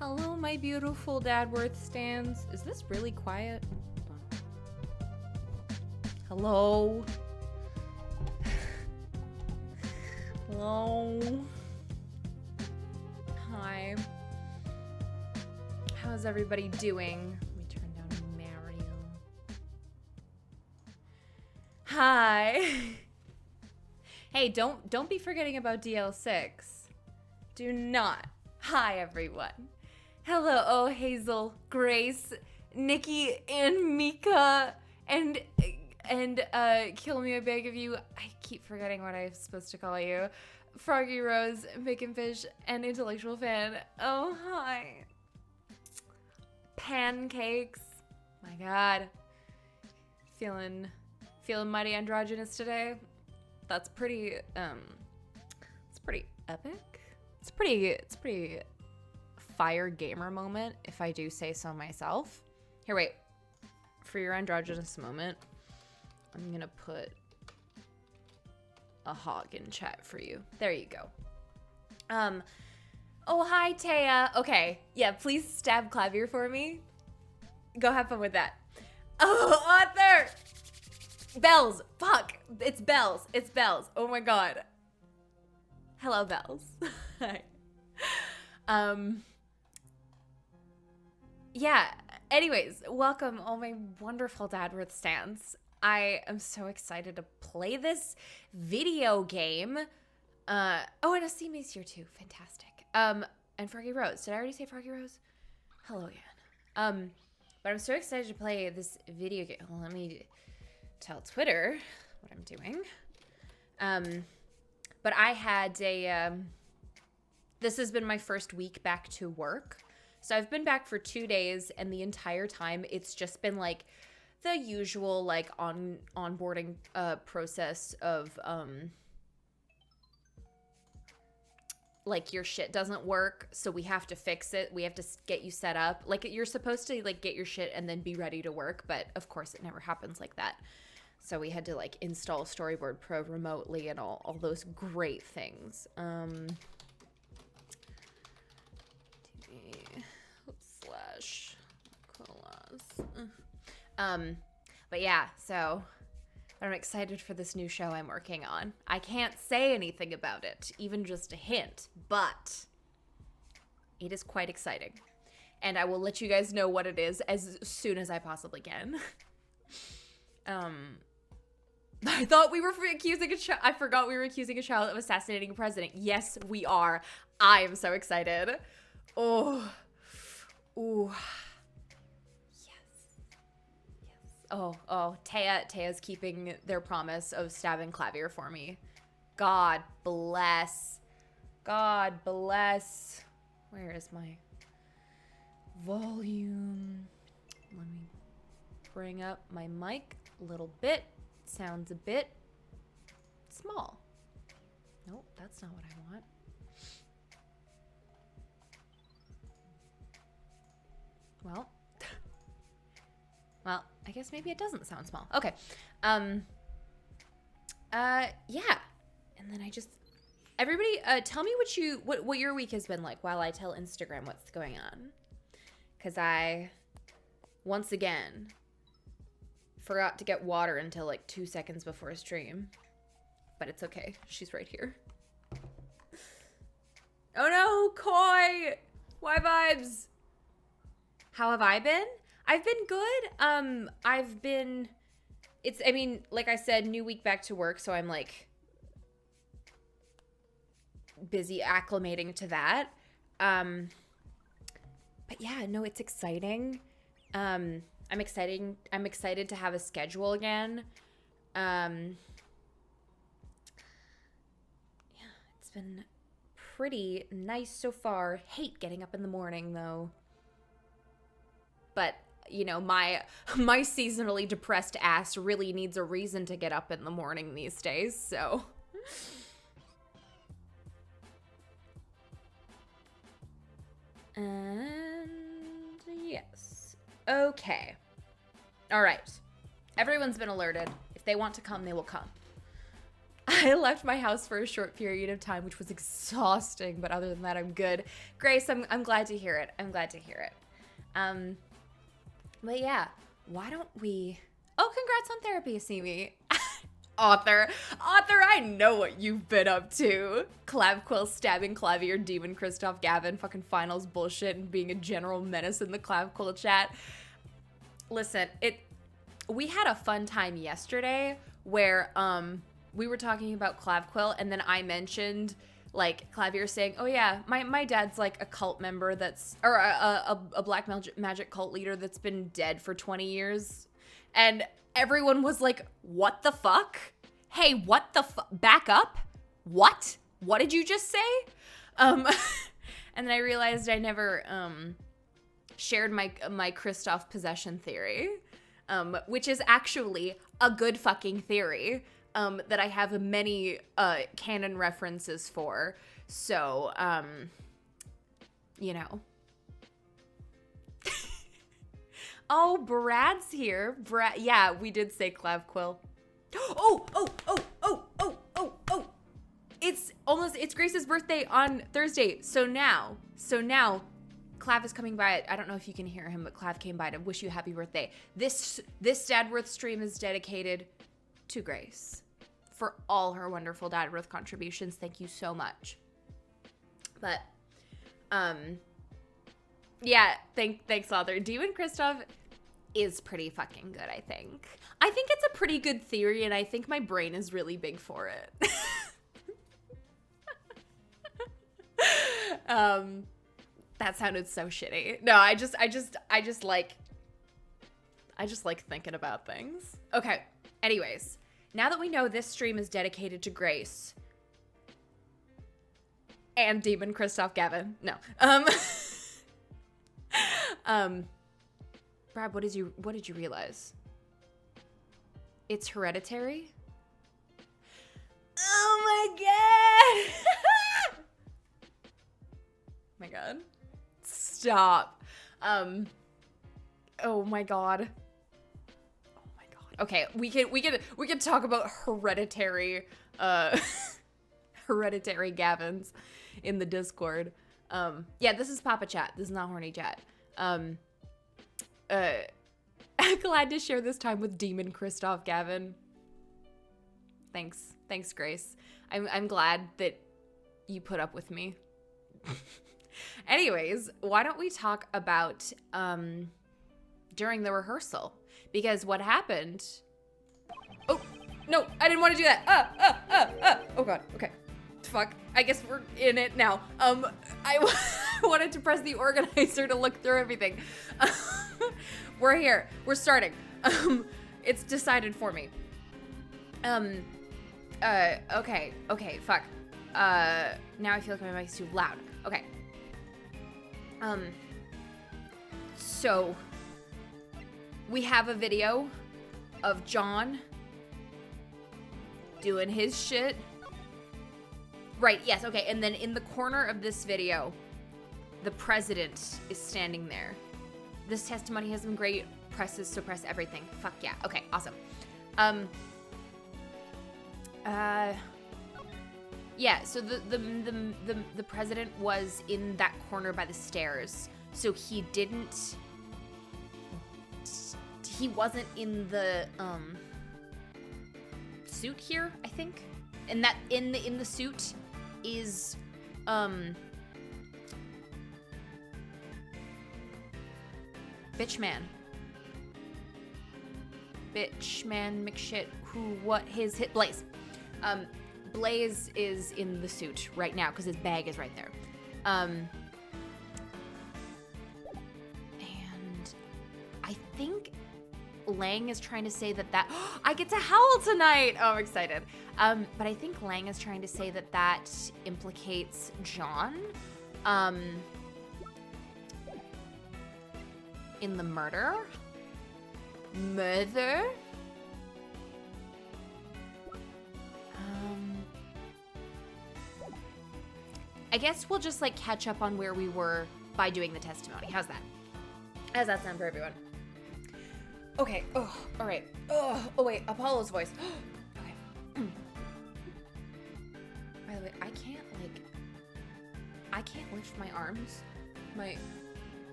Hello, my beautiful Dadworth stands. Is this really quiet? Hello? Hello? Hi. How's everybody doing? Let me turn down Mario. Hi. Hey, don't be forgetting about DL6. Do not. Hi, everyone. Hello, oh, Hazel, Grace, Nikki, and Mika, and Kill Me, I beg of you. I keep forgetting what I'm supposed to call you. Froggy Rose, Bacon Fish, and Intellectual Fan. Oh, hi. Pancakes. My God. Feeling mighty androgynous today. That's pretty, it's pretty epic. It's pretty fire gamer moment, if I do say so myself. Here, wait. For your androgynous moment, I'm gonna put a hog in chat for you. There you go. Oh, hi, Taya. Okay, yeah, please stab Clavier for me. Go have fun with that. Oh, Arthur! Bells. Fuck. It's Bells. It's Bells. Oh my God. Hello, Bells. Hi. Yeah. Anyways, welcome, all my wonderful Dadworth stands. I am so excited to play this video game. Oh, and Asime's here too. Fantastic. And Froggy Rose. Did I already say Froggy Rose? Hello again. But I'm so excited to play this video game. Well, let me tell Twitter what I'm doing. But I had a, this has been my first week back to work. So I've been back for 2 days, and the entire time it's just been like the usual like onboarding process of like your shit doesn't work, so we have to fix it. We have to get you set up. Like you're supposed to like get your shit and then be ready to work, but of course it never happens like that. So we had to like install Storyboard Pro remotely and all those great things. Slash colas. But yeah, so I'm excited for this new show I'm working on. I can't say anything about it, even just a hint, but it is quite exciting. And I will let you guys know what it is as soon as I possibly can. I thought we were accusing I forgot we were accusing a child of assassinating a president. Yes, we are. I am so excited. Oh. Ooh. Yes. Oh. Taya's keeping their promise of stabbing Clavier for me. God bless. God bless. Where is my volume? Let me bring up my mic a little bit. Sounds a bit small. Nope, that's not what I want. Well, I guess maybe it doesn't sound small. Okay. Yeah. And then everybody, tell me what your week has been like while I tell Instagram what's going on. 'Cause I, once again, forgot to get water until like 2 seconds before stream. But it's okay. She's right here. Oh no, Koi! Why vibes? How have I been? I've been good. Like I said, new week back to work, so I'm like busy acclimating to that. But yeah, no, it's exciting. I'm excited to have a schedule again. Yeah, it's been pretty nice so far. Hate getting up in the morning though. But, you know, my seasonally depressed ass really needs a reason to get up in the morning these days, so. And yes. Okay. All right. Everyone's been alerted. If they want to come, they will come. I left my house for a short period of time, which was exhausting, but other than that, I'm good. Grace, I'm glad to hear it. I'm glad to hear it. But yeah, why don't we... Oh, congrats on therapy, Asimi. Author, I know what you've been up to. Clavquill stabbing Clavier, Demon Christoph Gavin, fucking finals bullshit, and being a general menace in the Clavquill chat. Listen, we had a fun time yesterday where we were talking about Clavquill, and then I mentioned like Clavier saying, "Oh yeah, my dad's like a cult member or a black magic cult leader that's been dead for 20 years," and everyone was like, "What the fuck? Hey, what the fuck? Back up? What? What did you just say?" And then I realized I never shared my Christoph possession theory, which is actually a good fucking theory that I have many canon references for. So, you know. Oh, Brad's here. Brad, yeah, we did say Clavquill. Oh. It's Grace's birthday on Thursday. So now, Clav is coming by. I don't know if you can hear him, but Clav came by to wish you a happy birthday. This Dadworth stream is dedicated to Grace for all her wonderful Dadworth contributions. Thank you so much. But, yeah, thanks, author. Demon Christoph is pretty fucking good, I think. I think it's a pretty good theory, and I think my brain is really big for it. That sounded so shitty. No, I just like thinking about things. Okay. Anyways, now that we know this stream is dedicated to Grace and Demon Christoph Gavin. No. Brad, what did you realize? It's hereditary? Oh my god! My god. Stop. Oh my god. Oh my god. Okay, we can talk about hereditary hereditary Gavins in the Discord. Yeah, this is Papa Chat. This is not horny chat. Glad to share this time with Demon Christoph Gavin. Thanks, Grace. I'm glad that you put up with me. Anyways, why don't we talk about during the rehearsal? Because what happened... Oh, no, I didn't want to do that. Oh god, okay. Fuck, I guess we're in it now. I wanted to press the organizer to look through everything. We're here. We're starting. It's decided for me. Okay, fuck. Now I feel like my mic's too loud. Okay. So we have a video of John doing his shit. Right, yes, okay, and then in the corner of this video, the president is standing there. This testimony has been great. Press is suppress everything. Fuck yeah. Okay, awesome. Yeah, so the president was in that corner by the stairs. So he wasn't in the suit here, I think. And that in the suit is Bitchman, McShit, Blaze. Blaze is in the suit right now because his bag is right there. And I think Lang is trying to say that I get to howl tonight. Oh, I'm excited. But I think Lang is trying to say that implicates John. In the murder? I guess we'll just like catch up on where we were by doing the testimony. How's that? How does that sound for everyone? Okay. Oh, all right. Oh wait, Apollo's voice. Okay. Like, I can't lift my arms.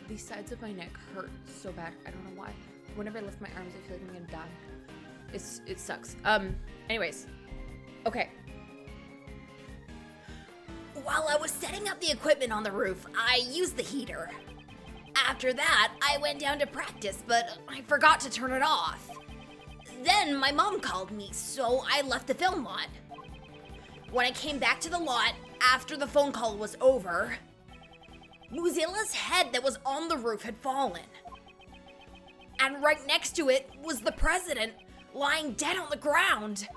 These sides of my neck hurt so bad. I don't know why. Whenever I lift my arms, I feel like I'm gonna die. It sucks. Anyways. Okay. While I was setting up the equipment on the roof, I used the heater. After that, I went down to practice, but I forgot to turn it off. Then my mom called me, so I left the film lot. When I came back to the lot after the phone call was over, Mozilla's head that was on the roof had fallen. And right next to it was the president lying dead on the ground.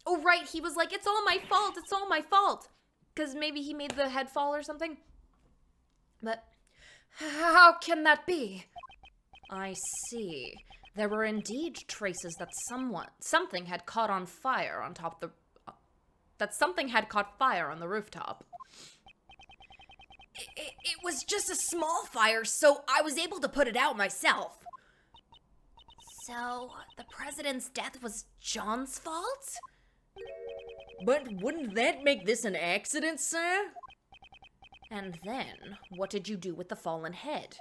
Oh, right, he was like, it's all my fault, it's all my fault. Because maybe he made the head fall or something. But how can that be? I see. There were indeed traces that something had caught on fire on top the... that something had caught fire on the rooftop. It was just a small fire, so I was able to put it out myself. So, the president's death was John's fault? But wouldn't that make this an accident, sir? And then, what did you do with the fallen head?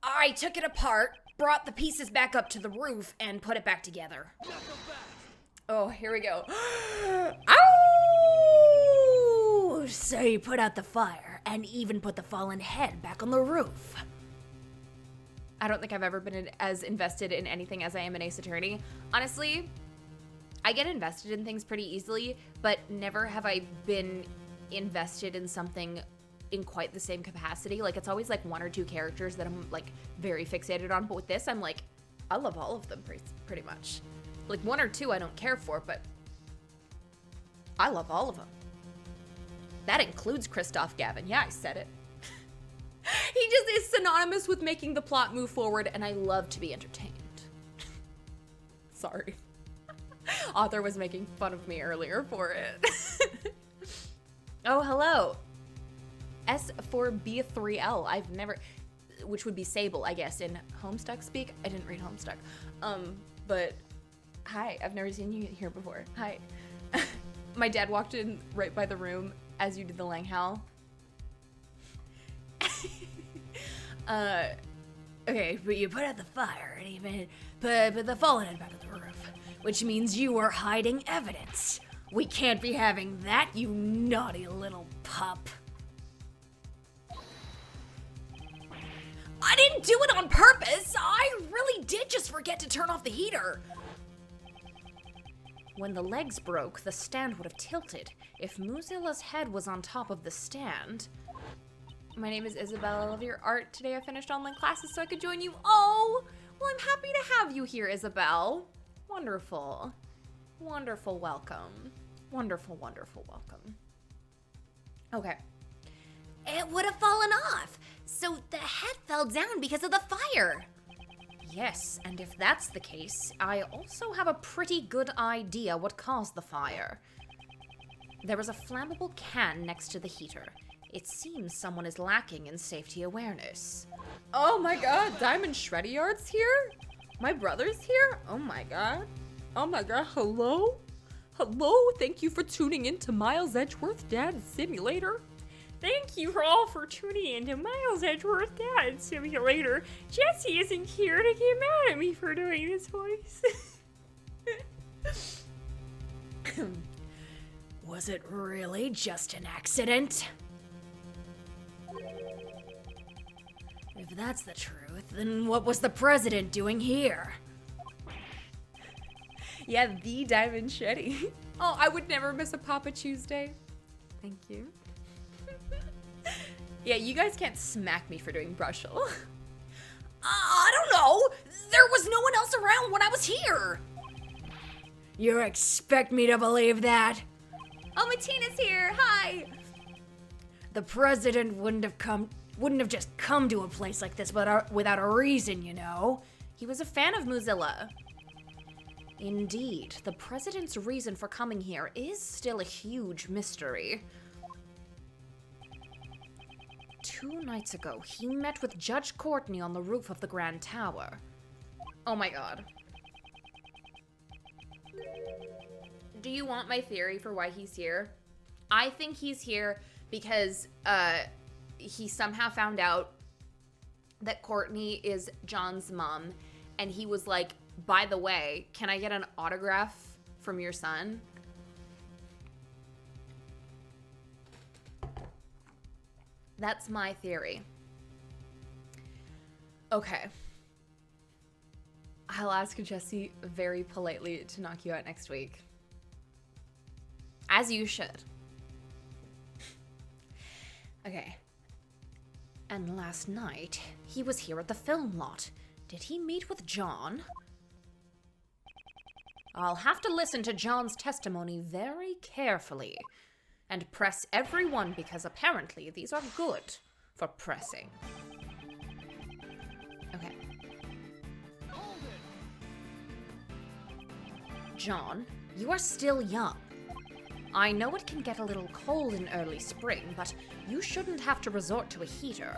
I took it apart, brought the pieces back up to the roof, and put it back together. Oh, here we go. Ow! So you put out the fire, and even put the fallen head back on the roof. I don't think I've ever been as invested in anything as I am in Ace Attorney. Honestly, I get invested in things pretty easily, but never have I been invested in something in quite the same capacity. Like, it's always like one or two characters that I'm like very fixated on, but with this, I'm like, I love all of them pretty much. Like, one or two I don't care for, but I love all of them. That includes Christoph Gavin. Yeah, I said it. He just is synonymous with making the plot move forward, and I love to be entertained. Sorry. Author was making fun of me earlier for it. Oh, hello. S4B3L. I've never... Which would be Sable, I guess, in Homestuck speak. I didn't read Homestuck. But... Hi, I've never seen you here before. Hi. My dad walked in right by the room as you did the Lang Howl. Okay, but you put out the fire and even put the fallen head back on the roof, which means you were hiding evidence. We can't be having that, you naughty little pup. I didn't do it on purpose. I really did just forget to turn off the heater. When the legs broke, the stand would have tilted. If Mozilla's head was on top of the stand... My name is Isabel. I love your art. Today I finished online classes so I could join you. Oh, well, I'm happy to have you here, Isabel. Wonderful. Wonderful welcome. Wonderful, wonderful welcome. Okay. It would have fallen off, so the head fell down because of the fire. Yes, and if that's the case, I also have a pretty good idea what caused the fire. There was a flammable can next to the heater. It seems someone is lacking in safety awareness. Oh my god, Diamond Shreddy Art's here? My brother's here? Oh my god. Oh my god, hello? Hello, thank you for tuning in to Miles Edgeworth Dad's Simulator. Thank you all for tuning in to Miles Edgeworth Dad's Simulator. Jesse isn't here to get mad at me for doing this voice. Was it really just an accident? If that's the truth, then what was the president doing here? Yeah, the Diamond Shreddy. Oh, I would never miss a Papa Tuesday. Thank you. Yeah, you guys can't smack me for doing Brushel. I don't know. There was no one else around when I was here. You expect me to believe that? Oh, Matina's here. Hi. The president wouldn't have just come to a place like this without a reason, you know. He was a fan of Mozilla. Indeed, the president's reason for coming here is still a huge mystery. 2 nights ago, he met with Judge Courtney on the roof of the Grand Tower. Oh my god. Do you want my theory for why he's here? I think he's here because he somehow found out that Courtney is John's mom, and he was like, by the way, can I get an autograph from your son? That's my theory. Okay. I'll ask Jesse very politely to knock you out next week. As you should. Okay. And last night, he was here at the film lot. Did he meet with John? I'll have to listen to John's testimony very carefully and press everyone because apparently these are good for pressing. Okay. John, you are still young. I know it can get a little cold in early spring, but you shouldn't have to resort to a heater.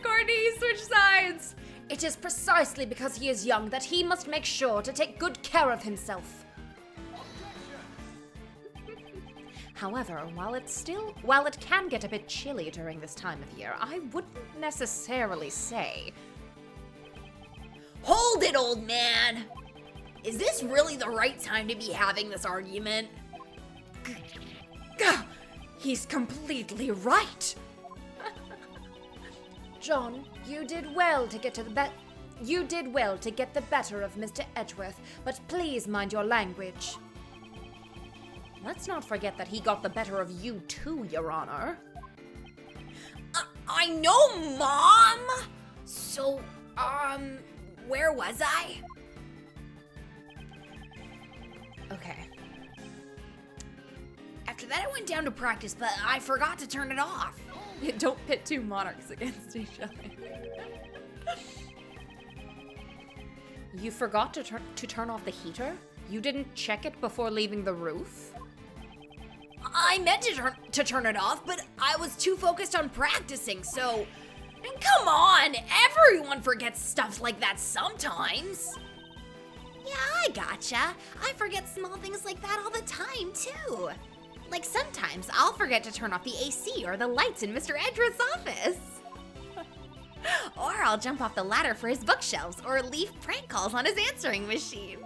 Courtney, switch sides! It is precisely because he is young that he must make sure to take good care of himself. However, while it can get a bit chilly during this time of year, I wouldn't necessarily say... Hold it, old man! Is this really the right time to be having this argument? He's completely right! John, you did well to get the better of Mr. Edgeworth, but please mind your language. Let's not forget that he got the better of you too, Your Honor. I know, Mom! So, where was I? Okay. After that, I went down to practice, but I forgot to turn it off. Don't pit two monarchs against each other. You forgot to turn off the heater? You didn't check it before leaving the roof? I meant to turn it off, but I was too focused on practicing, so... Come on! Everyone forgets stuff like that sometimes! Yeah, I gotcha. I forget small things like that all the time, too. Like sometimes I'll forget to turn off the AC or the lights in Mr. Edgeworth's office. Or I'll jump off the ladder for his bookshelves or leave prank calls on his answering machine.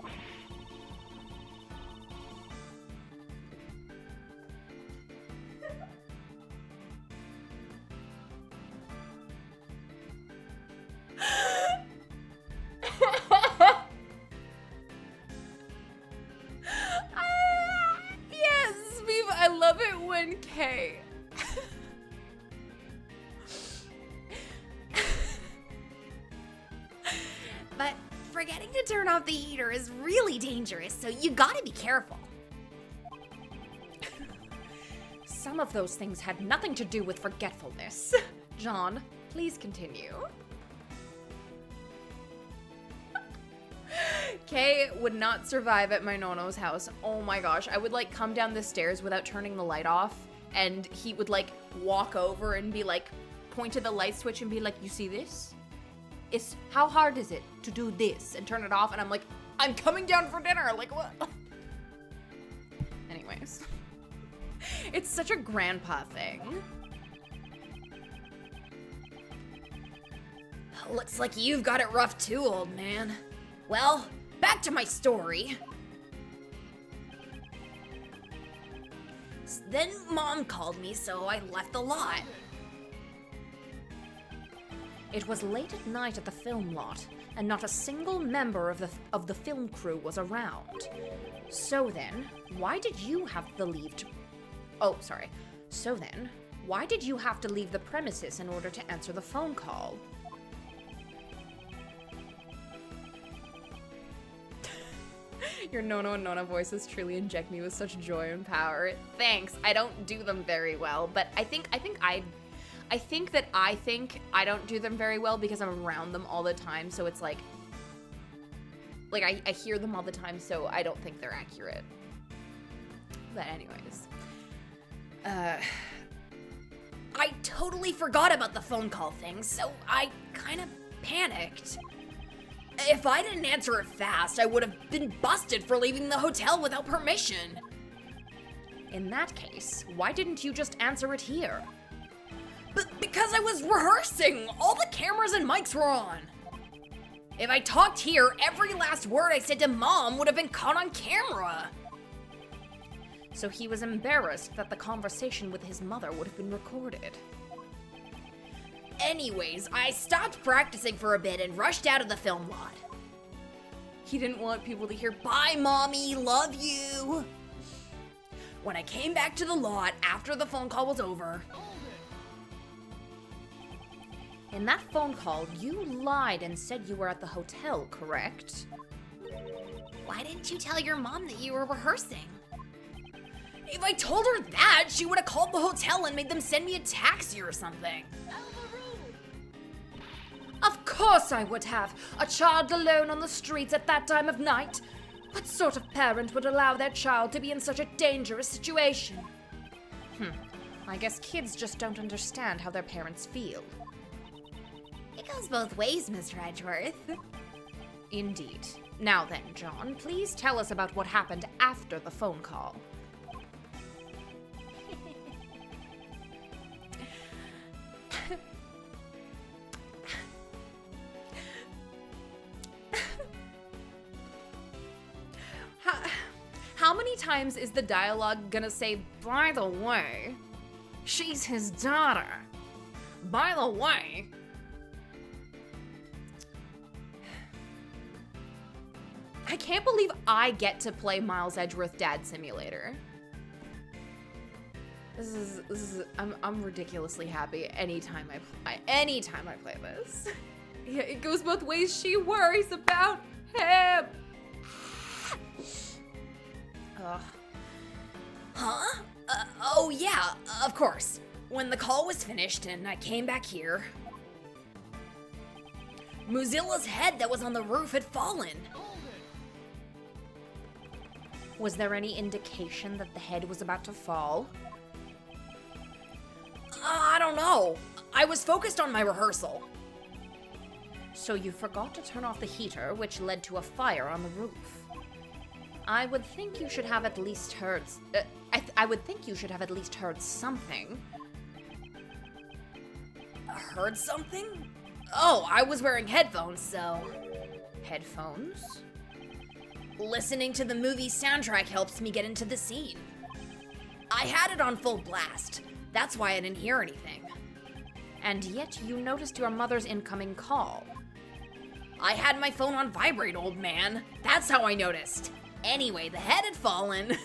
Yes, Beef, I love it when Kay. But forgetting to turn off the heater is really dangerous, so you gotta be careful. Some of those things had nothing to do with forgetfulness. John, please continue. Kay would not survive at my nono's house. Oh my gosh, I would like come down the stairs without turning the light off, and he would like walk over and be like, point to the light switch and be like, you see this? How hard is it to do this? And turn it off, and I'm like, I'm coming down for dinner, like what? Anyways. It's such a grandpa thing. Looks like you've got it rough too, old man. Well, back to my story. Then Mom called me, so I left the lot. It was late at night at the film lot, and not a single member of the film crew was around. So then, why did you have to leave the premises in order to answer the phone call? Your Nono and Nona voices truly inject me with such joy and power. Thanks. I don't do them very well, but I think I don't do them very well because I'm around them all the time, so it's like I hear them all the time, so I don't think they're accurate. But anyways. I totally forgot about the phone call thing, so I kind of panicked. If I didn't answer it fast, I would have been busted for leaving the hotel without permission. In that case, why didn't you just answer it here? But because I was rehearsing, all the cameras and mics were on. If I talked here, every last word I said to Mom would have been caught on camera. So he was embarrassed that the conversation with his mother would have been recorded. Anyways, I stopped practicing for a bit and rushed out of the film lot. He didn't want people to hear, Bye, Mommy, love you. When I came back to the lot after the phone call was over, In that phone call, you lied and said you were at the hotel, correct? why didn't you tell your mom that you were rehearsing? If I told her that, she would have called the hotel and made them send me a taxi or something. Of course I would have! A child alone on the streets at that time of night? What sort of parent would allow their child to be in such a dangerous situation? I guess kids just don't understand how their parents feel. It goes both ways, Mr. Edgeworth. Indeed. Now then, John, please tell us about what happened after the phone call. how many times is the dialogue gonna say, by the way, she's his daughter? By the way. I can't believe I get to play Miles Edgeworth Dad Simulator. I'm ridiculously happy anytime I play this. Yeah, it goes both ways. She worries about him. Ugh. Huh? Oh yeah, of course. When the call was finished and I came back here, Mozilla's head that was on the roof had fallen. Was there any indication that the head was about to fall? I don't know. I was focused on my rehearsal. So you forgot to turn off the heater, which led to a fire on the roof. I would think you should have at least heard. I would think you should have at least heard something. Heard something? Oh, I was wearing headphones, so. Headphones? Listening to the movie soundtrack helps me get into the scene. I had it on full blast. That's why I didn't hear anything. And yet you noticed your mother's incoming call. I had my phone on vibrate, old man. That's how I noticed. Anyway, the head had fallen.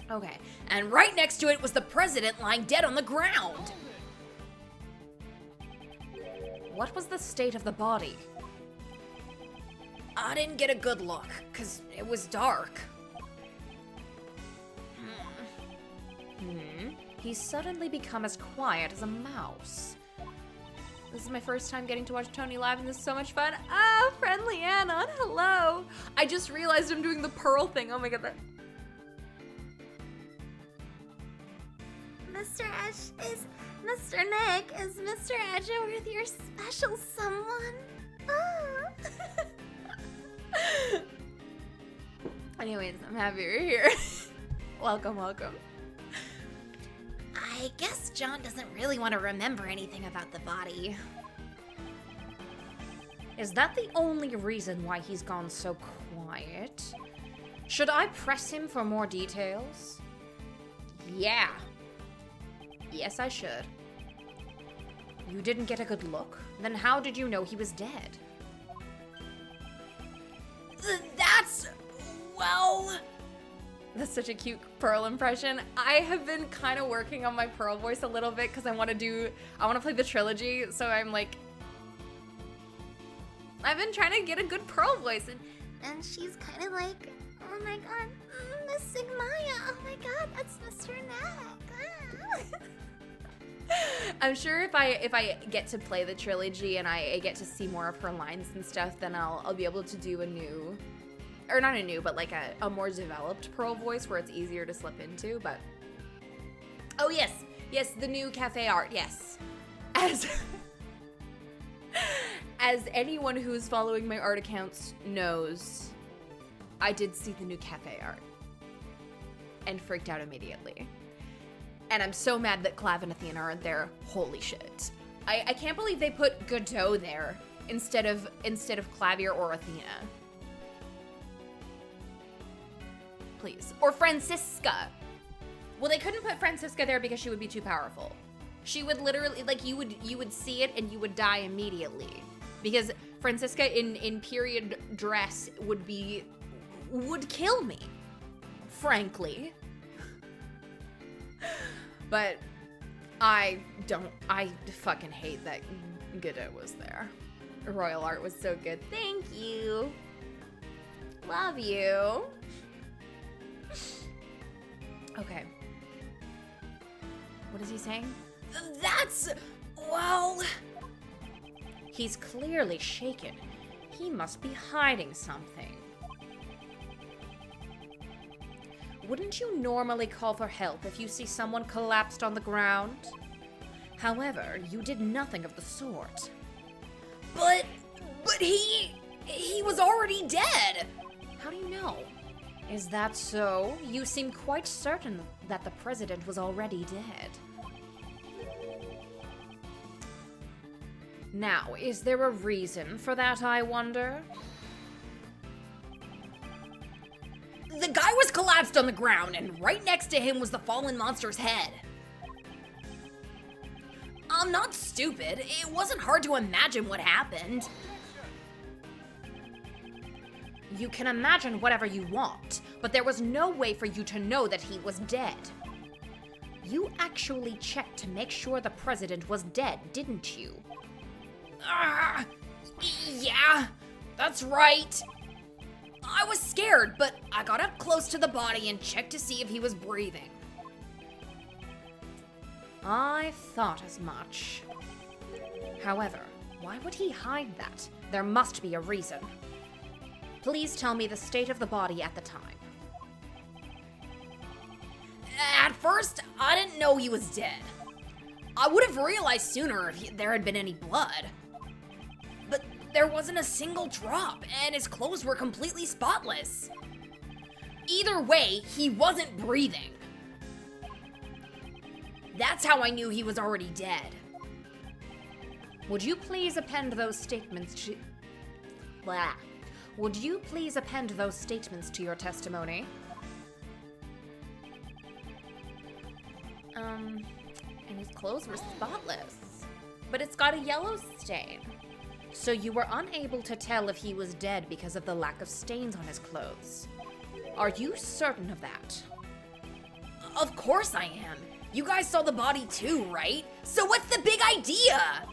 Okay. And right next to it was the president lying dead on the ground. What was the state of the body? I didn't get a good look, 'cause it was dark. He's suddenly become as quiet as a mouse. This is my first time getting to watch Tony live, and this is so much fun. Ah, friendly Anon, hello. I just realized I'm doing the Pearl thing. Oh my god. Mr. Nick, is Mr. Edgeworth your special someone? Oh. Anyways, I'm happy you're here. Welcome. I guess John doesn't really want to remember anything about the body. Is that the only reason why he's gone so quiet? Should I press him for more details? Yeah. Yes, I should. You didn't get a good look? Then how did you know he was dead? That's such a cute Pearl impression. I have been kind of working on my Pearl voice a little bit because I want to play the trilogy, so I'm like, I've been trying to get a good Pearl voice, And she's kind of like, oh my god, Miss Sigmaya, oh my god, that's Mr. Nick. I'm sure if I get to play the trilogy and I get to see more of her lines and stuff, then I'll be able to do a new, or not a new, but like a more developed Pearl voice where it's easier to slip into. But oh yes, the new cafe art, yes. As anyone who's following my art accounts knows, I did see the new cafe art and freaked out immediately. And I'm so mad that Clav and Athena aren't there. Holy shit. I can't believe they put Godot there instead of Clavier or Athena. Please. Or Francisca. Well, they couldn't put Francisca there because she would be too powerful. She would literally, like, you would see it and you would die immediately. Because Francisca in period dress would kill me. Frankly. But I fucking hate that Godot was there. Royal art was so good. Thank you. Love you. Okay. What is he saying? Well... He's clearly shaken. He must be hiding something. Wouldn't you normally call for help if you see someone collapsed on the ground? However, you did nothing of the sort. But he was already dead. How do you know? Is that so? You seem quite certain that the president was already dead. Now, is there a reason for that, I wonder? The guy was collapsed on the ground, and right next to him was the fallen monster's head. I'm not stupid. It wasn't hard to imagine what happened. You can imagine whatever you want, but there was no way for you to know that he was dead. You actually checked to make sure the president was dead, didn't you? Yeah, that's right. I was scared, but I got up close to the body and checked to see if he was breathing. I thought as much. However, why would he hide that? There must be a reason. Please tell me the state of the body at the time. At first, I didn't know he was dead. I would have realized sooner if there had been any blood. But there wasn't a single drop, and his clothes were completely spotless. Either way, he wasn't breathing. That's how I knew he was already dead. Would you please append those statements to... Blah. Would you please append those statements to your testimony? And his clothes were spotless. But it's got a yellow stain. So you were unable to tell if he was dead because of the lack of stains on his clothes. Are you certain of that? Of course I am. You guys saw the body too, right? So what's the big idea?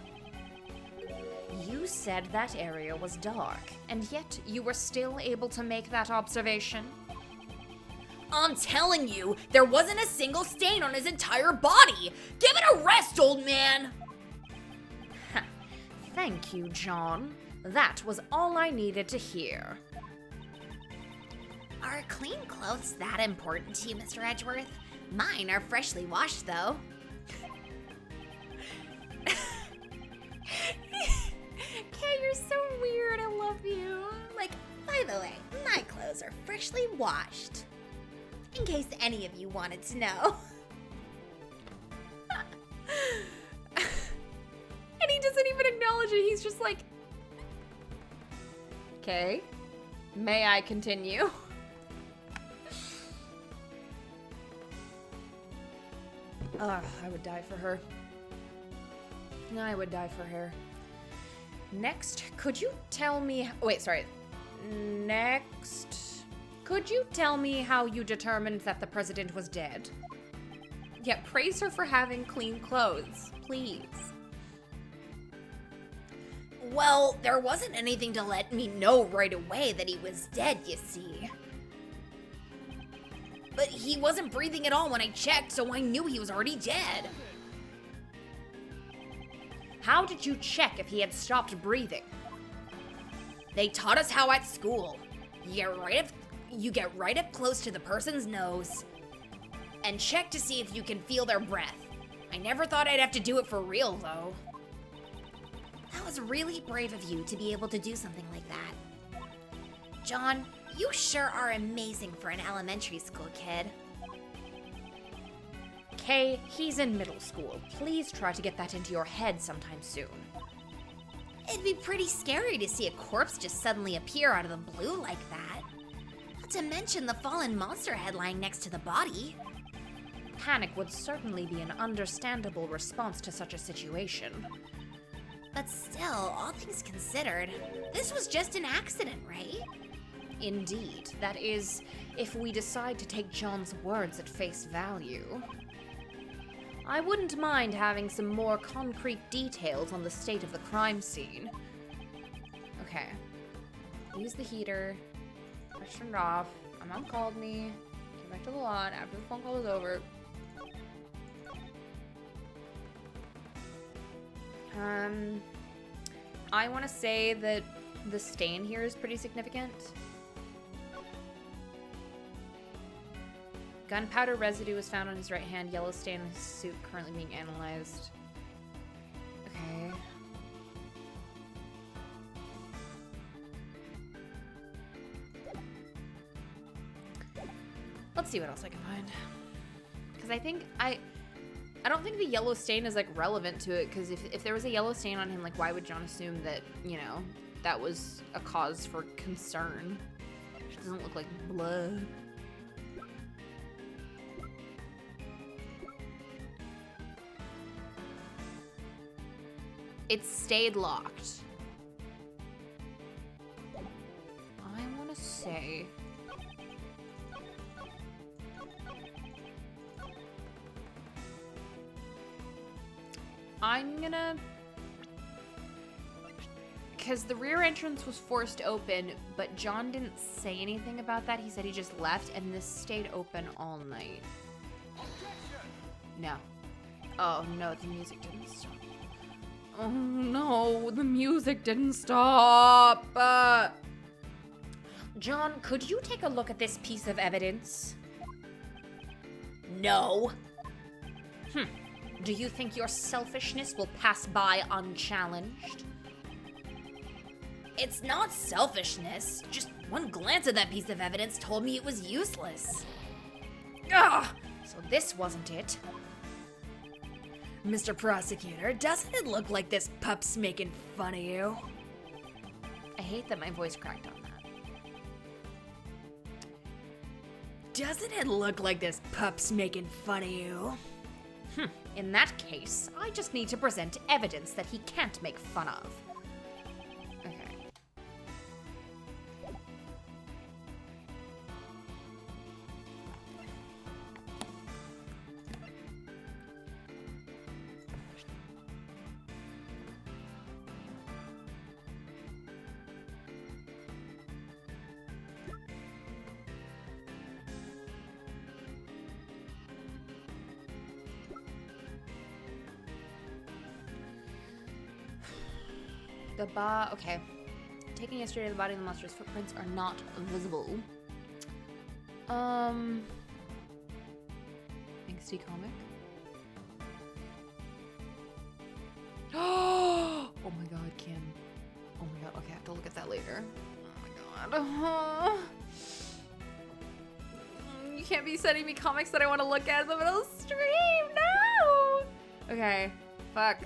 You said that area was dark, and yet you were still able to make that observation? I'm telling you, there wasn't a single stain on his entire body. Give it a rest, old man. Thank you, John. That was all I needed to hear. Are clean clothes that important to you, Mr. Edgeworth? Mine are freshly washed, though. Kay, you're so weird. I love you. Like, by the way, my clothes are freshly washed. In case any of you wanted to know. And he doesn't even acknowledge it. He's just like, okay, may I continue? I would die for her. I would die for her. Next, could you tell me... Next. Could you tell me how you determined that the president was dead? Yeah, praise her for having clean clothes, please. Well, there wasn't anything to let me know right away that he was dead, you see. But he wasn't breathing at all when I checked, so I knew he was already dead. How did you check if he had stopped breathing? They taught us how at school. You get right up close to the person's nose and check to see if you can feel their breath. I never thought I'd have to do it for real, though. That was really brave of you to be able to do something like that. John, You sure are amazing for an elementary school kid. Kay, he's in middle school. Please try to get that into your head sometime soon. It'd be pretty scary to see a corpse just suddenly appear out of the blue like that. Not to mention the fallen monster head lying next to the body. Panic would certainly be an understandable response to such a situation. But still, all things considered, this was just an accident, right? Indeed, that is, if we decide to take John's words at face value. I wouldn't mind having some more concrete details on the state of the crime scene. Okay. Use the heater. I turned it off. My mom called me. Came back to the lot after the phone call was over. I want to say that the stain here is pretty significant. Gunpowder residue was found on his right hand. Yellow stain on his suit currently being analyzed. Okay. Let's see what else I can find. Because I think I don't think the yellow stain is like relevant to it, because if there was a yellow stain on him, like why would John assume that, you know, that was a cause for concern? It doesn't look like blood. It stayed locked. I want to say... I'm gonna... Because the rear entrance was forced open, but John didn't say anything about that. He said he just left, and this stayed open all night. No. Oh, no, the music didn't stop. Oh, no, the music didn't stop. John, could you take a look at this piece of evidence? No. Do you think your selfishness will pass by unchallenged? It's not selfishness. Just one glance at that piece of evidence told me it was useless. Ugh! So this wasn't it. Mr. Prosecutor, doesn't it look like this pup's making fun of you? I hate that my voice cracked on that. Doesn't it look like this pup's making fun of you? In that case, I just need to present evidence that he can't make fun of. Okay. Okay. Taking history of the body of the monster's footprints are not visible. Angsty comic. Oh my god, Kim. Oh my god, okay, I have to look at that later. Oh my god. You can't be sending me comics that I want to look at in the middle of the stream. No! Okay, fuck.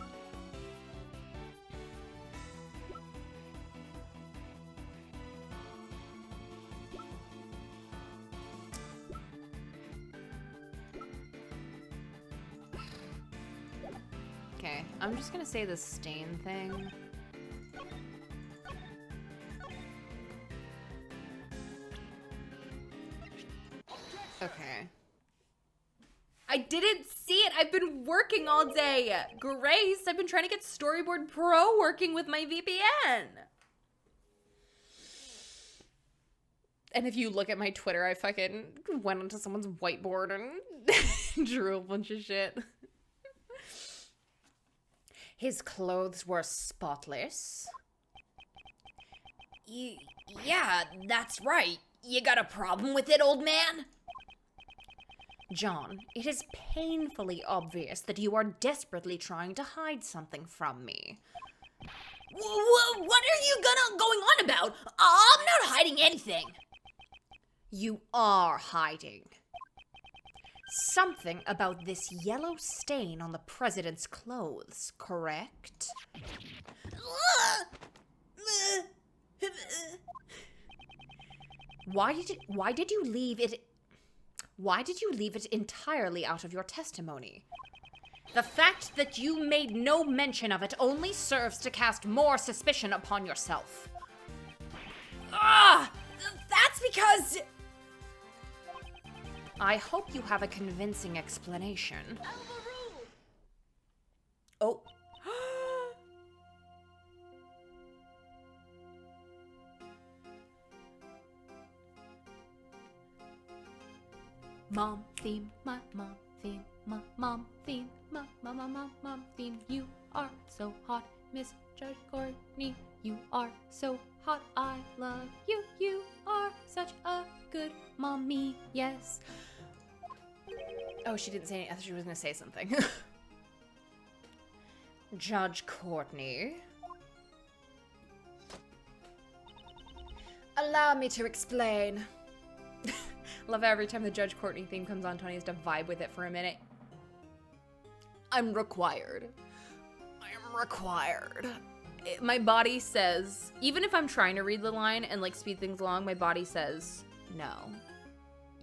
Okay, I'm just gonna say the stain thing. Okay. I didn't see it! I've been working all day! Grace, I've been trying to get Storyboard Pro working with my VPN! And if you look at my Twitter, I fucking went onto someone's whiteboard and drew a bunch of shit. His clothes were spotless. Yeah, that's right. You got a problem with it, old man? John, it is painfully obvious that you are desperately trying to hide something from me. What are you going on about? I'm not hiding anything. You are hiding. Something about this yellow stain on the president's clothes, correct? Why did you leave it entirely out of your testimony? The fact that you made no mention of it only serves to cast more suspicion upon yourself. That's because... I hope you have a convincing explanation. Oh. Mom theme, my mom theme, my mom theme, my mom theme. You are so hot, Miss Judge Courtney. You are so hot, I love you. You are such a good mommy, yes. Oh, she didn't say anything. I thought she was gonna say something. Judge Courtney. Allow me to explain. Love how every time the Judge Courtney theme comes on, Tony has to vibe with it for a minute. I'm required. My body says, even if I'm trying to read the line and like speed things along, my body says, no,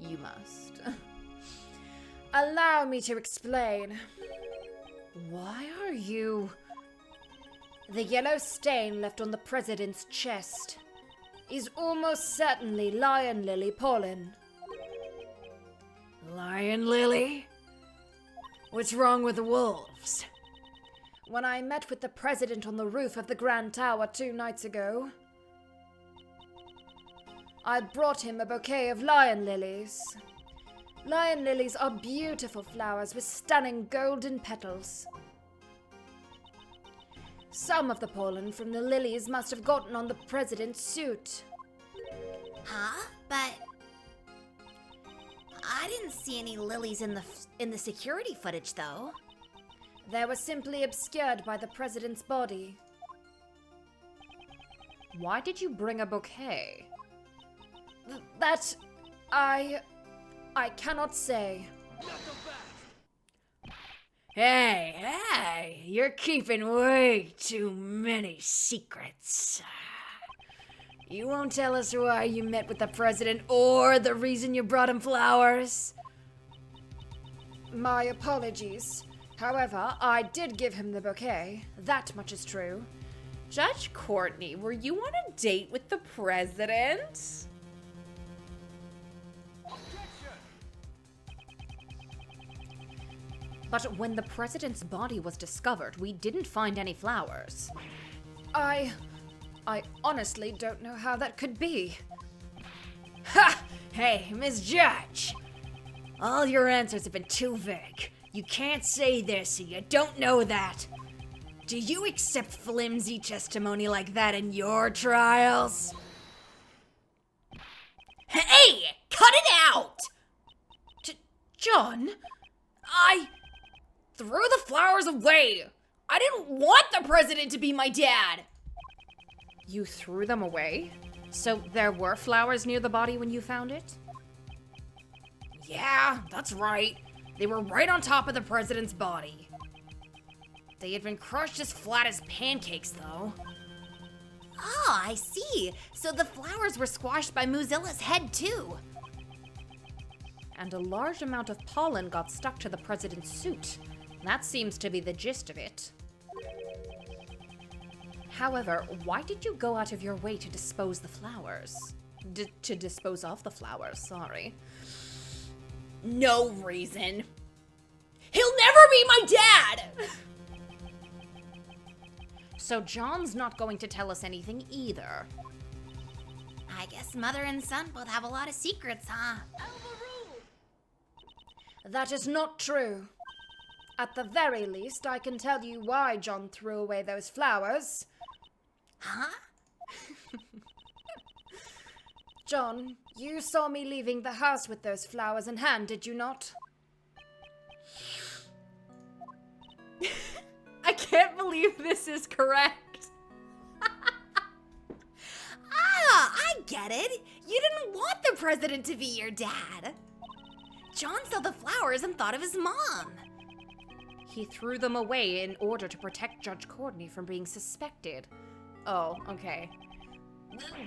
you must. Allow me to explain. Why are you... The yellow stain left on the president's chest is almost certainly lion lily pollen. Lion Lily? What's wrong with the wolves? When I met with the president on the roof of the Grand Tower 2 nights ago, I brought him a bouquet of lion lilies. Lion lilies are beautiful flowers with stunning golden petals. Some of the pollen from the lilies must have gotten on the president's suit. Huh? But... I didn't see any lilies in the security footage, though. They were simply obscured by the president's body. Why did you bring a bouquet? That... I cannot say. Hey, you're keeping way too many secrets. You won't tell us why you met with the president or the reason you brought him flowers? My apologies. However, I did give him the bouquet. That much is true. Judge Courtney, were you on a date with the president? But when the president's body was discovered, we didn't find any flowers. I honestly don't know how that could be. Ha! Hey, Miss Judge! All your answers have been too vague. You can't say this, so you don't know that. Do you accept flimsy testimony like that in your trials? Hey! Cut it out! John, I threw the flowers away. I didn't want the president to be my dad. You threw them away? So there were flowers near the body when you found it? Yeah, that's right. They were right on top of the president's body. They had been crushed as flat as pancakes, though. Oh, I see. So the flowers were squashed by Mozilla's head, too. And a large amount of pollen got stuck to the president's suit. That seems to be the gist of it. However, why did you go out of your way to dispose the flowers? To dispose of the flowers, sorry. No reason. He'll never be my dad! So John's not going to tell us anything either. I guess mother and son both have a lot of secrets, huh? That is not true. At the very least, I can tell you why John threw away those flowers. Huh? John, you saw me leaving the house with those flowers in hand, did you not? I can't believe this is correct. I get it. You didn't want the president to be your dad. John saw the flowers and thought of his mom. He threw them away in order to protect Judge Courtney from being suspected. Oh, okay.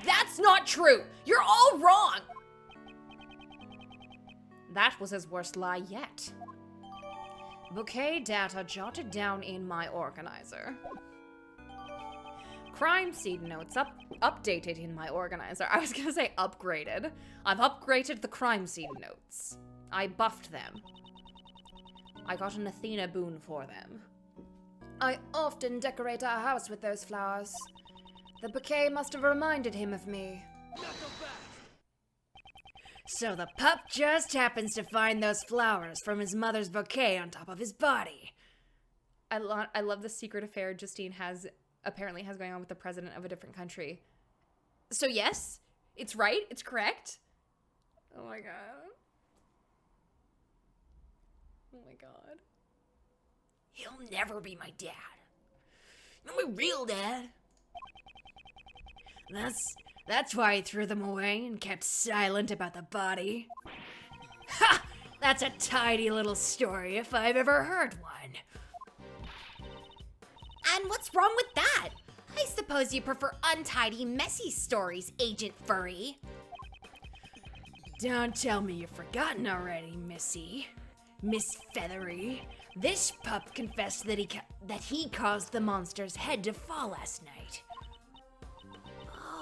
That's not true! You're all wrong! That was his worst lie yet. Bouquet data jotted down in my organizer. Crime scene notes updated in my organizer. I was gonna say upgraded. I've upgraded the crime scene notes. I buffed them. I got an Athena boon for them. I often decorate our house with those flowers. The bouquet must have reminded him of me. So the pup just happens to find those flowers from his mother's bouquet on top of his body. I love the secret affair Justine apparently has going on with the president of a different country. So yes, it's right, it's correct. Oh my god. Oh my god. He'll never be my dad. Not my real dad. That's why he threw them away and kept silent about the body. Ha! That's a tidy little story if I've ever heard one. And what's wrong with that? I suppose you prefer untidy, messy stories, Agent Furry. Don't tell me you've forgotten already, Missy. Miss Feathery. This pup confessed that he caused the monster's head to fall last night.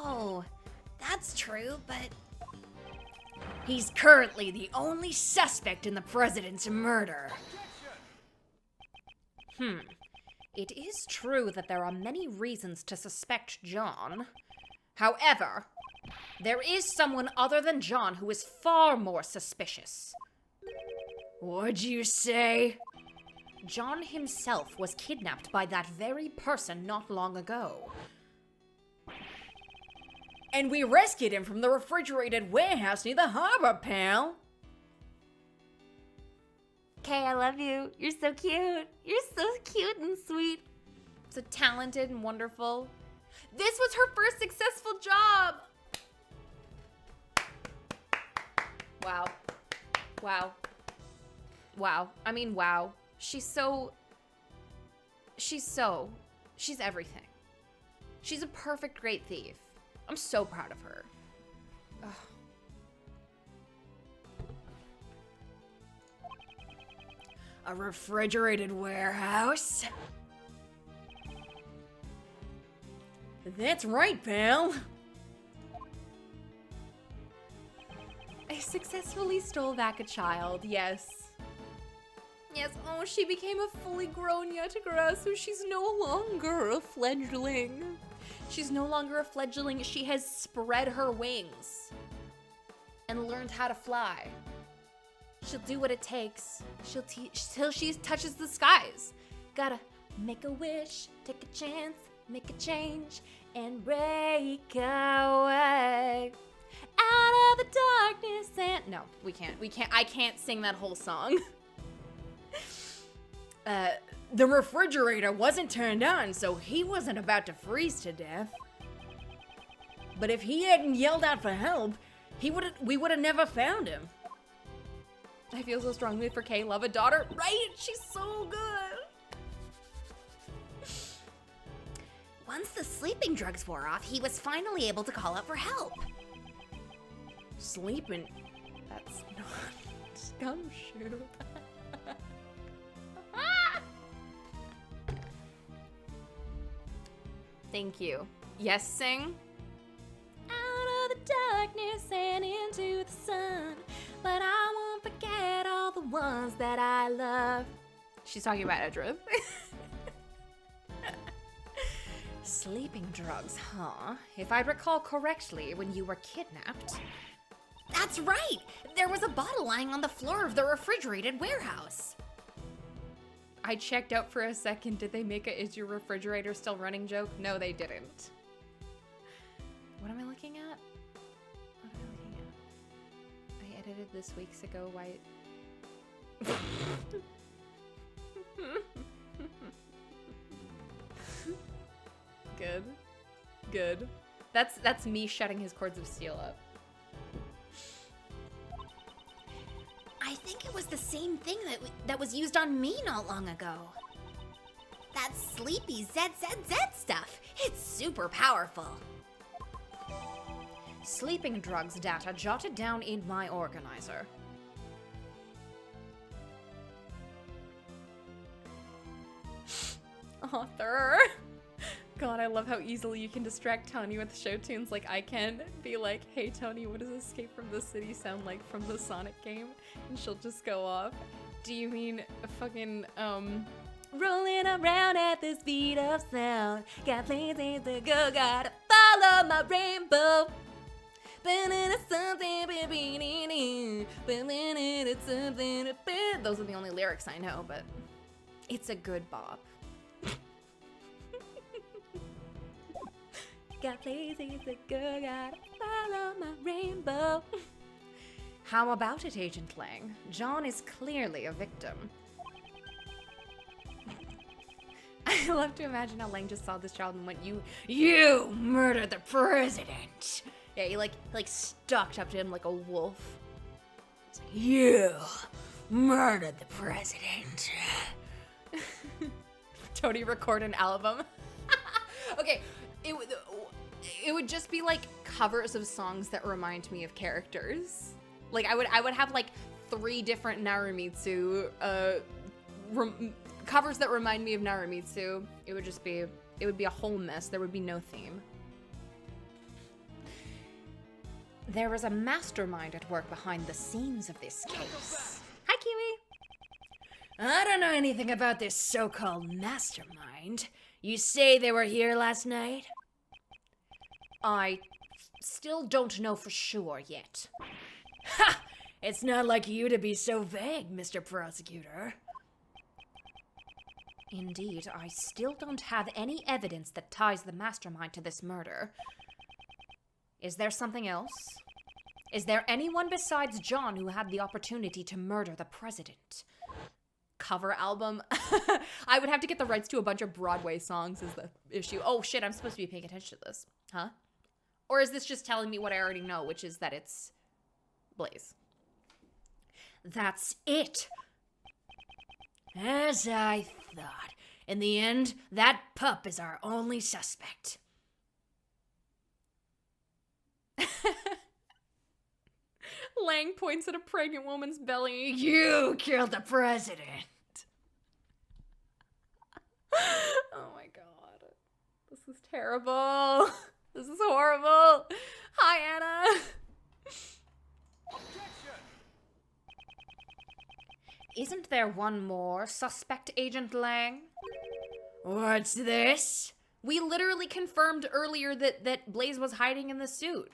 Oh, that's true, but he's currently the only suspect in the president's murder. It is true that there are many reasons to suspect John. However, there is someone other than John who is far more suspicious. What'd you say? John himself was kidnapped by that very person not long ago. And we rescued him from the refrigerated warehouse near the harbor, pal. Kay, I love you. You're so cute. You're so cute and sweet. So talented and wonderful. This was her first successful job. Wow. Wow. Wow. I mean, wow. She's everything. She's a perfect great thief. I'm so proud of her. Ugh. A refrigerated warehouse? That's right, pal. I successfully stole back a child, yes. Yes, oh, she became a fully grown Yatagara, so she's no longer a fledgling. She's no longer a fledgling, she has spread her wings and learned how to fly. She'll do what it takes till she touches the skies. Gotta make a wish, take a chance, make a change, and break away out of the darkness and... No, we can't. I can't sing that whole song. The refrigerator wasn't turned on, so he wasn't about to freeze to death. But if he hadn't yelled out for help, we would have never found him. I feel so strongly for Kay. Love a daughter, right? She's so good. once the sleeping drugs wore off, he was finally able to call out for help. Sleeping? That's not gumshoe. Thank you. Yes, sing. Out of the darkness and into the sun, but I won't forget all the ones that I love. She's talking about Edrith. Sleeping drugs, huh? If I recall correctly, when you were kidnapped... That's right! There was a bottle lying on the floor of the refrigerated warehouse. I checked out for a second. Did they make a "is your refrigerator still running" joke? No, they didn't. What am I looking at? What am I looking at? I edited this weeks ago. Why? Good. Good. That's me shutting his cords of steel up. I think it was the same thing that was used on me not long ago. That sleepy ZZZ stuff. It's super powerful. Sleeping drugs data jotted down in my organizer. Author. God, I love how easily you can distract Tony with show tunes like I can. Be like, hey Tony, what does Escape from the City sound like from the Sonic game? And she'll just go off. Do you mean a fucking, rolling around at the speed of sound. Got places to go, gotta follow my rainbow. Those are the only lyrics I know, but it's a good bop. Got places to go, gotta follow my rainbow. How about it, Agent Lang? John is clearly a victim. I love to imagine how Lang just saw this child and went, You murdered the president. yeah, he like stalked up to him like a wolf. You murdered the president. Tony record an album. Okay, it would just be like covers of songs that remind me of characters. Like I would have like 3 different Naramitsu covers that remind me of Naramitsu. It would be a whole mess. There would be no theme. There is a mastermind at work behind the scenes of this case. Hi, Kiwi. I don't know anything about this so-called mastermind. You say they were here last night? I still don't know for sure yet. Ha! It's not like you to be so vague, Mr. Prosecutor. Indeed, I still don't have any evidence that ties the mastermind to this murder. Is there something else? Is there anyone besides John who had the opportunity to murder the president? Cover album. I would have to get the rights to a bunch of Broadway songs is the issue. Oh shit, I'm supposed to be paying attention to this. Huh? Or is this just telling me what I already know, which is that it's Blaze? That's it. As I thought. In the end, that pup is our only suspect. Lang points at a pregnant woman's belly. You killed the president. Oh my god. This is terrible. This is horrible. Hi, Anna. Isn't there one more suspect, Agent Lang? What's this? We literally confirmed earlier that Blaze was hiding in the suit.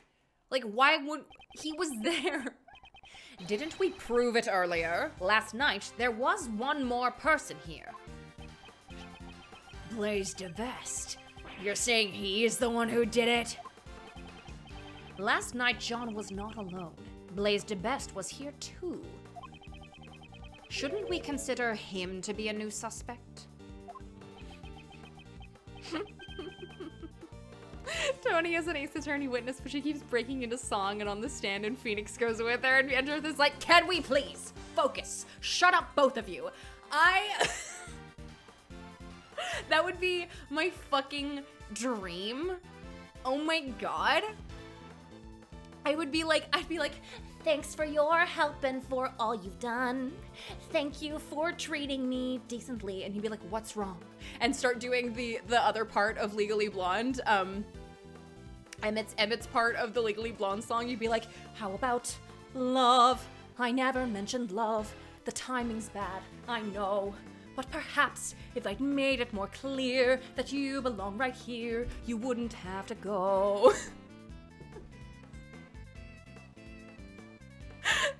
Like, why would... He was there. Didn't we prove it earlier? Last night, there was one more person here. Blaze DeBest. You're saying he is the one who did it? Last night, John was not alone. Blaze DeBest was here too. Shouldn't we consider him to be a new suspect? Tony is an Ace Attorney witness, but she keeps breaking into song, and on the stand, and Phoenix goes with her, and Andrew is like, can we please focus? Shut up, both of you. That would be my fucking dream. Oh my god. I'd be like, thanks for your help and for all you've done. Thank you for treating me decently. And he'd be like, what's wrong? And start doing the other part of Legally Blonde. Emmett's part of the Legally Blonde song. You'd be like, how about love? I never mentioned love. The timing's bad, I know. But perhaps if I'd made it more clear that you belong right here, you wouldn't have to go.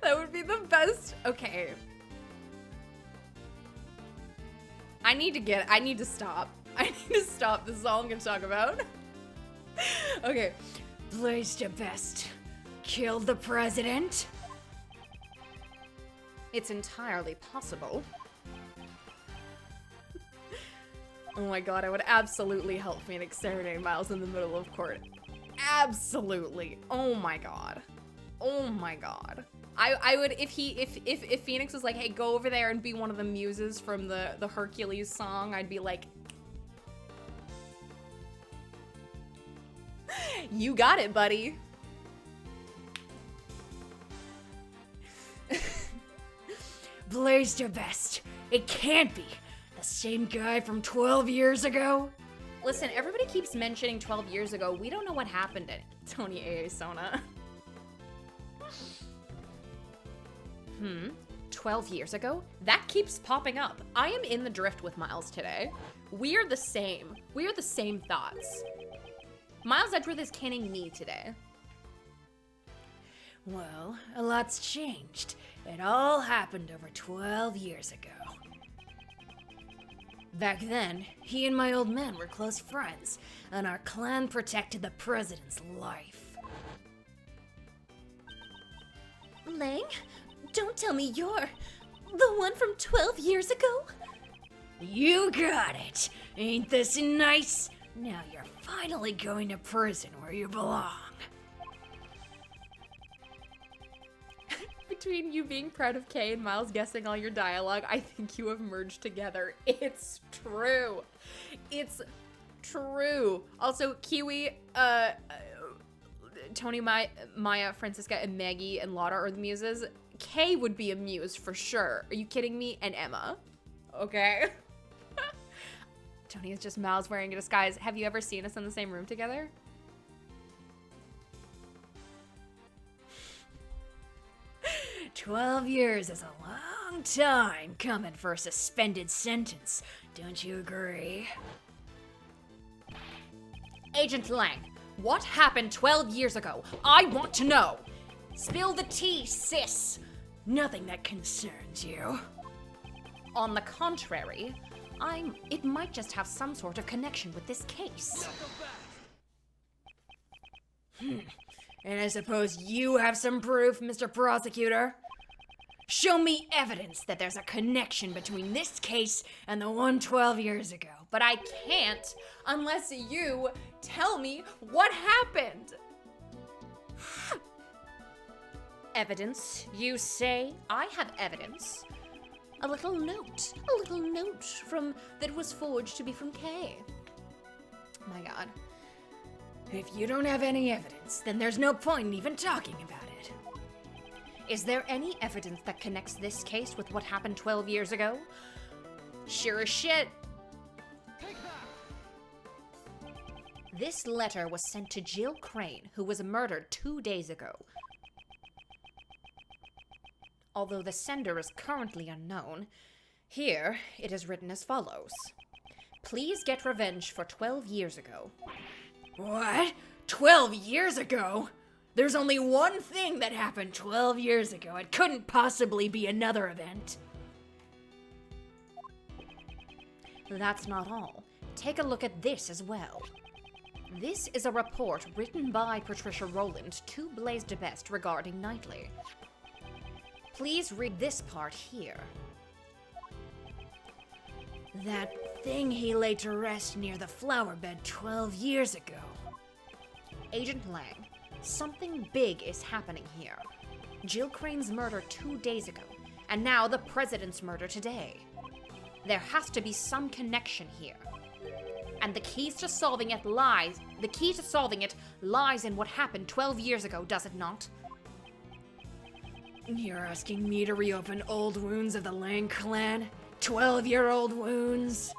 That would be the best. Okay. I need to stop. I need to stop. This is all I'm gonna talk about. Okay. Blaze DeBest killed the president? It's entirely possible. Oh my god, I would absolutely help Phoenix serenade Miles in the middle of court. Absolutely. Oh my god. Oh my god. I would if Phoenix was like, hey, go over there and be one of the muses from the Hercules song, I'd be like, you got it, buddy. Blaze your best. It can't be the same guy from 12 years ago. Listen, everybody keeps mentioning 12 years ago. We don't know what happened to Tony A.A. Sona. 12 years ago? That keeps popping up. I am in the drift with Miles today. We're the same. We are the same thoughts. Miles Edgeworth is canning me today. Well, a lot's changed. It all happened over 12 years ago. Back then, he and my old man were close friends, and our clan protected the president's life. Lang, don't tell me you're the one from 12 years ago? You got it! Ain't this nice? Now you're finally going to prison where you belong. Between you being proud of Kay and Miles guessing all your dialogue, I think you have merged together. It's true. It's true. Also, Kiwi, Tony, Maya, Francisca, and Maggie, and Lotta are the muses. Kay would be a muse for sure. Are you kidding me? And Emma. Okay. Tony is just Miles wearing a disguise. Have you ever seen us in the same room together? 12 years is a long time coming for a suspended sentence. Don't you agree? Agent Lang, what happened 12 years ago? I want to know. Spill the tea, sis. Nothing that concerns you. On the contrary, it might just have some sort of connection with this case. And I suppose you have some proof, Mr. Prosecutor? Show me evidence that there's a connection between this case and the one 12 years ago. But I can't unless you tell me what happened. Evidence, you say? I have evidence. A little note from that was forged to be from Kay. My god. If you don't have any evidence, then there's no point in even talking about it. Is there any evidence that connects this case with what happened 12 years ago? Sure as shit. This letter was sent to Jill Crane, who was murdered 2 days ago. Although the sender is currently unknown, here it is written as follows. Please get revenge for 12 years ago. What? 12 years ago? There's only one thing that happened 12 years ago. It couldn't possibly be another event. That's not all. Take a look at this as well. This is a report written by Patricia Rowland to Blaze DeBest regarding Knightley. Please read this part here. That thing he laid to rest near the flower bed 12 years ago. Agent Lang, something big is happening here. Jill Crane's murder 2 days ago, and now the president's murder today. There has to be some connection here. And the key to solving it lies in what happened 12 years ago, does it not? You're asking me to reopen old wounds of the Lang clan? 12-year-old wounds?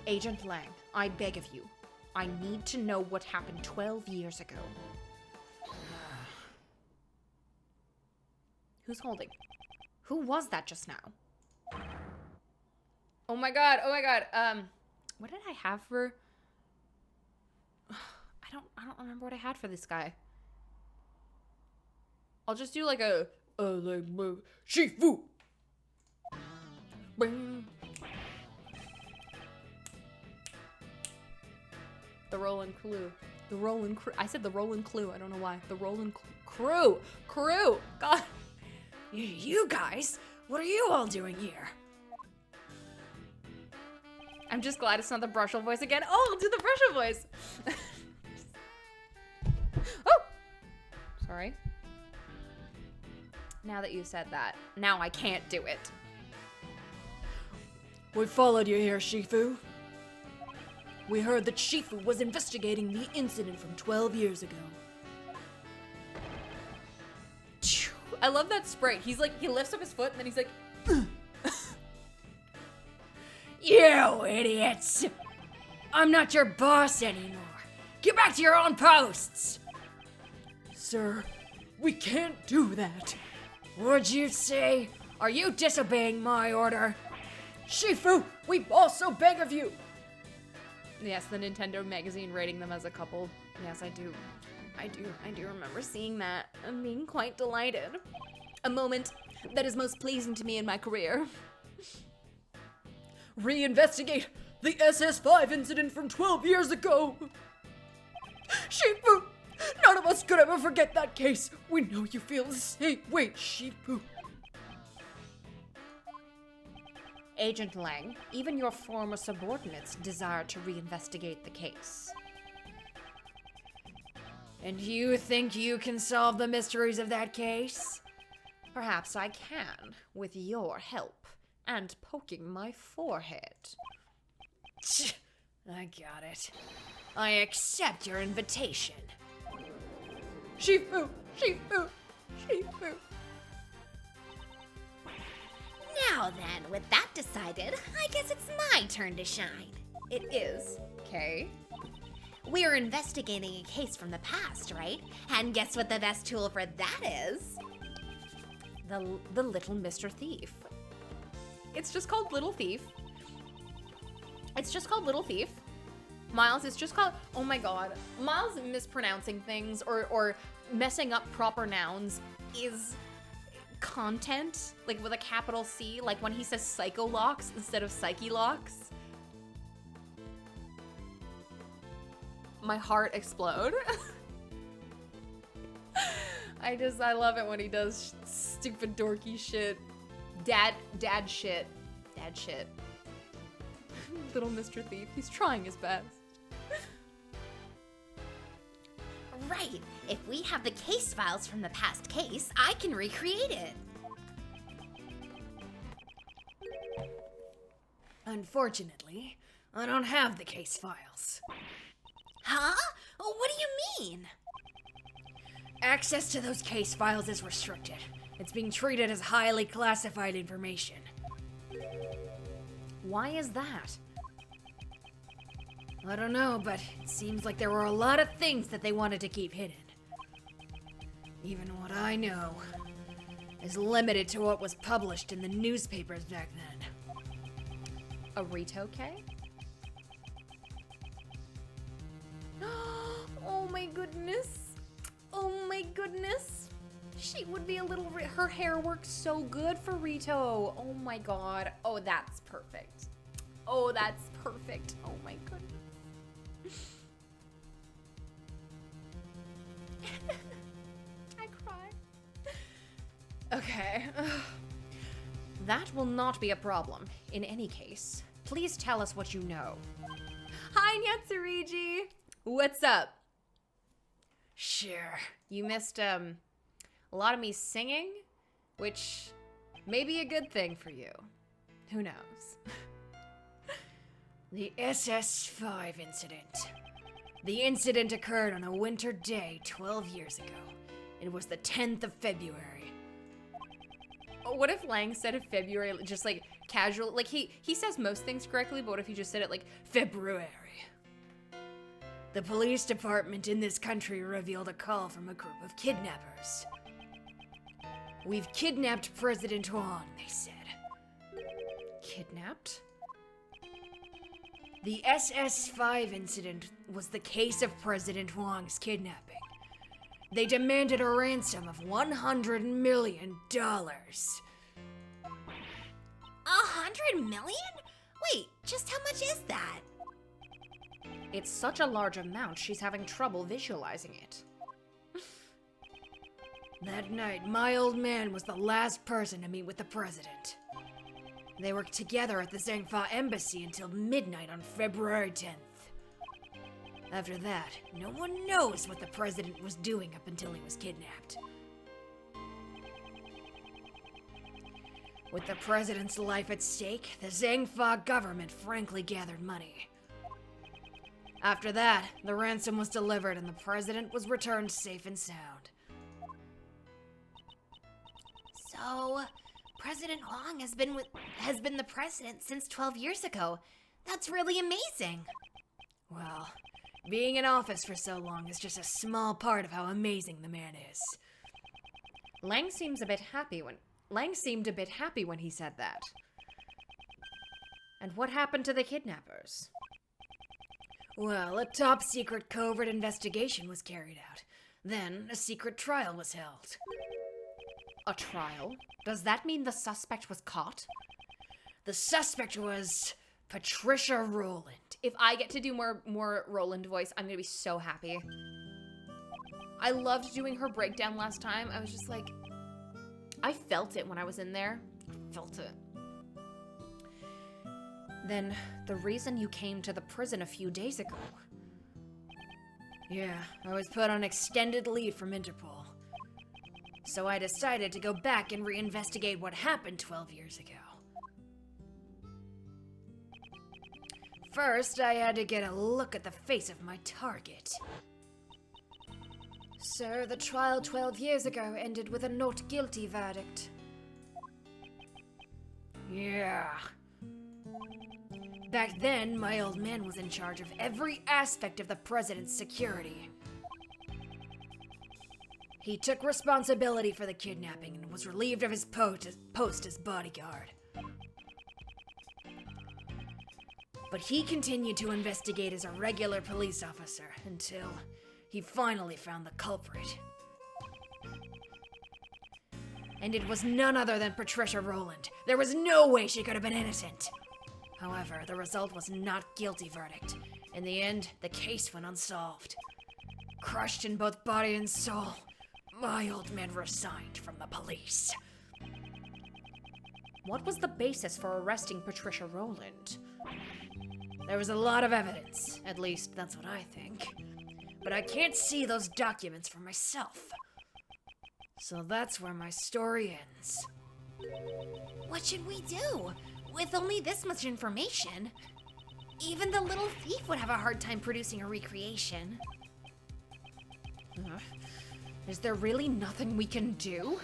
Agent Lang, I beg of you. I need to know what happened 12 years ago. Who's holding? Who was that just now? Oh my god. What did I have for... I don't remember what I had for this guy. I'll just do like a Shifu. The Roland Clue. The Roland Crew. I said the Roland Clue. I don't know why. The Roland Crew. God. You guys, what are you all doing here? I'm just glad it's not the Brushel voice again. Oh, I'll do the Brushel voice. Oh! Sorry. Now that you said that, now I can't do it. We followed you here, Shifu. We heard that Shifu was investigating the incident from 12 years ago. I love that sprite. He's like, he lifts up his foot and then he's like, You idiots! I'm not your boss anymore. Get back to your own posts! Sir, we can't do that. What'd you say? Are you disobeying my order? Shifu, we also beg of you! yes, the Nintendo magazine rating them as a couple. Yes, I do remember seeing that and being quite delighted. A moment that is most pleasing to me in my career. Reinvestigate the SS5 incident from 12 years ago! Shifu! None of us could ever forget that case! We know you feel the same way, Shifu. Agent Lang, even your former subordinates desire to reinvestigate the case. And you think you can solve the mysteries of that case? Perhaps I can, with your help, and poking my forehead. I got it. I accept your invitation. Shifu! Shifu! Shifu! Now then, with that decided, I guess it's my turn to shine. It is. Okay. We're investigating a case from the past, right? And guess what the best tool for that is? The little Mr. Thief. It's just called Little Thief. It's just called Little Thief. Miles, it's just called, oh my god. Miles mispronouncing things or messing up proper nouns is content, like with a capital C, like when he says psycholocks instead of psyche-locks. My heart explode. I love it when he does stupid dorky shit. Dad shit. Little Mr. Thief, he's trying his best. Right. If we have the case files from the past case, I can recreate it. Unfortunately, I don't have the case files. Huh? What do you mean? Access to those case files is restricted. It's being treated as highly classified information. Why is that? I don't know, but it seems like there were a lot of things that they wanted to keep hidden. Even what I know is limited to what was published in the newspapers back then. A Rito K? Oh my goodness. Oh my goodness. She would be a little, her hair works so good for Rito. Oh my god. Oh, that's perfect. Oh, that's perfect. Oh my goodness. I cry. Okay. That will not be a problem. In any case, please tell us what you know. Hi, Nyatsuriji. What's up? Sure. You missed, a lot of me singing, which may be a good thing for you. Who knows? The SS5 incident. The incident occurred on a winter day 12 years ago. It was the 10th of February. What if Lang said of February, just like casual, like he says most things correctly, but what if he just said it like February. The police department in this country revealed a call from a group of kidnappers. We've kidnapped President Huang, they said. Kidnapped? The SS5 incident was the case of President Huang's kidnapping. They demanded a ransom of $100 million. 100 million? Wait, just how much is that? It's such a large amount, she's having trouble visualizing it. That night, my old man was the last person to meet with the president. They were together at the Zhangfa embassy until midnight on February 10th. After that, no one knows what the president was doing up until he was kidnapped. With the president's life at stake, the Zhangfa government frankly gathered money. After that, the ransom was delivered and the president was returned safe and sound. So, President Huang has been the president since 12 years ago. That's really amazing. Well, being in office for so long is just a small part of how amazing the man is. Lang seemed a bit happy when he said that. And what happened to the kidnappers? Well, a top-secret covert investigation was carried out. Then, a secret trial was held. A trial? Does that mean the suspect was caught? The suspect was Patricia Rowland. If I get to do more Roland voice, I'm gonna be so happy. I loved doing her breakdown last time. I was just like, I felt it when I was in there. Felt it. Then, the reason you came to the prison a few days ago. Yeah, I was put on extended leave from Interpol. So I decided to go back and reinvestigate what happened 12 years ago. First, I had to get a look at the face of my target. Sir, the trial 12 years ago ended with a not guilty verdict. Yeah. Back then, my old man was in charge of every aspect of the president's security. He took responsibility for the kidnapping and was relieved of his post as bodyguard. But he continued to investigate as a regular police officer until he finally found the culprit. And it was none other than Patricia Rowland. There was no way she could have been innocent. However, the result was not guilty verdict. In the end, the case went unsolved. Crushed in both body and soul, my old man resigned from the police. What was the basis for arresting Patricia Rowland? There was a lot of evidence. At least, that's what I think. But I can't see those documents for myself. So that's where my story ends. What should we do? With only this much information, even the little thief would have a hard time producing a recreation. Is there really nothing we can do?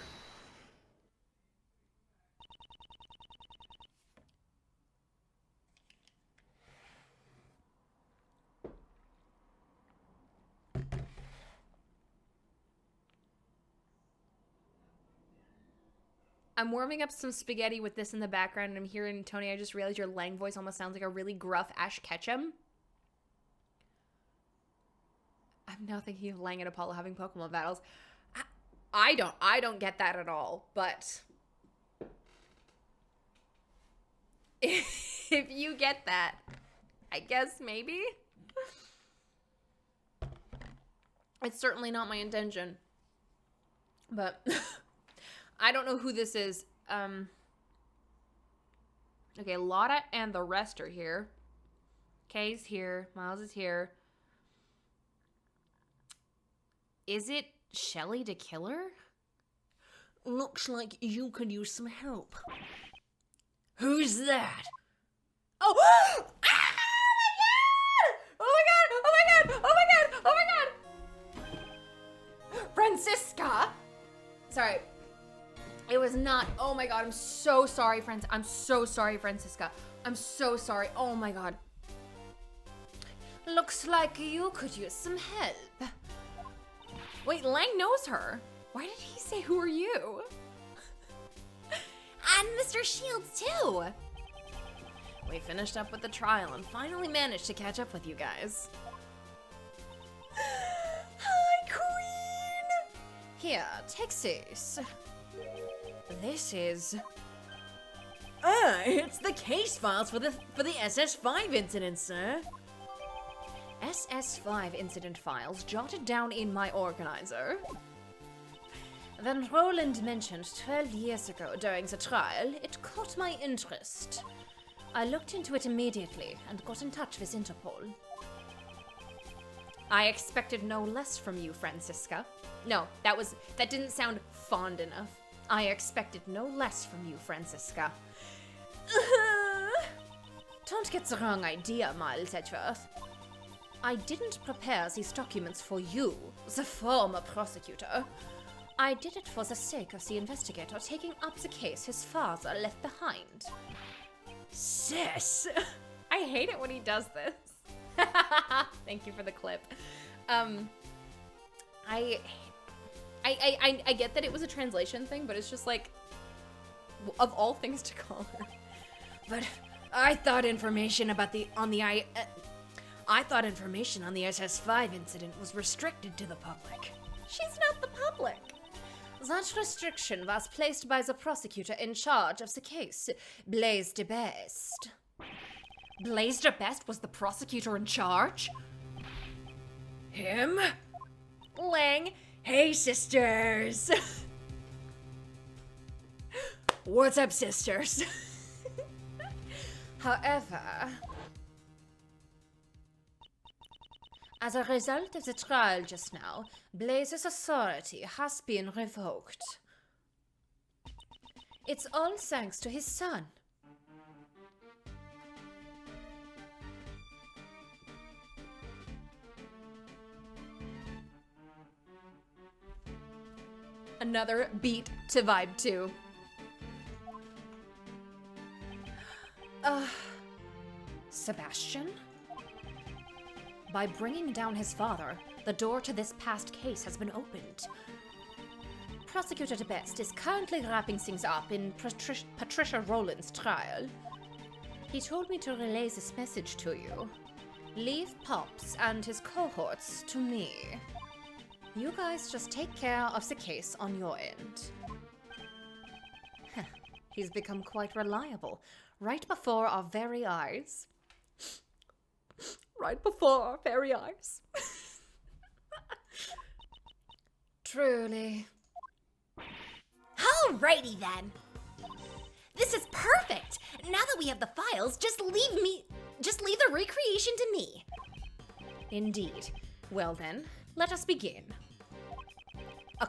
I'm warming up some spaghetti with this in the background, and I'm hearing Tony. I just realized your Lang voice almost sounds like a really gruff Ash Ketchum. I'm now thinking of Lang and Apollo having Pokemon battles. I don't get that at all, but if you get that, I guess maybe. It's certainly not my intention, but I don't know who this is. Okay, Lotta and the rest are here. Kay's here. Miles is here. Is it Shelly the killer? Looks like you could use some help. Who's that? Oh! Ah! Oh my god! Oh my god! Oh my god! Oh my god! Francisca! Sorry. It was not. Oh my god, I'm so sorry, friends. I'm so sorry, Francisca. I'm so sorry. Oh my god. Looks like you could use some help. Wait, Lang knows her. Why did he say, who are you? And Mr. Shields, too. We finished up with the trial and finally managed to catch up with you guys. Hi, Queen! Here, Texas. This is... It's the case files for the SS5 incident, sir. SS5 incident files jotted down in my organizer. When Roland mentioned 12 years ago during the trial, it caught my interest. I looked into it immediately and got in touch with Interpol. I expected no less from you, Francisca. No, that didn't sound fond enough. I expected no less from you, Francisca. Don't get the wrong idea, Miles Edgeworth. I didn't prepare these documents for you, the former prosecutor. I did it for the sake of the investigator taking up the case his father left behind. Sis! I hate it when he does this. Thank you for the clip. I get that it was a translation thing, but it's just like, of all things to call her. But I thought information on the SS5 incident was restricted to the public. She's not the public. That restriction was placed by the prosecutor in charge of the case, Blaise de Best. Blaise de Best was the prosecutor in charge? Him? Lang. Hey, sisters! What's up, sisters? However, as a result of the trial just now, Blaise's authority has been revoked. It's all thanks to his son. Another beat to vibe 2. Sebastian? By bringing down his father, the door to this past case has been opened. Prosecutor de Best is currently wrapping things up in Patricia Rowland's trial. He told me to relay this message to you. Leave Pops and his cohorts to me. You guys just take care of the case on your end. He's become quite reliable, right before our very eyes. Right before our very eyes. Truly. Alrighty then. This is perfect. Now that we have the files, just leave the recreation to me. Indeed. Well then, let us begin. I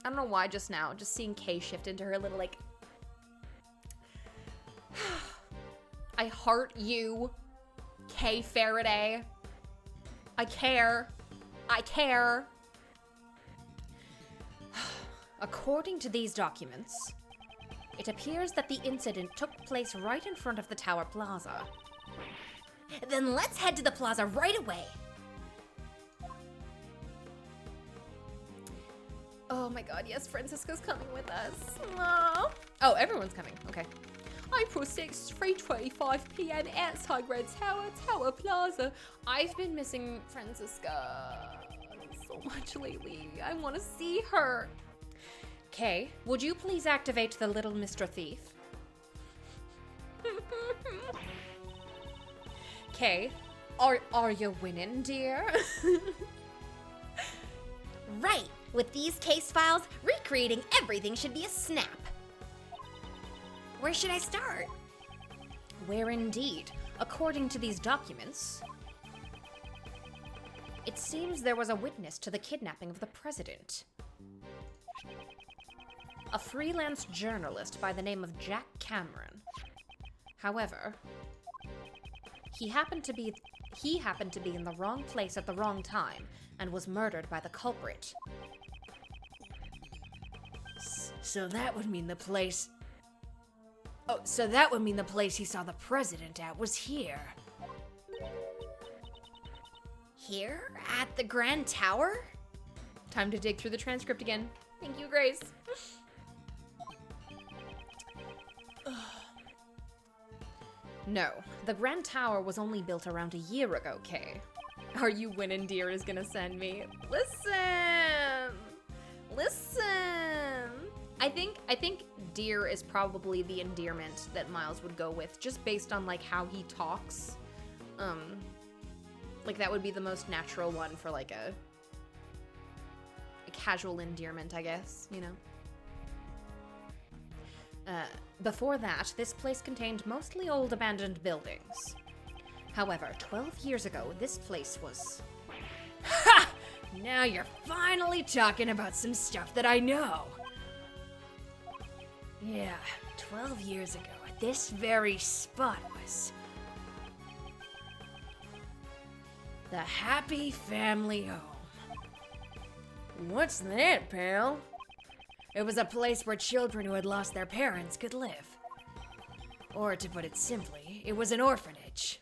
don't know why just now, just seeing Kay shift into her little like I heart you, Kay Faraday. I care. According to these documents, it appears that the incident took place right in front of the Tower Plaza. Then let's head to the plaza right away. Oh my god, yes, Francisca's coming with us. Aww. Oh, everyone's coming. Okay. April 6th, 3:25 p.m. outside Red Tower, Tower Plaza. I've been missing Francisca so much lately. I want to see her. Kay, would you please activate the little Mr. Thief? Kay, are you winning, dear? Right. With these case files, recreating everything should be a snap. Where should I start? Where indeed, according to these documents, it seems there was a witness to the kidnapping of the president. A freelance journalist by the name of Jack Cameron. However, he happened to be in the wrong place at the wrong time and was murdered by the culprit. So that would mean the place... Oh, so that would mean the place he saw the president at was here. Here? At the Grand Tower? Time to dig through the transcript again. Thank you, Grace. No, the Grand Tower was only built around a year ago, Kay. Are you winning, dear is gonna send me? Listen. I think dear is probably the endearment that Miles would go with, just based on like how he talks. Like that would be the most natural one for like a casual endearment, I guess, you know. Before that, this place contained mostly old abandoned buildings. However, 12 years ago, this place was... Ha! Now you're finally talking about some stuff that I know. Yeah, 12 years ago, this very spot was the Happy Family Home. What's that, pal? It was a place where children who had lost their parents could live. Or to put it simply, it was an orphanage.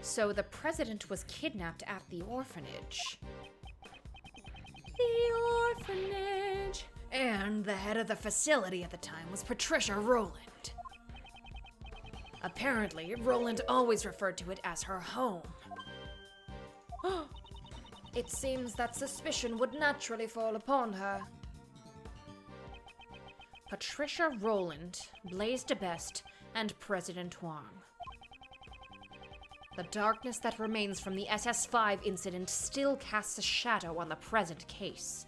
So the president was kidnapped at the orphanage. The orphanage. And the head of the facility at the time was Patricia Rowland. Apparently, Rowland always referred to it as her home. It seems that suspicion would naturally fall upon her. Patricia Rowland, Blaise DeBest, and President Wang. The darkness that remains from the SS5 incident still casts a shadow on the present case.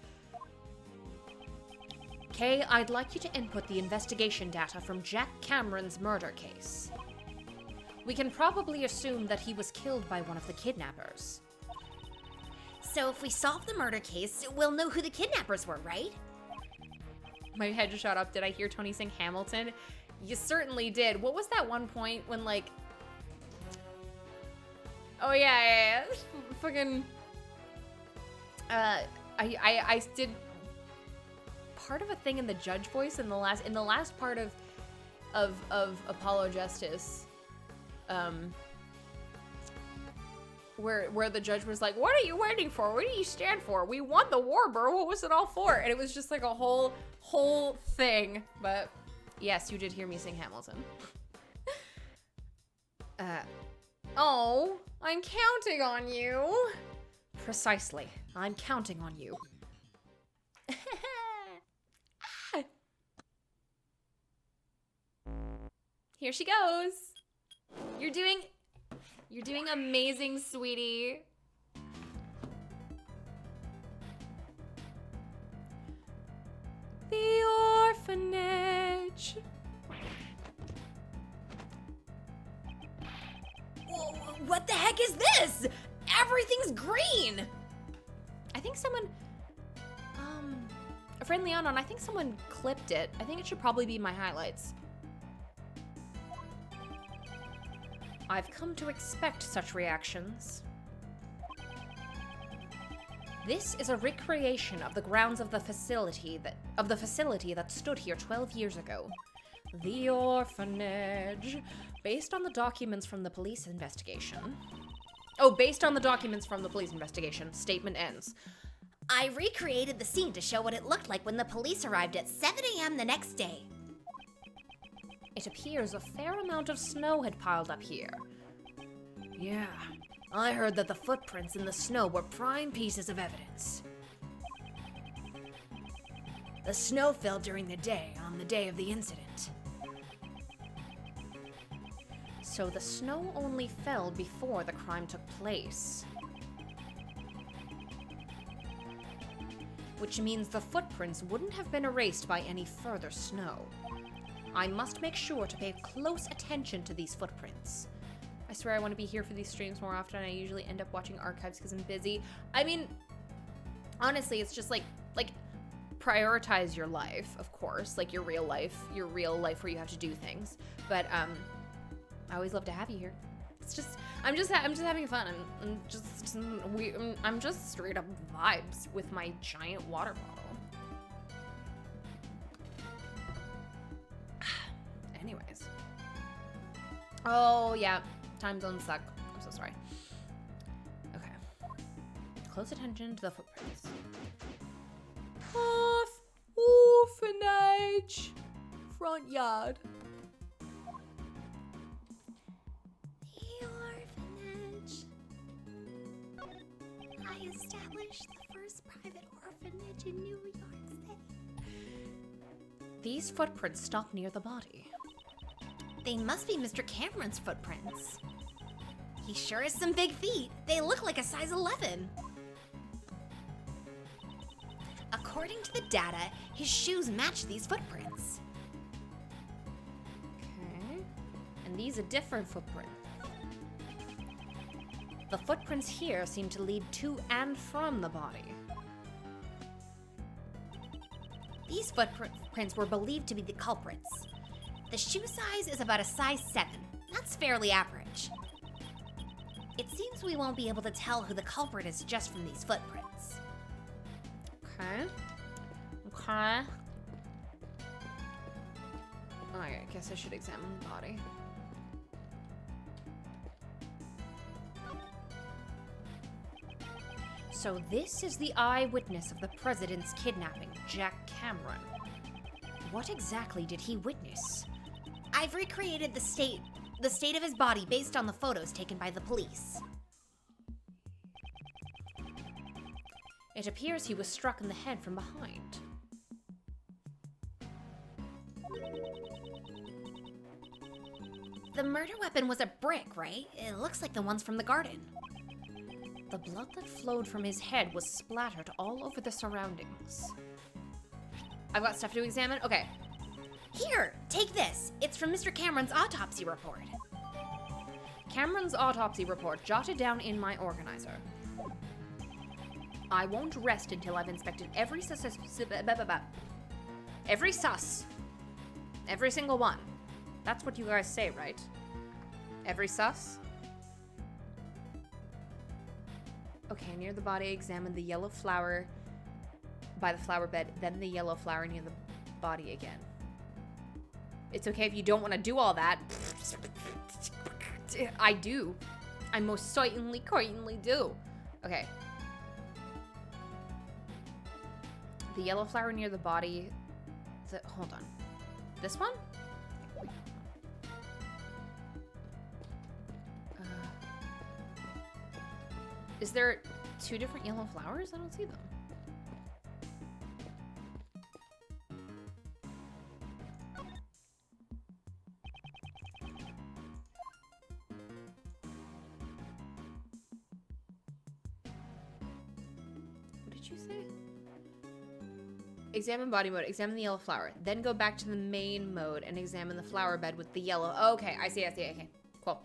Kay, I'd like you to input the investigation data from Jack Cameron's murder case. We can probably assume that he was killed by one of the kidnappers. So if we solve the murder case, we'll know who the kidnappers were, right? My head just shot up. Did I hear Tony sing Hamilton? You certainly did. What was that one point when, like... Oh, yeah. Fucking... I did part of a thing in the judge voice in the last part of Apollo Justice. Where the judge was like, "What are you waiting for? What do you stand for? We won the war, bro. What was it all for?" And it was just like a whole thing. But yes, you did hear me sing Hamilton. Oh, I'm counting on you. Precisely. I'm counting on you. Here she goes. You're doing amazing, sweetie. The orphanage. Whoa, what the heck is this? Everything's green! I think someone, friend Leonon, I think someone clipped it. I think it should probably be my highlights. I've come to expect such reactions. This is a recreation of the grounds of the facility that stood here 12 years ago. The orphanage. Based on the documents from the police investigation. Statement ends. I recreated the scene to show what it looked like when the police arrived at 7 a.m. the next day. It appears a fair amount of snow had piled up here. Yeah, I heard that the footprints in the snow were prime pieces of evidence. The snow fell during the day, on the day of the incident. So the snow only fell before the crime took place. Which means the footprints wouldn't have been erased by any further snow. I must make sure to pay close attention to these footprints. I swear I want to be here for these streams more often. I usually end up watching archives because I'm busy. I mean, honestly, it's just like prioritize your life, of course, like your real life where you have to do things. But I always love to have you here. It's just I'm just having fun. I'm just straight up vibes with my giant water bottle. Anyways. Oh, yeah. Time zones suck. I'm so sorry. Okay. Close attention to the footprints. Orphanage. Front yard. The orphanage. I established the first private orphanage in New York City. These footprints stop near the body. They must be Mr. Cameron's footprints. He sure has some big feet. They look like a size 11. According to the data, his shoes match these footprints. and these a different footprint. The footprints here seem to lead to and from the body. These footprints were believed to be the culprits. The shoe size is about a size 7. That's fairly average. It seems we won't be able to tell who the culprit is just from these footprints. Okay. Okay. Alright, I guess I should examine the body. So this is the eyewitness of the president's kidnapping, Jack Cameron. What exactly did he witness? I've recreated the state of his body based on the photos taken by the police. It appears he was struck in the head from behind. The murder weapon was a brick, right? It looks like the ones from the garden. The blood that flowed from his head was splattered all over the surroundings. I've got stuff to examine? Okay. Here, take this. It's from Mr. Cameron's autopsy report. Cameron's autopsy report jotted down in my organizer. I won't rest until I've inspected every sus. Every single one. That's what you guys say, right? Every sus? Okay, near the body, examine the yellow flower by the flower bed, then the yellow flower near the body again. It's okay if you don't want to do all that. I do. I most certainly do. Okay. The yellow flower near the body. Hold on. This one? Is there 2 different yellow flowers? I don't see them. What did you say? Examine body mode, examine the yellow flower, then go back to the main mode and examine the flower bed with the yellow. Okay, I see, okay, cool.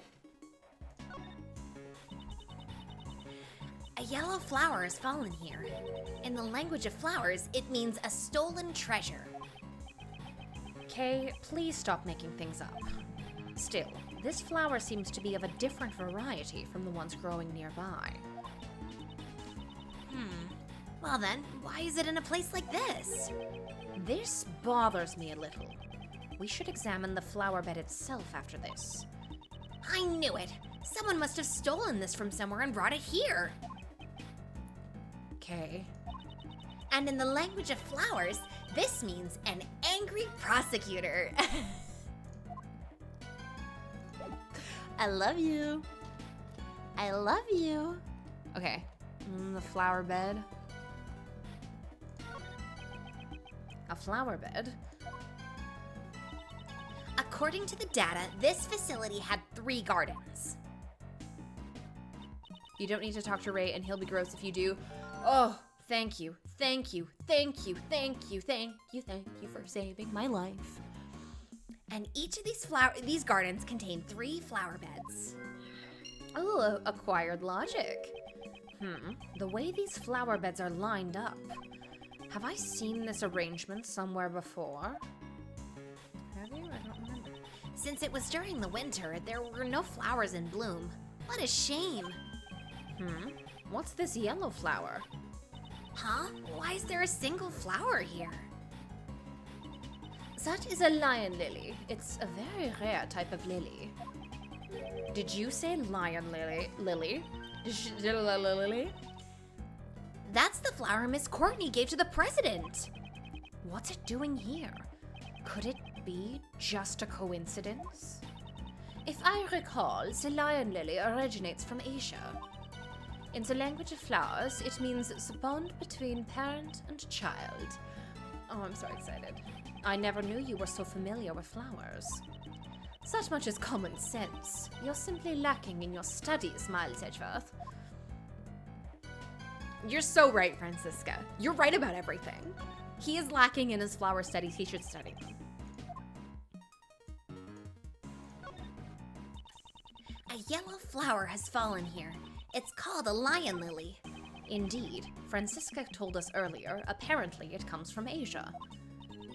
A yellow flower has fallen here. In the language of flowers, it means a stolen treasure. Kay, please stop making things up. Still, this flower seems to be of a different variety from the ones growing nearby. Well then, why is it in a place like this? This bothers me a little. We should examine the flower bed itself after this. I knew it. Someone must have stolen this from somewhere and brought it here. Okay. And in the language of flowers, this means an angry prosecutor. I love you. I love you. Okay. The flower bed. A flower bed? According to the data, this facility had 3 gardens. You don't need to talk to Ray, and he'll be gross if you do. Oh, thank you. Thank you. Thank you. Thank you. Thank you. Thank you for saving my life. And each of these gardens contain 3 flower beds. Oh, acquired logic. The way these flower beds are lined up. Have I seen this arrangement somewhere before? Have you? I don't remember. Since it was during the winter, there were no flowers in bloom. What a shame. What's this yellow flower? Huh? Why is there a single flower here? That is a lion lily. It's a very rare type of lily. Did you say lion lily? Lily? Lily? That's the flower Miss Courtney gave to the president. What's it doing here? Could it be just a coincidence? If I recall, the lion lily originates from Asia. In the language of flowers, it means the bond between parent and child. Oh, I'm so excited. I never knew you were so familiar with flowers. Such much is common sense. You're simply lacking in your studies, Miles Edgeworth. You're so right, Francisca. You're right about everything. He is lacking in his flower studies. He should study them. A yellow flower has fallen here. It's called a lion lily. Indeed, Francisca told us earlier, apparently it comes from Asia.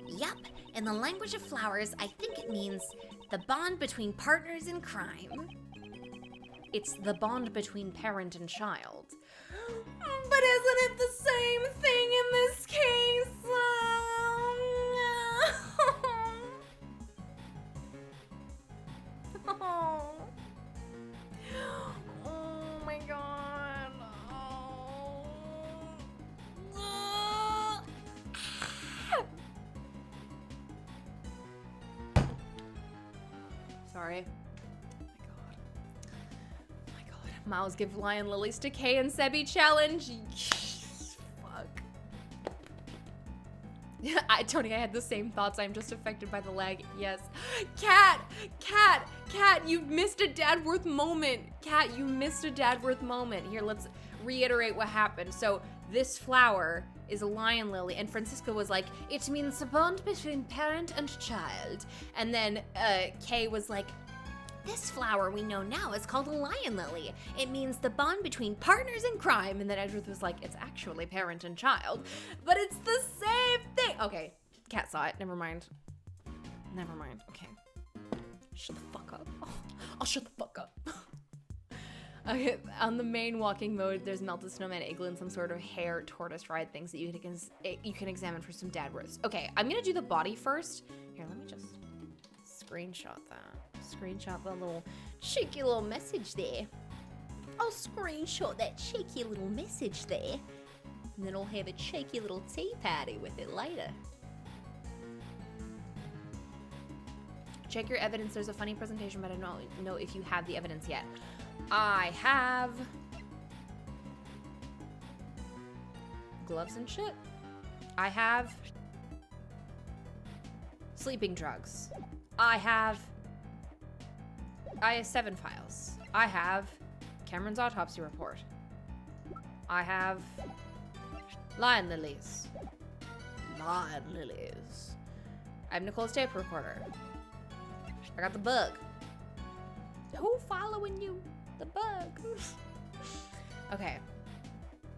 Yup, in the language of flowers, I think it means the bond between partners in crime. It's the bond between parent and child. But isn't it the same thing in this case? Oh my god. Sorry. Oh my god. Miles give lion lilies to Kay and Sebi challenge. Fuck. Tony, I had the same thoughts. I'm just affected by the lag. Yes. Cat, you missed a Dadworth moment. Cat, you missed a Dadworth moment. Here, let's reiterate what happened. So this flower is a lion lily, and Francisca was like, it means a bond between parent and child. And then Kay was like, This flower we know now is called a lion lily. It means the bond between partners in crime. and then Edgeworth was like, it's actually parent and child, but it's the same thing. Okay, Cat saw it. Never mind. Okay. Shut the fuck up. I'll shut the fuck up. Okay, on the main walking mode, there's melted snowman, igloo, and some sort of hair tortoise ride things that you can examine for some Dadworths. Okay, I'm gonna do the body first. Here, let me just screenshot that. Screenshot the little cheeky little message there. I'll screenshot that cheeky little message there. And then I'll have a cheeky little tea party with it later. Check your evidence. There's a funny presentation, but I don't know if you have the evidence yet. I have gloves and shit. I have sleeping drugs. I have IS-7 files. I have Cameron's autopsy report. I have lion lilies. I have Nicole's tape recorder. I got the bug. Who following you? The bug. Okay.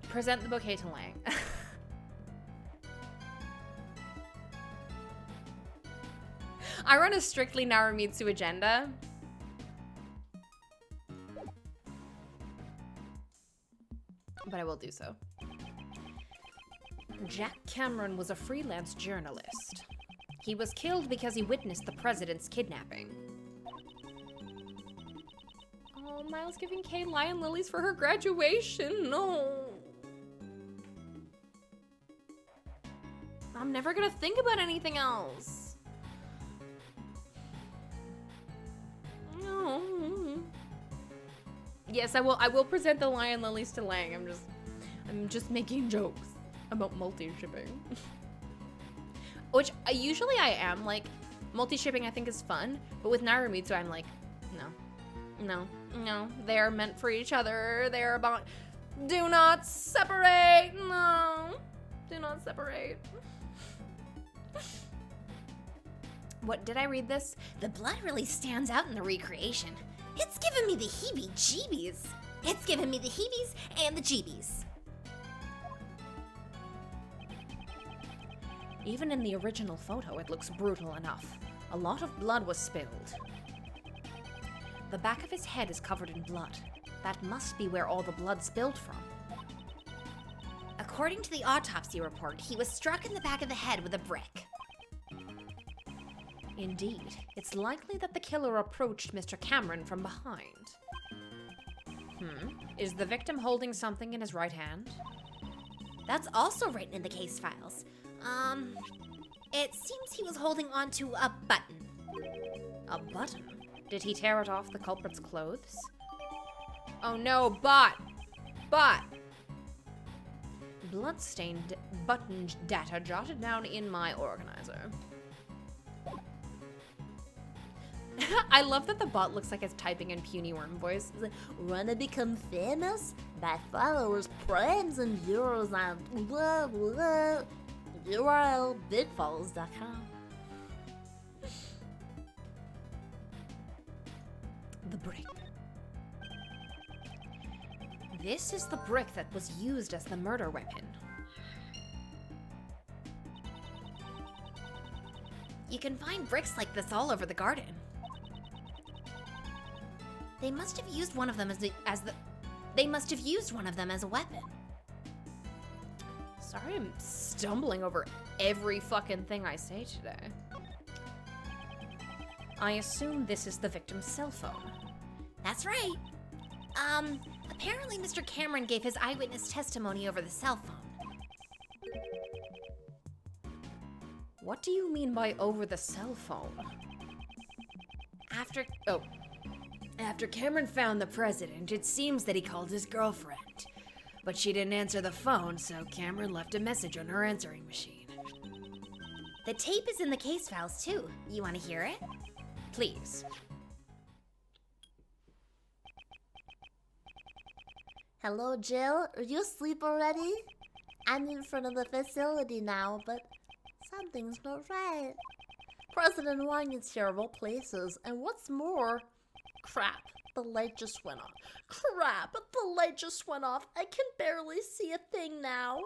Present the bouquet to Lang. I run a strictly Naramitsu agenda. But I will do so. Jack Cameron was a freelance journalist. He was killed because he witnessed the president's kidnapping. Oh, Miles giving Kay lion lilies for her graduation. No. I'm never gonna think about anything else. No. Yes, I will present the lion lilies to Lang. I'm just making jokes about multi-shipping. Which usually I am, like, multi-shipping I think is fun, but with Naramitsu I'm like, no, they're meant for each other, they're about, do not separate, no, do not separate. What, did I read this? The blood really stands out in the recreation. It's giving me the heebie-jeebies. It's giving me the heebies and the jeebies. Even in the original photo, it looks brutal enough. A lot of blood was spilled. The back of his head is covered in blood. That must be where all the blood spilled from. According to the autopsy report, he was struck in the back of the head with a brick. Indeed, it's likely that the killer approached Mr. Cameron from behind. Is the victim holding something in his right hand? That's also written in the case files. It seems he was holding onto a button. A button? Did he tear it off the culprit's clothes? Oh no, bot! Bloodstained button data jotted down in my organizer. I love that the bot looks like it's typing in puny worm voice. It's like, Wanna become famous? Buy followers, primes, and euros on URL bigfalls.com. The brick. This is the brick that was used as the murder weapon. You can find bricks like this all over the garden. They must have used one of them They must have used one of them as a weapon. Sorry, I'm stumbling over every fucking thing I say today. I assume this is the victim's cell phone. That's right. Apparently Mr. Cameron gave his eyewitness testimony over the cell phone. What do you mean by over the cell phone? After Cameron found the president, it seems that he called his girlfriend. But she didn't answer the phone, so Cameron left a message on her answering machine. The tape is in the case files too. You want to hear it? Please. Hello, Jill. Are you asleep already? I'm in front of the facility now, but something's not right. President Wang is terrible places, and what's more, crap, the light just went off. Crap, the light just went off. I can barely see a thing now.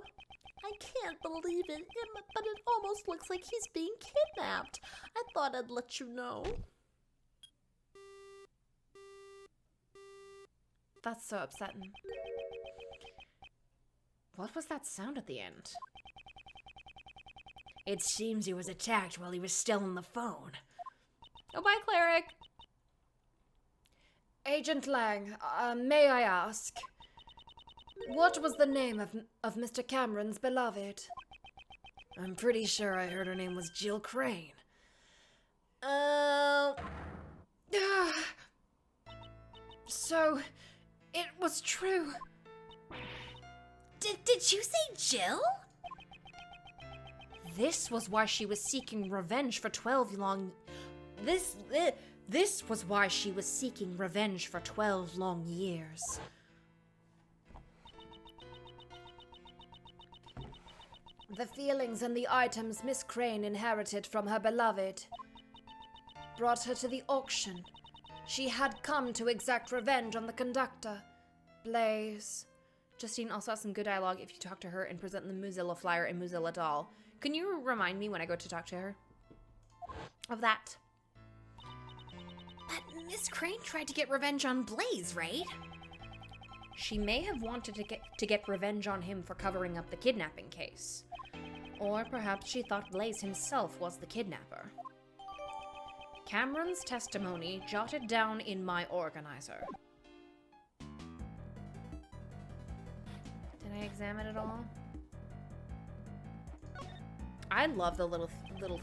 I can't believe it, but it almost looks like he's being kidnapped. I thought I'd let you know. That's so upsetting. What was that sound at the end? It seems he was attacked while he was still on the phone. Oh, bye, Cleric. Agent Lang, may I ask, what was the name of Mr. Cameron's beloved? I'm pretty sure I heard her name was Jill Crane. So, it was true. Did you say Jill? This was why she was seeking revenge for 12 long... This was why she was seeking revenge for 12 long years. The feelings and the items Miss Crane inherited from her beloved brought her to the auction. She had come to exact revenge on the conductor, Blaze. Justine also has some good dialogue if you talk to her and present the Mozilla flyer and Mozilla doll. Can you remind me when I go to talk to her of that? But Miss Crane tried to get revenge on Blaze, right? She may have wanted to get revenge on him for covering up the kidnapping case. Or perhaps she thought Blaze himself was the kidnapper. Cameron's testimony jotted down in my organizer. Did I examine it all? I love the little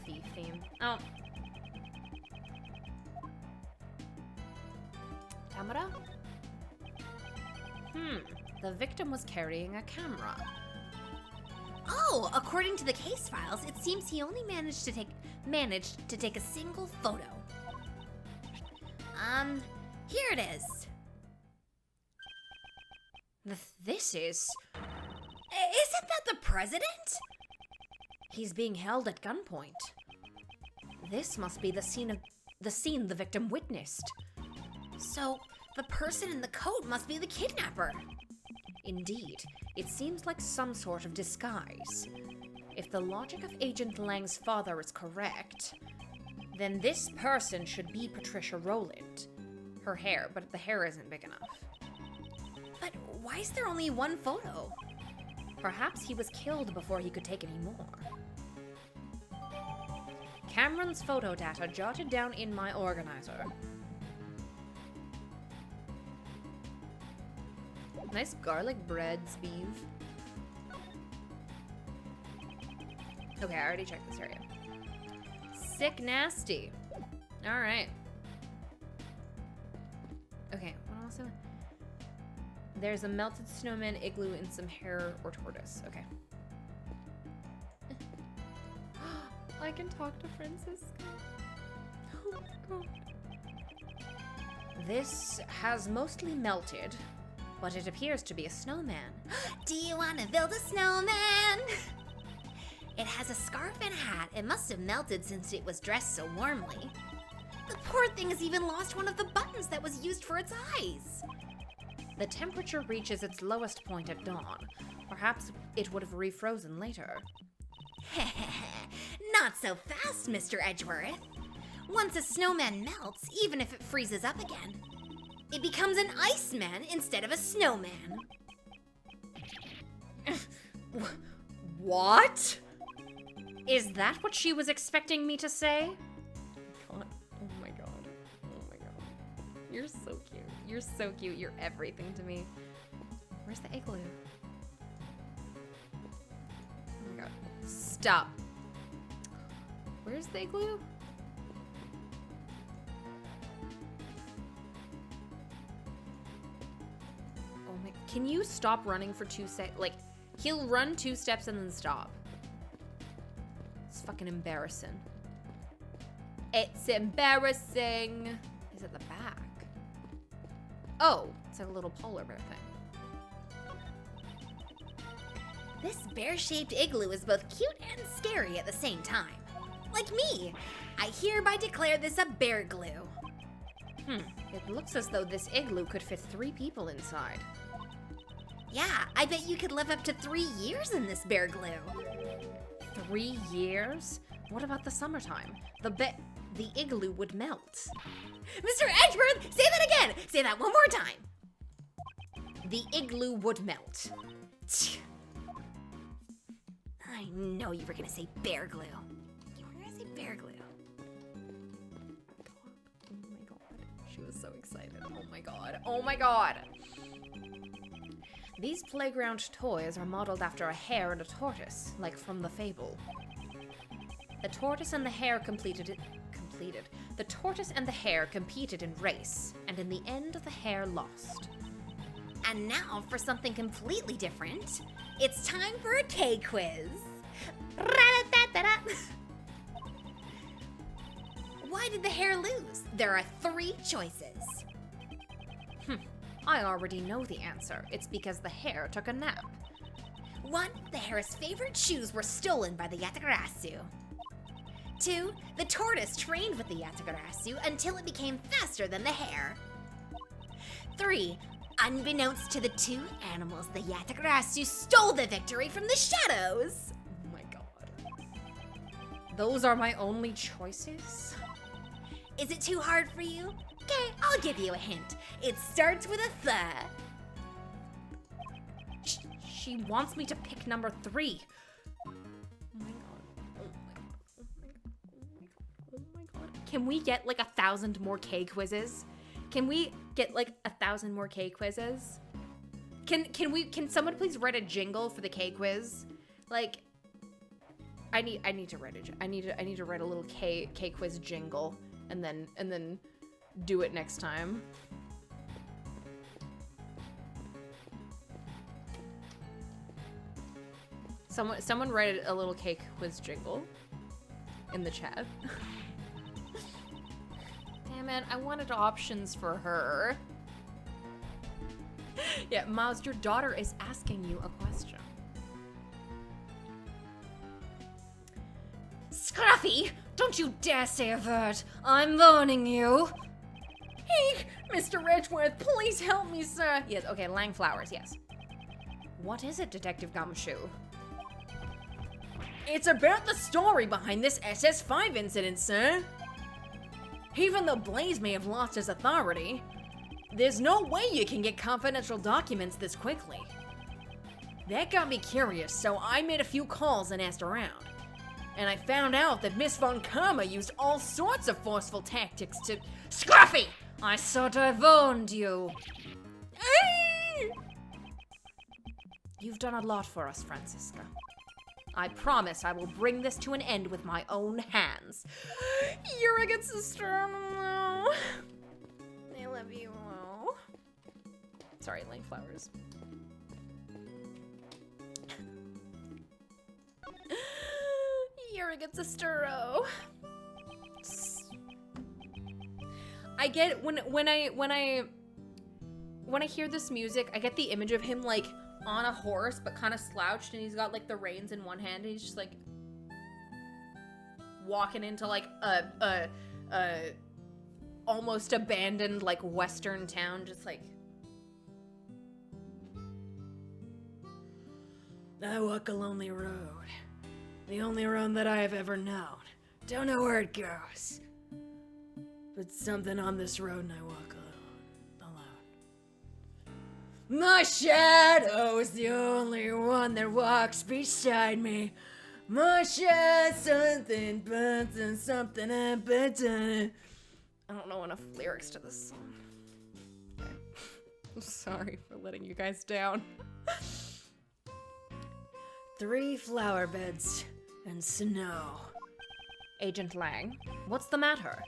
thief theme. Oh. Camera? The victim was carrying a camera. Oh, according to the case files, it seems he only managed to take a single photo. Here it is. This is... Isn't that the president? He's being held at gunpoint. This must be the scene the victim witnessed. So, the person in the coat must be the kidnapper. Indeed, it seems like some sort of disguise. If the logic of Agent Lang's father is correct, then this person should be Patricia Rowland. Her hair, but the hair isn't big enough. But why is there only one photo? Perhaps he was killed before he could take any more. Cameron's photo data jotted down in my organizer. Nice garlic bread, Speeve. Okay, I already checked this area. Sick nasty. Alright. Okay, what else? There's a melted snowman, igloo, and some hare or tortoise. Okay. I can talk to Francisco. Oh my god. This has mostly melted, but it appears to be a snowman. Do you want to build a snowman? It has a scarf and hat. It must have melted since it was dressed so warmly. The poor thing has even lost one of the buttons that was used for its eyes. The temperature reaches its lowest point at dawn. Perhaps it would have refrozen later. Not so fast, Mr. Edgeworth. Once a snowman melts, even if it freezes up again, it becomes an iceman instead of a snowman. What? Is that what she was expecting me to say? Oh my god. Oh my god. You're so cute. You're so cute. You're everything to me. Where's the igloo? Oh my god. Stop. Where's the igloo? Oh my. Can you stop running for 2 seconds? Like, he'll run 2 steps and then stop. It's fucking embarrassing. It's embarrassing. Is it the back? Oh, it's like a little polar bear thing. This bear-shaped igloo is both cute and scary at the same time. Like me, I hereby declare this a bear glue. It looks as though this igloo could fit 3 people inside. Yeah, I bet you could live up to 3 years in this bear glue. 3 years? What about the summertime? The igloo would melt. Mr. Edgeworth, say that again! Say that one more time! The igloo would melt. I know you were gonna say bear glue. You were gonna say bear glue. Oh my god. She was so excited. Oh my god. Oh my god. These playground toys are modeled after a hare and a tortoise, like from the fable. The tortoise and the hare The tortoise and the hare competed in race, and in the end, the hare lost. And now for something completely different. It's time for a K quiz. Why did the hare lose? There are 3 choices. I already know the answer. It's because the hare took a nap. 1. The hare's favorite shoes were stolen by the Yatagarasu. 2. The tortoise trained with the Yatagarasu until it became faster than the hare. 3. Unbeknownst to the 2 animals, the Yatagarasu stole the victory from the shadows. Oh my god. Those are my only choices? Is it too hard for you? Okay, I'll give you a hint. It starts with a th. She wants me to pick number 3. Oh my god. Oh my god. Oh my god. Oh my god. Can we get like 1,000 more K quizzes? Can we get like 1,000 more K quizzes? Can someone please write a jingle for the K quiz? Like, I need to write I need to write a little K quiz jingle and then do it next time. Someone write a little K quiz jingle in the chat. Damn it, I wanted options for her. Yeah, Miles, your daughter is asking you a question. Scruffy, don't you dare say a word. I'm warning you. Hey, Mr. Edgeworth, please help me, sir. Yes, okay, Lang Flowers, yes. What is it, Detective Gumshoe? It's about the story behind this SS5 incident, sir. Even though Blaze may have lost his authority, there's no way you can get confidential documents this quickly. That got me curious, so I made a few calls and asked around. And I found out that Miss Von Karma used all sorts of forceful tactics to— Scruffy! I thought I warned you. You've done a lot for us, Francisca. I promise I will bring this to an end with my own hands. You're a good sister. I love you. Sorry, Lang Flowers. You're a good sister. I get when I hear this music, I get the image of him like on a horse but kind of slouched, and he's got like the reins in one hand, and he's just like walking into like a almost abandoned like western town, just like I walk a lonely road. The only road that I have ever known. Don't know where it goes. But something on this road and I walk alone. My shadow is the only one that walks beside me. My shadow, something, something. I don't know enough lyrics to this song. Okay. I'm sorry for letting you guys down. 3 flower beds and snow. Agent Lang, what's the matter?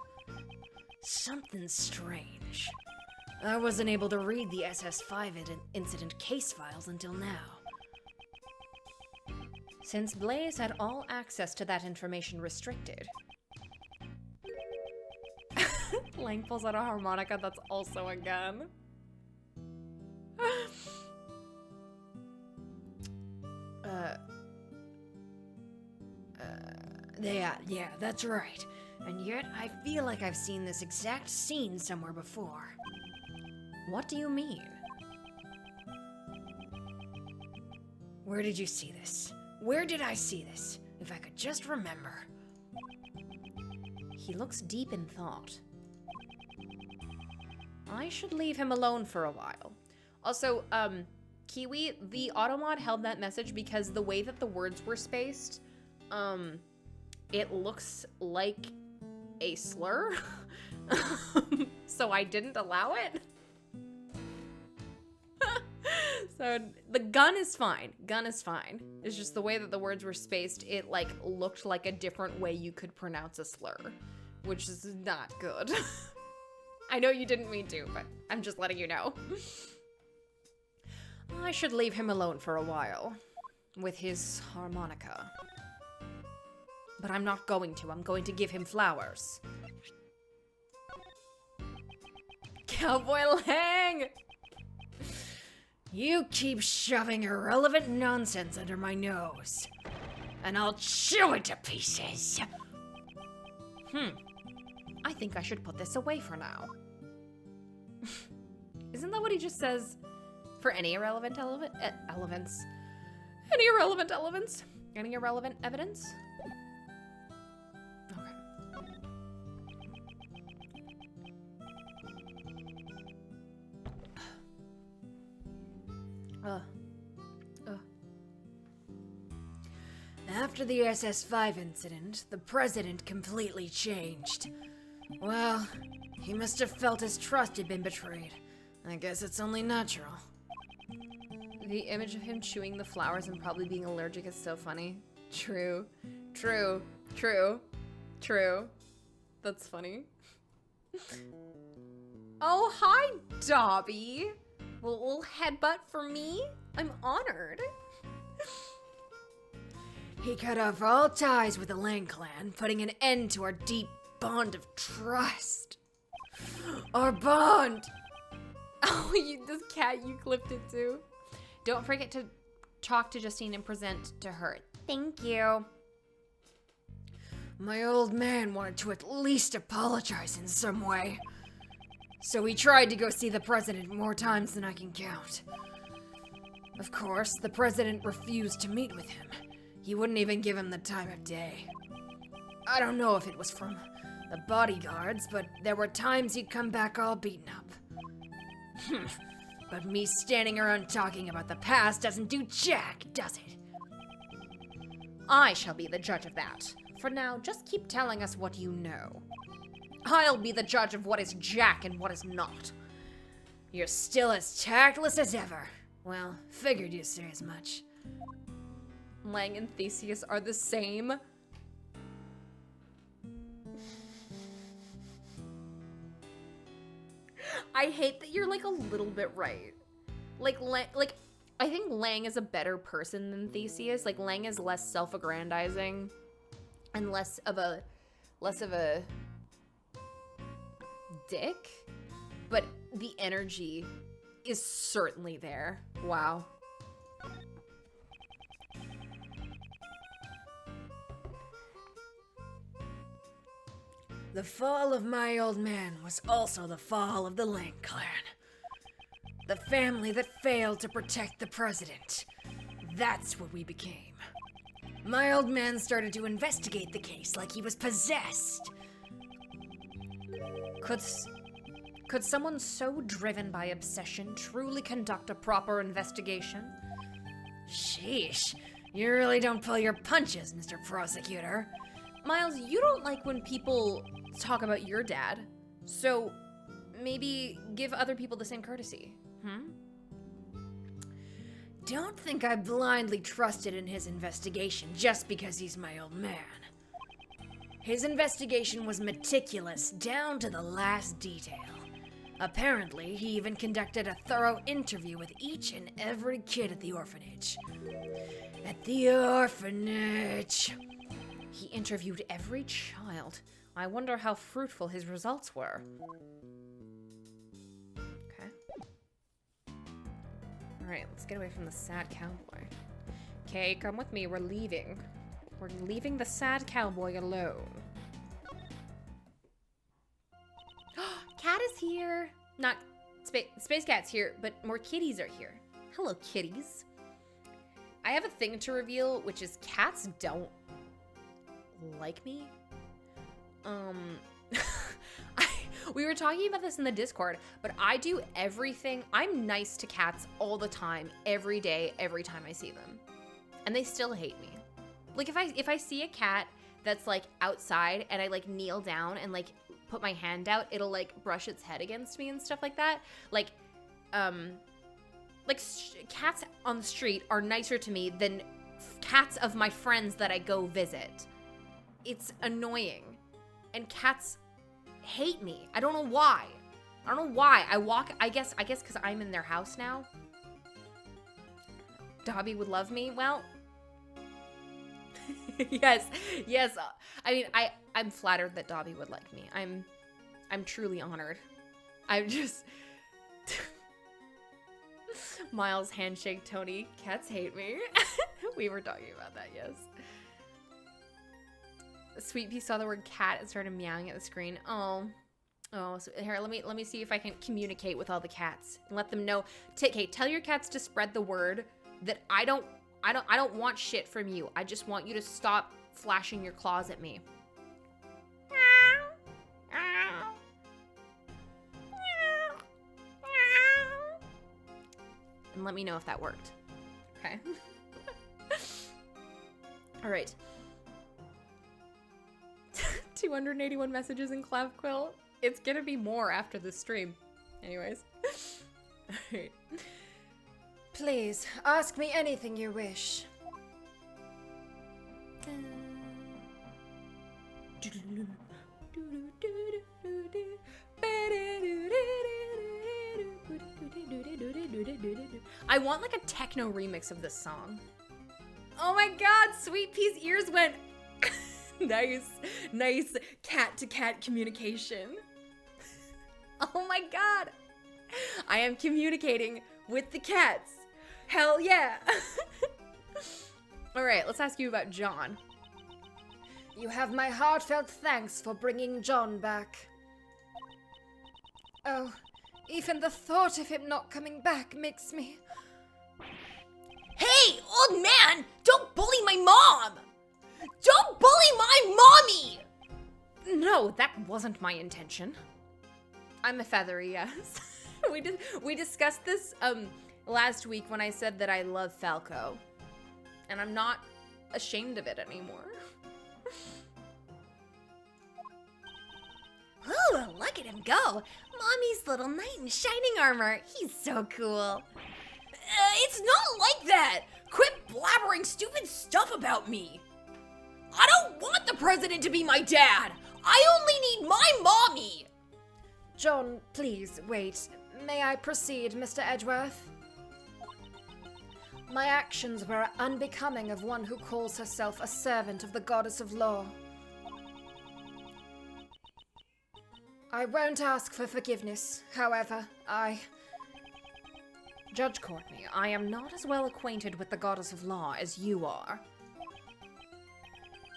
Something strange. I wasn't able to read the SS5 incident case files until now. Since Blaze had all access to that information restricted, Lang pulls out a harmonica that's also a gun. Yeah, that's right. And yet, I feel like I've seen this exact scene somewhere before. what do you mean? Where did you see this? Where did I see this? If I could just remember. He looks deep in thought. I should leave him alone for a while. Also, Kiwi, the automod held that message because the way that the words were spaced, it looks like a slur. So I didn't allow it. So the gun is fine. Gun is fine. It's just the way that the words were spaced, it like looked like a different way you could pronounce a slur, which is not good. I know you didn't mean to, but I'm just letting you know. I should leave him alone for a while with his harmonica. But I'm not going to. I'm going to give him flowers. Cowboy Lang! You keep shoving irrelevant nonsense under my nose, and I'll chew it to pieces. I think I should put this away for now. Isn't that what he just says for any irrelevant elements? Any irrelevant elements? Any irrelevant evidence? Okay. After the SS5 incident, the president completely changed. Well, he must have felt his trust had been betrayed. I guess it's only natural. The image of him chewing the flowers and probably being allergic is so funny. True. True. True. True. That's funny. Oh, hi, Dobby. Little headbutt for me? I'm honored. He cut off all ties with the Lang clan, putting an end to our deep bond of trust. Our bond! Oh, this cat you clipped it too. Don't forget to talk to Justine and present to her. Thank you. My old man wanted to at least apologize in some way. So he tried to go see the president more times than I can count. Of course, the president refused to meet with him. He wouldn't even give him the time of day. I don't know if it was from the bodyguards, but there were times he'd come back all beaten up. But me standing around talking about the past doesn't do jack, does it? I shall be the judge of that. For now, just keep telling us what you know. I'll be the judge of what is Jack and what is not. You're still as tactless as ever. Well, figured you'd say as much. Lang and Theseus are the same. I hate that you're like a little bit right. Like I think Lang is a better person than Theseus. Like Lang is less self-aggrandizing and less of a dick, but the energy is certainly there. Wow. The fall of my old man was also the fall of the Lang clan. The family that failed to protect the president. That's what we became. My old man started to investigate the case like he was possessed. Could someone so driven by obsession truly conduct a proper investigation? Sheesh, you really don't pull your punches, Mr. Prosecutor. Miles, you don't like when people talk about your dad, so maybe give other people the same courtesy. Don't think I blindly trusted in his investigation just because he's my old man. His investigation was meticulous down to the last detail. Apparently, he even conducted a thorough interview with each and every kid at the orphanage. At the orphanage. He interviewed every child. I wonder how fruitful his results were. Okay. Alright, let's get away from the sad cowboy. Okay, come with me. We're leaving. We're leaving the sad cowboy alone. Cat is here. Not Space Cat's here, but more kitties are here. Hello, kitties. I have a thing to reveal, which is cats don't like me. We were talking about this in the Discord, but I do everything. I'm nice to cats all the time, every day, every time I see them. And they still hate me. Like if I see a cat that's like outside and I like kneel down and like put my hand out, it'll like brush its head against me and stuff like that. Cats on the street are nicer to me than cats of my friends that I go visit. It's annoying. And cats hate me. I don't know why. I guess because I'm in their house now. Dobby would love me. Well, yes. I mean, I'm flattered that Dobby would like me. I'm truly honored. I'm just Miles handshake Tony. Cats hate me. We were talking about that, yes. Sweet Pea saw the word cat and started meowing at the screen. Oh, so here, let me see if I can communicate with all the cats and let them know. Tell your cats to spread the word that I don't want shit from you. I just want you to stop flashing your claws at me. And let me know if that worked. Okay. All right. 281 messages in Clavquill. It's gonna be more after the stream. Anyways. All right. Please, ask me anything you wish. I want like a techno remix of this song. Oh my god, Sweet Pea's ears went nice cat-to-cat communication. Oh my god. I am communicating with the cats. Hell yeah. All right, let's ask you about John. You have my heartfelt thanks for bringing John back. Oh, even the thought of him not coming back makes me... Hey, old man! Don't bully my mom! Don't bully my mommy! No, that wasn't my intention. I'm a feathery, yes. We discussed this last week when I said that I love Falco. And I'm not ashamed of it anymore. Ooh, look at him go! Mommy's little knight in shining armor. He's so cool. It's not like that! Quit blabbering stupid stuff about me! I don't want the president to be my dad! I only need my mommy! John, please, wait. May I proceed, Mr. Edgeworth? My actions were unbecoming of one who calls herself a servant of the goddess of law. I won't ask for forgiveness, however, Judge Courtney, I am not as well acquainted with the goddess of law as you are.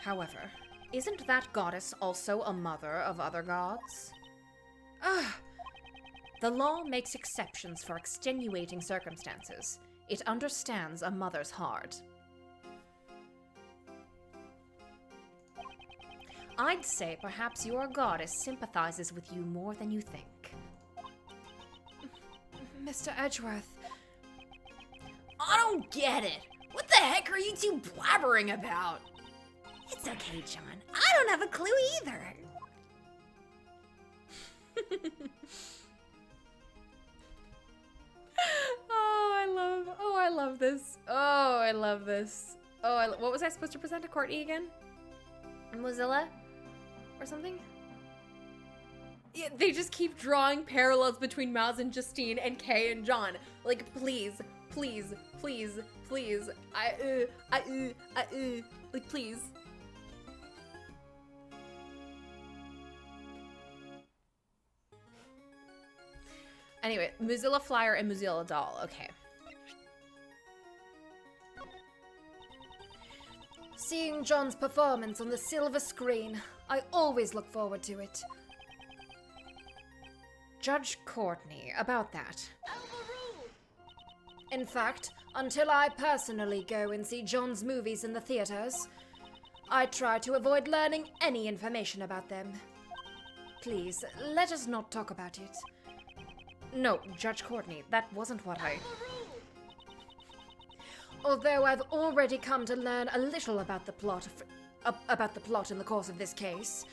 However, isn't that goddess also a mother of other gods? The law makes exceptions for extenuating circumstances. It understands a mother's heart. I'd say perhaps your goddess sympathizes with you more than you think. Mr. Edgeworth, I don't get it. What the heck are you two blabbering about? It's okay, John. I don't have a clue either. I love this. Oh, I love this. What was I supposed to present to Courtney again? Mozilla? Or something? Yeah, they just keep drawing parallels between Miles and Justine and Kay and John. Like, please, please, please, please. Like, please. Anyway, Mozilla Flyer and Mozilla Doll. Okay. seeing John's performance on the silver screen. I always look forward to it. Judge Courtney, about that. In fact, until I personally go and see John's movies in the theaters, I try to avoid learning any information about them. Please, let us not talk about it. No, Judge Courtney, that wasn't what I... Although I've already come to learn a little about the plot in the course of this case,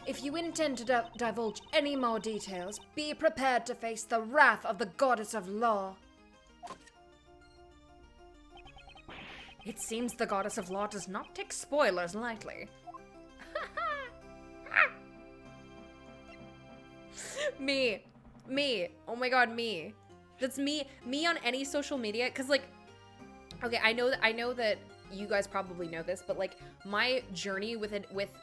if you intend to divulge any more details, be prepared to face the wrath of the Goddess of Law. It seems the Goddess of Law does not take spoilers lightly. Me. Oh my god, me. That's me on any social media, because like, okay, I know that you guys probably know this, but like my journey with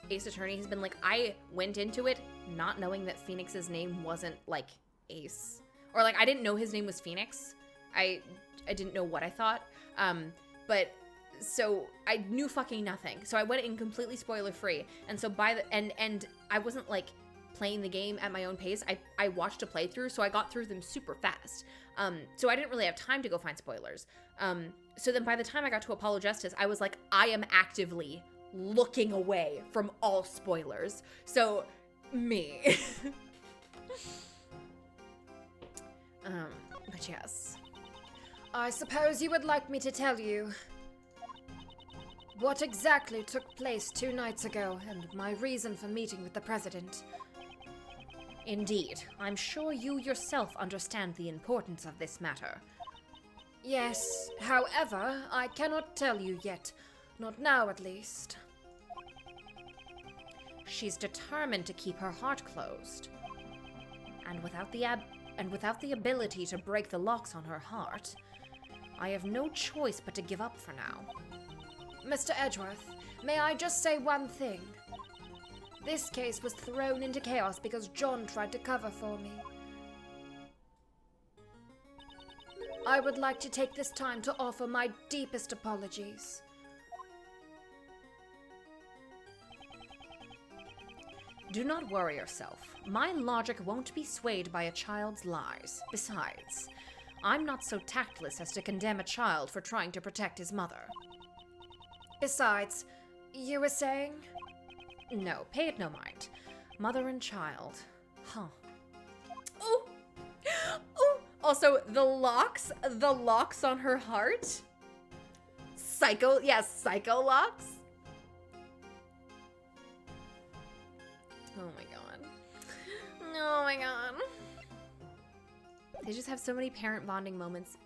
Ace Attorney has been like, I went into it not knowing that Phoenix's name wasn't like Ace, or like I didn't know his name was Phoenix. I didn't know what I thought, but so I knew fucking nothing. So I went in completely spoiler free, and so and I wasn't like playing the game at my own pace. I watched a playthrough, so I got through them super fast. So I didn't really have time to go find spoilers. So then by the time I got to Apollo Justice, I was like, I am actively looking away from all spoilers. So, me. But yes. I suppose you would like me to tell you what exactly took place 2 nights ago and my reason for meeting with the president. Indeed, I'm sure you yourself understand the importance of this matter. Yes, however, I cannot tell you yet. Not now, at least. She's determined to keep her heart closed. And without the ability to break the locks on her heart, I have no choice but to give up for now. Mr. Edgeworth, may I just say one thing? This case was thrown into chaos because John tried to cover for me. I would like to take this time to offer my deepest apologies. Do not worry yourself. My logic won't be swayed by a child's lies. Besides, I'm not so tactless as to condemn a child for trying to protect his mother. Besides, you were saying? No, pay it no mind. Mother and child. Huh. Oh! Also, the locks on her heart? Psycho locks? Oh my god. They just have so many parent bonding moments.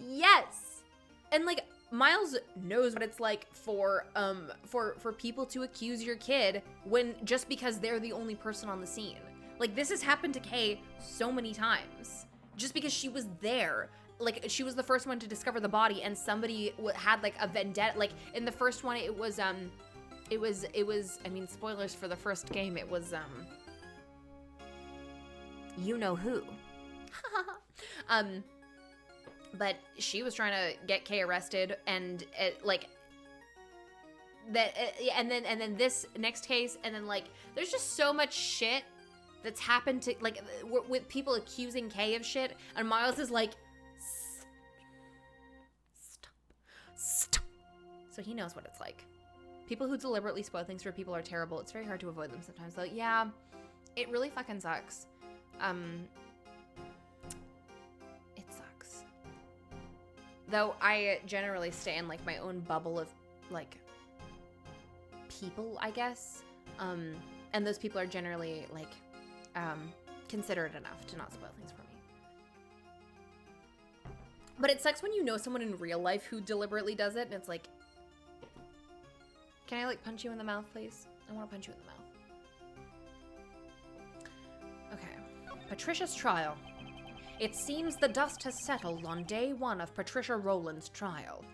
Yes! And like, Miles knows what it's like for people to accuse your kid when just because they're the only person on the scene. Like, this has happened to Kay so many times. Just because she was there. Like, she was the first one to discover the body, and somebody had, like, a vendetta. Like, in the first one, it was, I mean, spoilers for the first game, it was, you know who. But she was trying to get Kay arrested, and, and then this next case, and then, like, there's just so much shit that's happened to, like, with people accusing Kay of shit, and Miles is like, So he knows what it's like. People who deliberately spoil things for people are terrible. It's very hard to avoid them sometimes. So yeah, it really fucking sucks. It sucks. Though I generally stay in like my own bubble of like people, I guess. And those people are generally like considerate enough to not spoil things for me. But it sucks when you know someone in real life who deliberately does it, and it's like, can I like punch you in the mouth, please? I want to punch you in the mouth. Okay. Patricia's trial. It seems the dust has settled on day one of Patricia Rowland's trial.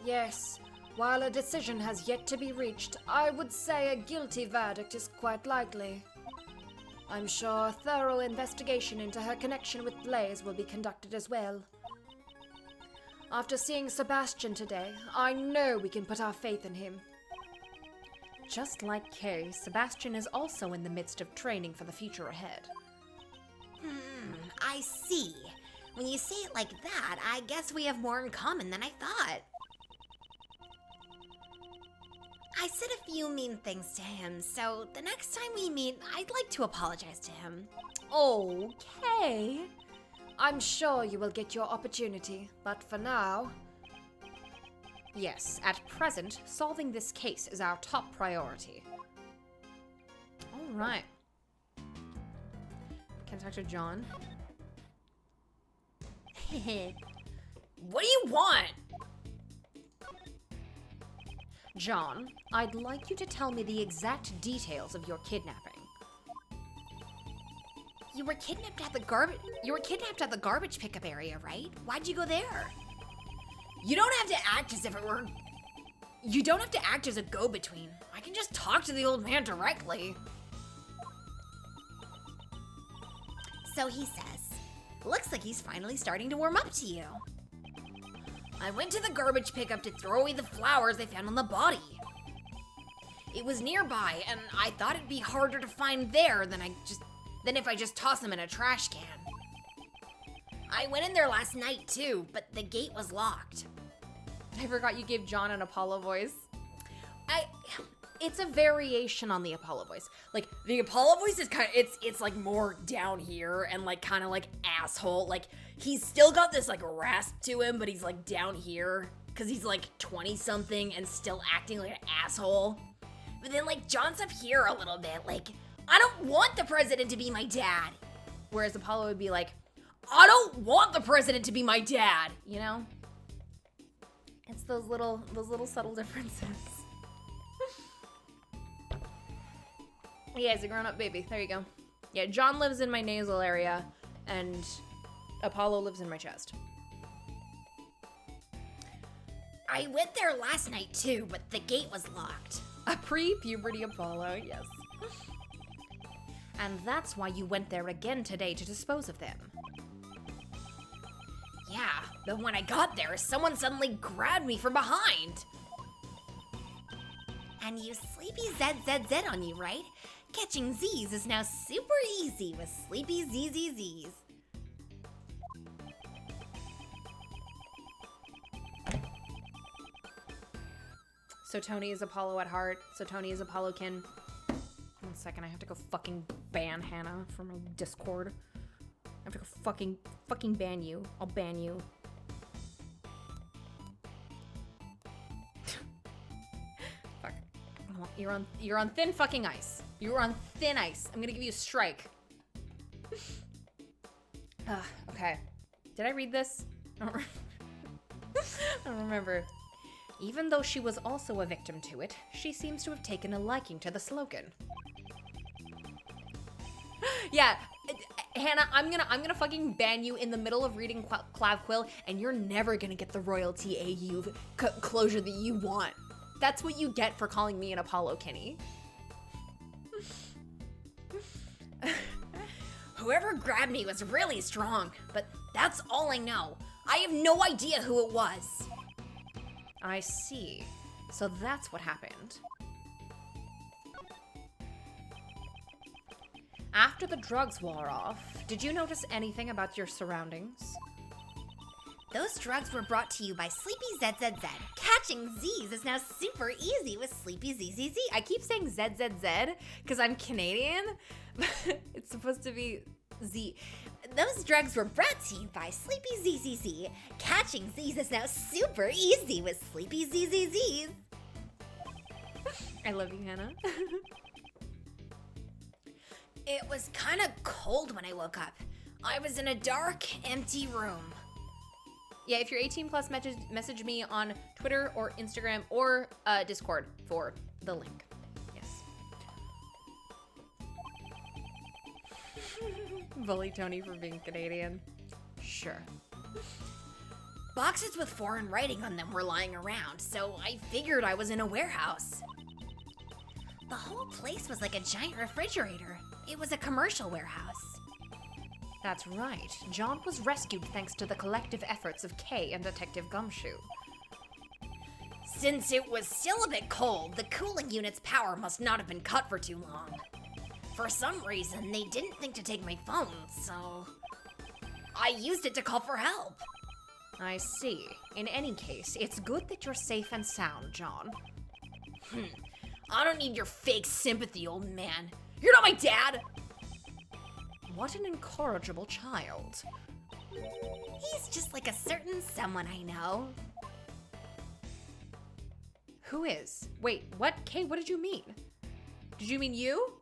Yes, while a decision has yet to be reached, I would say a guilty verdict is quite likely. I'm sure a thorough investigation into her connection with Blaze will be conducted as well. After seeing Sebastian today, I know we can put our faith in him. Just like Kay, Sebastian is also in the midst of training for the future ahead. I see. When you say it like that, I guess we have more in common than I thought. I said a few mean things to him, so the next time we meet, I'd like to apologize to him. Okay. I'm sure you will get your opportunity, but for now... Yes, at present, solving this case is our top priority. All right. Can I talk to John? What do you want? John, I'd like you to tell me the exact details of your kidnapping. You were kidnapped at the garbage pickup area, right? Why'd you go there? You don't have to act as if it were... You don't have to act as a go-between. I can just talk to the old man directly. So he says, looks like he's finally starting to warm up to you. I went to the garbage pickup to throw away the flowers they found on the body. It was nearby, and I thought it'd be harder to find there than if I just toss them in a trash can. I went in there last night too, but the gate was locked. I forgot you gave John an Apollo voice. It's a variation on the Apollo voice. Like, the Apollo voice is kind of, it's like more down here and like kind of like asshole. Like, he's still got this like rasp to him, but he's like down here because he's like 20 something and still acting like an asshole. But then like John's up here a little bit. Like, I don't want the president to be my dad. Whereas Apollo would be like, I don't want the president to be my dad. you know? It's those little subtle differences. Yeah, he's a grown-up baby. There you go. Yeah, John lives in my nasal area, and Apollo lives in my chest. I went there last night too, but the gate was locked. A pre-puberty Apollo, yes. And that's why you went there again today to dispose of them. Yeah, but when I got there, someone suddenly grabbed me from behind. And you sleepy ZZZ on you, right? Catching Z's is now super easy with sleepy ZZZs. So Tony is Apollo at heart. So Tony is Apollo-kin. 1 second, I have to go fucking ban Hannah from my Discord. I have to go fucking ban you. I'll ban you. Fuck. You're on thin fucking ice. You're on thin ice. I'm gonna give you a strike. Okay. Did I read this? I don't remember. Even though she was also a victim to it, she seems to have taken a liking to the slogan. Yeah, Hannah, I'm gonna fucking ban you in the middle of reading Clavquill, and you're never gonna get the royalty AU closure that you want. That's what you get for calling me an Apollo Kenny. Whoever grabbed me was really strong, but that's all I know. I have no idea who it was. I see. So that's what happened. After the drugs wore off, did you notice anything about your surroundings? Those drugs were brought to you by Sleepy ZZZ. Catching Z's is now super easy with Sleepy ZZZ. I keep saying ZZZ because I'm Canadian, but it's supposed to be Z. Those drugs were brought to you by Sleepy ZZZ. Catching Z's is now super easy with Sleepy ZZZ. I love you, Hannah. It was kind of cold when I woke up. I was in a dark, empty room. Yeah, if you're 18 plus, message me on Twitter or Instagram or Discord for the link. Yes. Bully Tony for being Canadian. Sure. Boxes with foreign writing on them were lying around, so I figured I was in a warehouse. The whole place was like a giant refrigerator. It was a commercial warehouse. That's right. John was rescued thanks to the collective efforts of Kay and Detective Gumshoe. Since it was still a bit cold, the cooling unit's power must not have been cut for too long. For some reason, they didn't think to take my phone, so I used it to call for help. I see. In any case, it's good that you're safe and sound, John. I don't need your fake sympathy, old man. You're not my dad! What an incorrigible child. He's just like a certain someone I know. Who is? Wait, what? Kay, what did you mean? Did you mean you?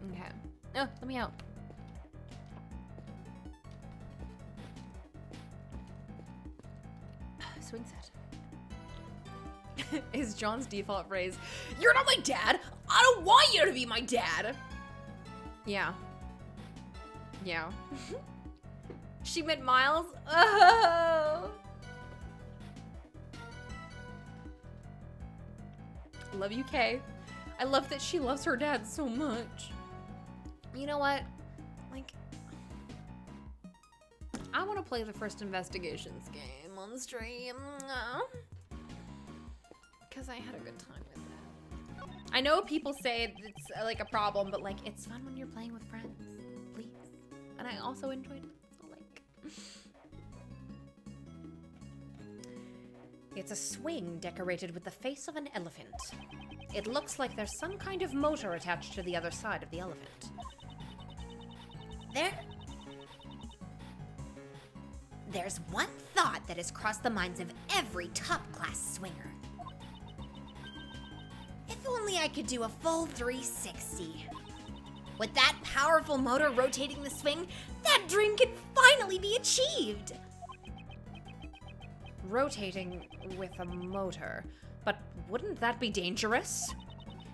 Okay. Oh, let me out. Swing set. Is John's default phrase, You're not my dad! I don't want you to be my dad! yeah. Yeah. She meant Miles? Oh! Love you, Kay. I love that she loves her dad so much. You know what? Like, I want to play the first investigations game on the stream. Because I had a good time with that. I know people say it's like a problem, but like it's fun when you're playing with friends. Please. And I also enjoyed it. So like it's a swing decorated with the face of an elephant. It looks like there's some kind of motor attached to the other side of the elephant. There's one thought that has crossed the minds of every top-class swinger. If only I could do a full 360. With that powerful motor rotating the swing, that dream could finally be achieved. Rotating with a motor. But wouldn't that be dangerous?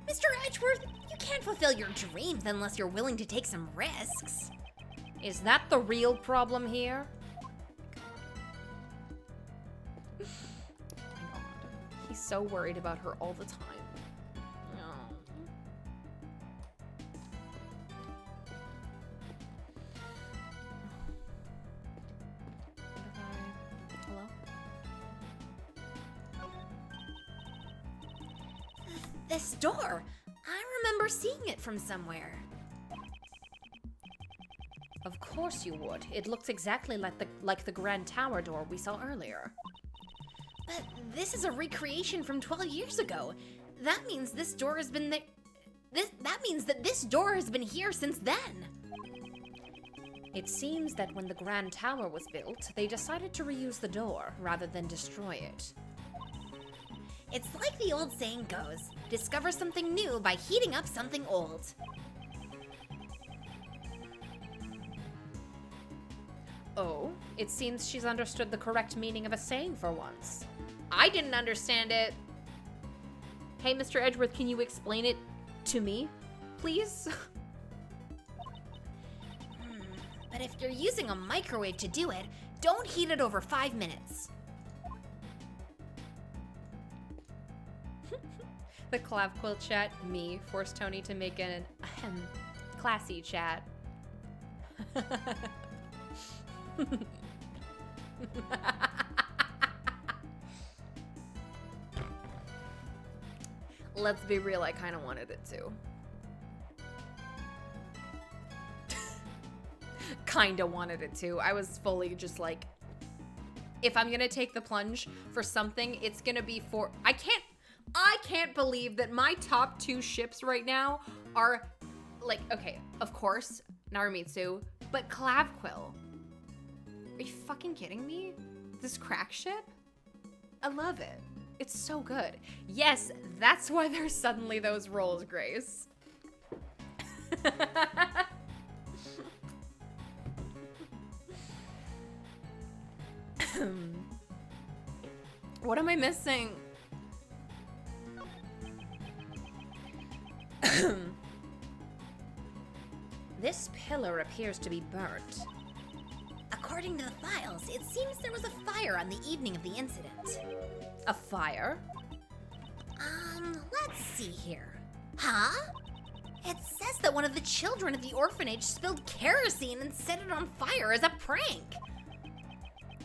Mr. Edgeworth, you can't fulfill your dreams unless you're willing to take some risks. Is that the real problem here? My God. He's so worried about her all the time. Oh. Hello? This door, I remember seeing it from somewhere. Of course you would. It looks exactly like the Grand Tower door we saw earlier. But this is a recreation from 12 years ago. That means this door has been there. That means that this door has been here since then. It seems that when the Grand Tower was built, they decided to reuse the door rather than destroy it. It's like the old saying goes, discover something new by heating up something old. Oh, it seems she's understood the correct meaning of a saying for once. I didn't understand it. Hey, Mr. Edgeworth, can you explain it to me, please? But if you're using a microwave to do it, don't heat it over 5 minutes. The Clav Quilt chat, me, forced Tony to make an classy chat. Let's be real, I kind of wanted it to. kind of wanted it to. I was fully just like, if I'm gonna take the plunge for something, it's gonna be for, I can't believe that my top 2 ships right now are like, okay, of course, Naramitsu, but Clavquill. Are you fucking kidding me? This crack ship? I love it. It's so good. Yes, that's why there's suddenly those rolls, Grace. What am I missing? This pillar appears to be burnt. According to the files, it seems there was a fire on the evening of the incident. A fire? Let's see here. Huh? It says that one of the children at the orphanage spilled kerosene and set it on fire as a prank.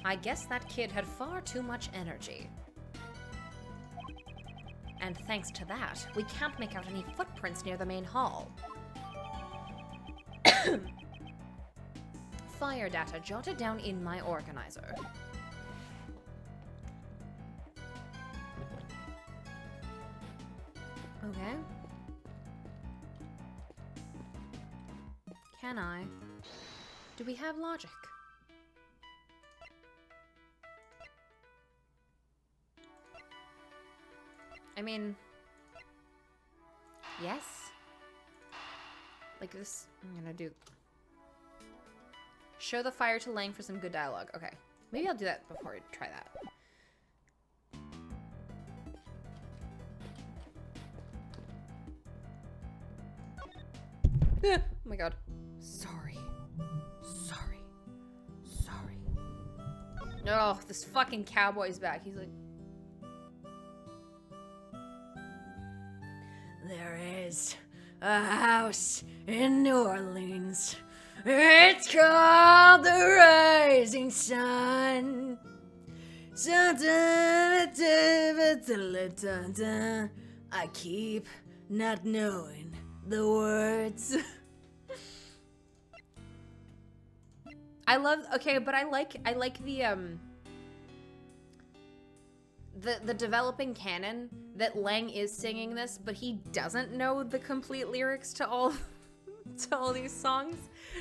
I guess that kid had far too much energy. And thanks to that, we can't make out any footprints near the main hall. Fire data jotted down in my organizer. Okay. Can I? Do we have logic? I mean, yes. Like this, I'm gonna do. Show the fire to Lang for some good dialogue. Okay, maybe I'll do that before I try that. Oh my god. Sorry. No, this fucking cowboy's back. He's like, There is a house in New Orleans. It's called the Rising Sun. I keep not knowing the words. I love, okay, but I like the developing canon that Lang is singing this, but he doesn't know the complete lyrics to all these songs.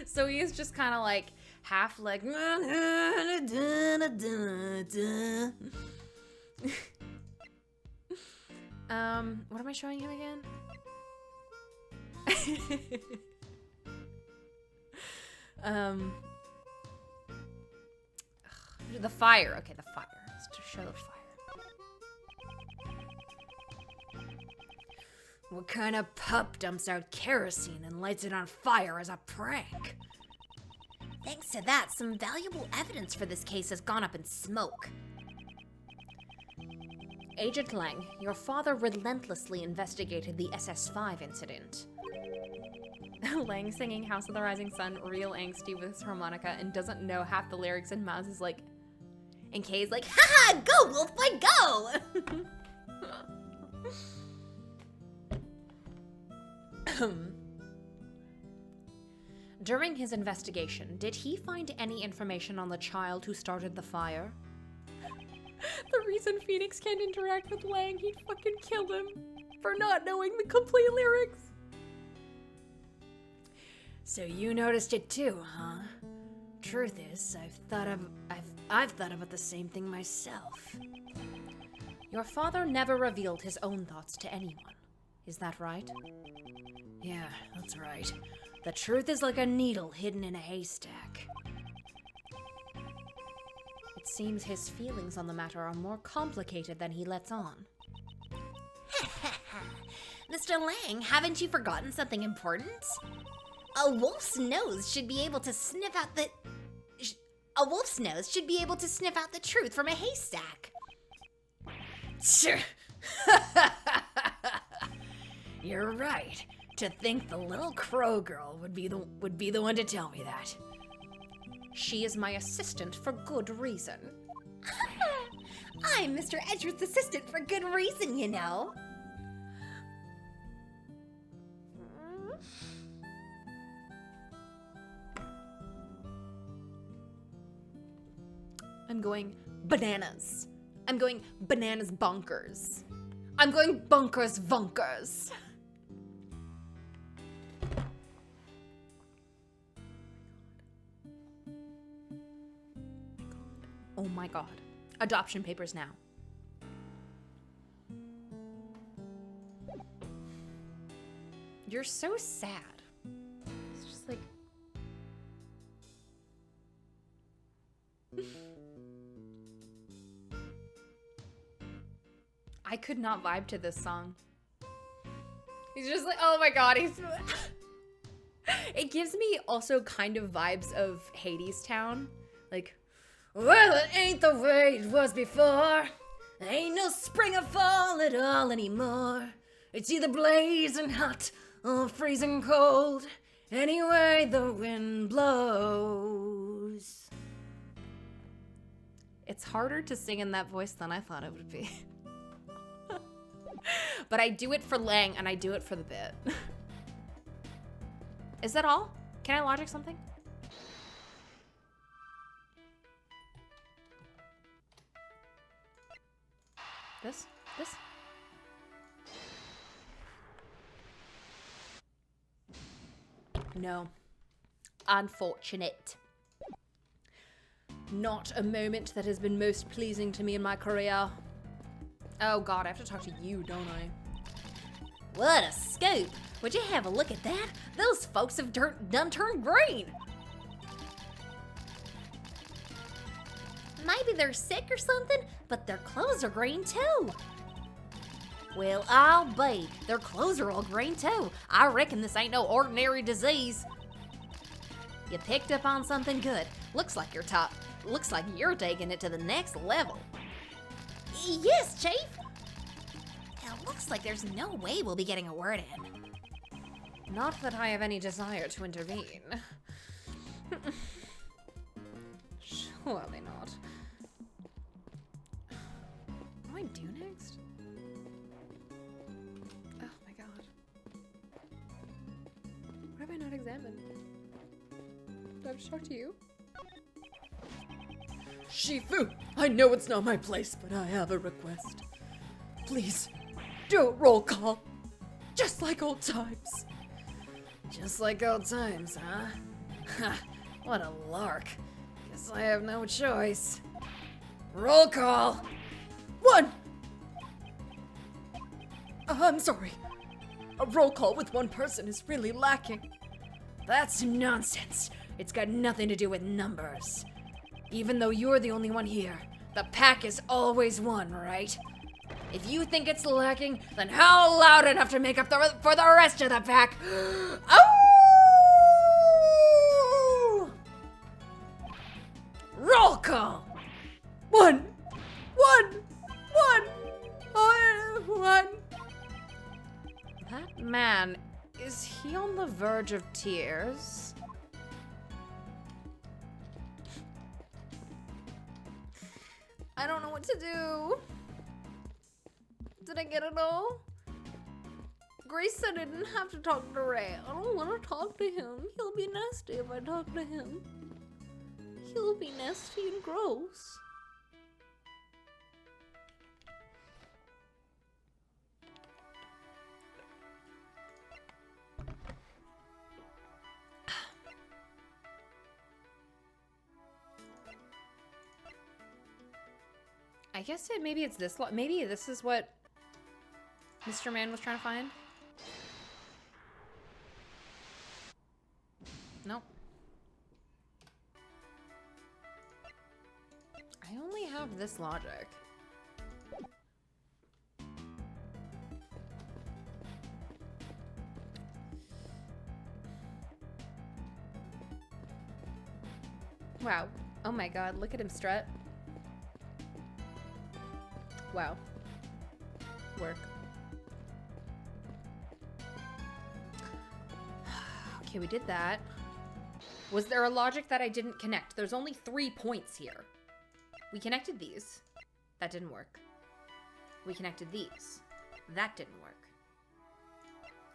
So he is just kind of like half like what am I showing him again? The fire. Okay, the fire. Let's just show the fire. What kind of pup dumps out kerosene and lights it on fire as a prank? Thanks to that, some valuable evidence for this case has gone up in smoke. Agent Lang, your father relentlessly investigated the SS5 incident. Lang singing House of the Rising Sun real angsty with his harmonica and doesn't know half the lyrics, and Miles is like, and Kay's like, Haha, go wolf boy, go! During his investigation, did he find any information on the child who started the fire? the reason Phoenix can't interact with Lang, he'd fucking kill him for not knowing the complete lyrics. So you noticed it too, huh? Truth is, I've thought about the same thing myself. Your father never revealed his own thoughts to anyone. Is that right? Yeah, that's right. The truth is like a needle hidden in a haystack. It seems his feelings on the matter are more complicated than he lets on. Mr. Lang, haven't you forgotten something important? A wolf's nose should be able to sniff out the... A wolf's nose should be able to sniff out the truth from a haystack. You're right. To think the little crow girl would be the one to tell me that. She is my assistant for good reason. I'm Mr. Edgeworth's assistant for good reason, you know. I'm going bananas. I'm going bananas bonkers. I'm going bonkers vonkers. Oh my god. Adoption papers now. You're so sad. It's just like... I could not vibe to this song. He's just like, oh my god, he's... It gives me also kind of vibes of Hades Town. Like, well, it ain't the way it was before. Ain't no spring or fall at all anymore. It's either blazing hot or freezing cold. Anyway, the wind blows. It's harder to sing in that voice than I thought it would be. But I do it for Lang and I do it for the bit. Is that all? Can I logic something? This? No. Unfortunate. Not a moment that has been most pleasing to me in my career. Oh god, I have to talk to you, don't I? What a scoop! Would you have a look at that? Those folks have done turned green. Maybe they're sick or something, but their clothes are green too. Well, I'll bet their clothes are all green too. I reckon this ain't no ordinary disease. You picked up on something good. Looks like you're taking it to the next level. Yes, Chief. It looks like there's no way we'll be getting a word in. Not that I have any desire to intervene. Surely not. What do I do next? Oh my god. What have I not examined? Do I have to talk to you? Shifu, I know it's not my place, but I have a request. Please, do a roll call. Just like old times. Just like old times, huh? Ha, what a lark. Guess I have no choice. Roll call. 1. I'm sorry. A roll call with one person is really lacking. That's nonsense. It's got nothing to do with numbers. Even though you're the only one here, the pack is always one, right? If you think it's lacking, then howl loud enough to make up for the rest of the pack. Oh! Roll call. 1. 1. That man, is he on the verge of tears? I don't know what to do. Did I get it all? Grace said I didn't have to talk to Ray. I don't want to talk to him. He'll be nasty if I talk to him. He'll be nasty and gross. I guess maybe it's this. Maybe this is what Mr. Man was trying to find. Nope. I only have this logic. Wow. Oh my god, look at him strut. Wow. Work. Okay, we did that. Was there a logic that I didn't connect? There's only 3 points here. We connected these. That didn't work. We connected these. That didn't work.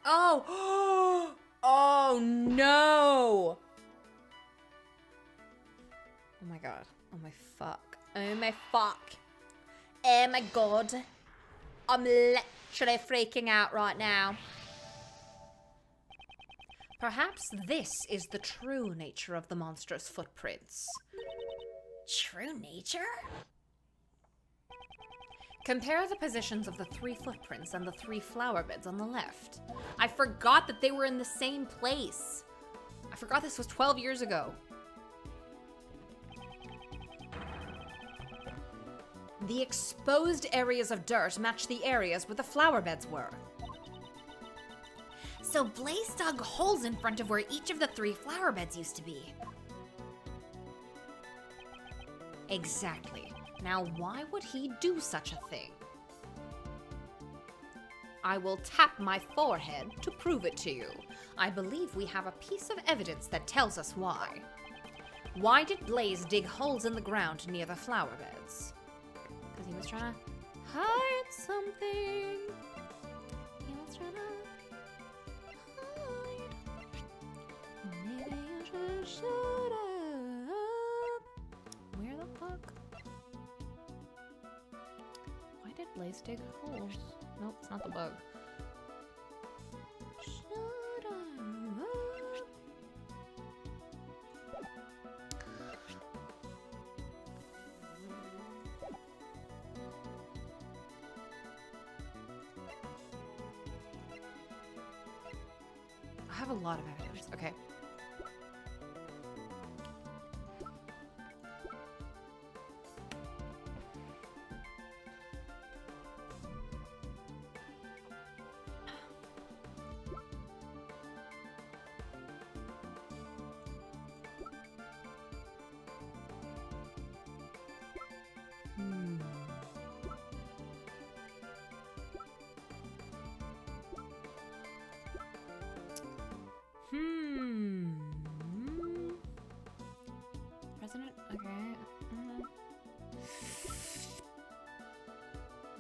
Oh! Oh no! Oh my god. Oh my fuck. Oh my fuck. Oh my god. I'm literally freaking out right now. Perhaps this is the true nature of the monstrous footprints. True nature? Compare the positions of the 3 footprints and the 3 flower beds on the left. I forgot that they were in the same place. I forgot this was 12 years ago. The exposed areas of dirt match the areas where the flower beds were. So Blaze dug holes in front of where each of the 3 flower beds used to be. Exactly. Now, why would he do such a thing? I will tap my forehead to prove it to you. I believe we have a piece of evidence that tells us why. Why did Blaze dig holes in the ground near the flower beds? Because he was trying to hide something. He was trying to hide. Maybe you should shut up. Where the fuck? Why did Blaze dig holes? Nope, it's not the bug. Shut up. I have a lot of evidence. Okay. President? Okay.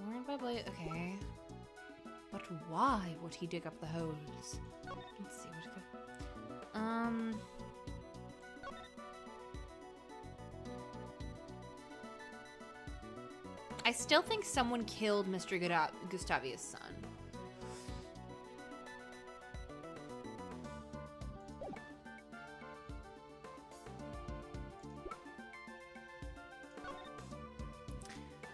Warned by Blade. Okay. But why would he dig up the holes? Let's see what he could. I still think someone killed Mr. Gustavia's son.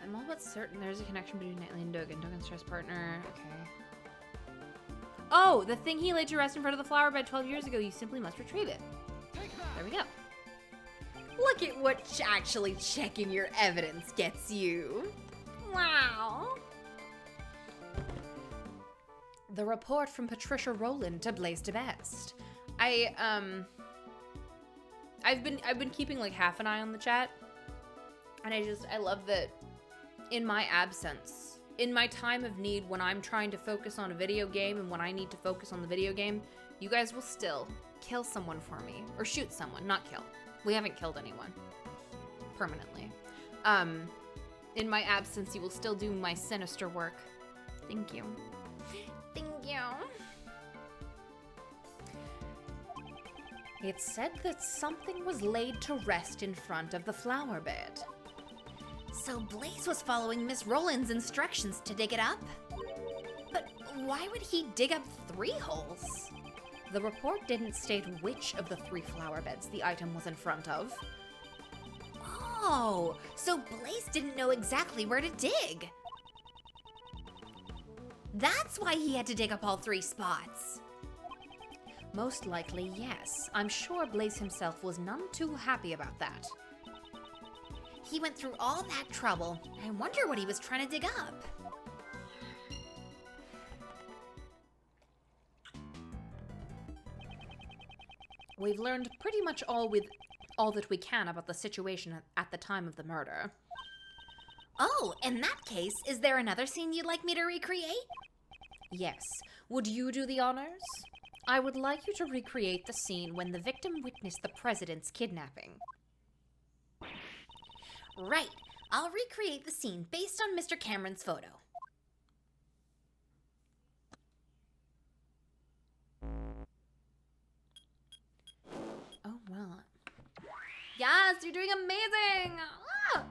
I'm all but certain there's a connection between Nightly and Dogan. Dogan's trust partner. Okay. Oh, the thing he laid to rest in front of the flower bed 12 years ago. You simply must retrieve it. There we go. Look at what actually checking your evidence gets you. Wow. The report from Patricia Rowland to Blaze to Best. I've been keeping like half an eye on the chat, and I love that in my absence, in my time of need, when I'm trying to focus on a video game and when I need to focus on the video game, you guys will still kill someone for me or shoot someone, not kill. We haven't killed anyone permanently. In my absence, you will still do my sinister work. Thank you. Thank you. It said that something was laid to rest in front of the flower bed. So Blaze was following Miss Rowland's instructions to dig it up? But why would he dig up 3 holes? The report didn't state which of the 3 flower beds the item was in front of. Oh, so Blaze didn't know exactly where to dig. That's why he had to dig up all 3 spots. Most likely, yes. I'm sure Blaze himself was none too happy about that. He went through all that trouble. I wonder what he was trying to dig up. We've learned pretty much all that we can about the situation at the time of the murder. Oh, in that case, is there another scene you'd like me to recreate? Yes. Would you do the honors? I would like you to recreate the scene when the victim witnessed the president's kidnapping. Right. I'll recreate the scene based on Mr. Cameron's photo. Oh, well. Yes, you're doing amazing. Ah!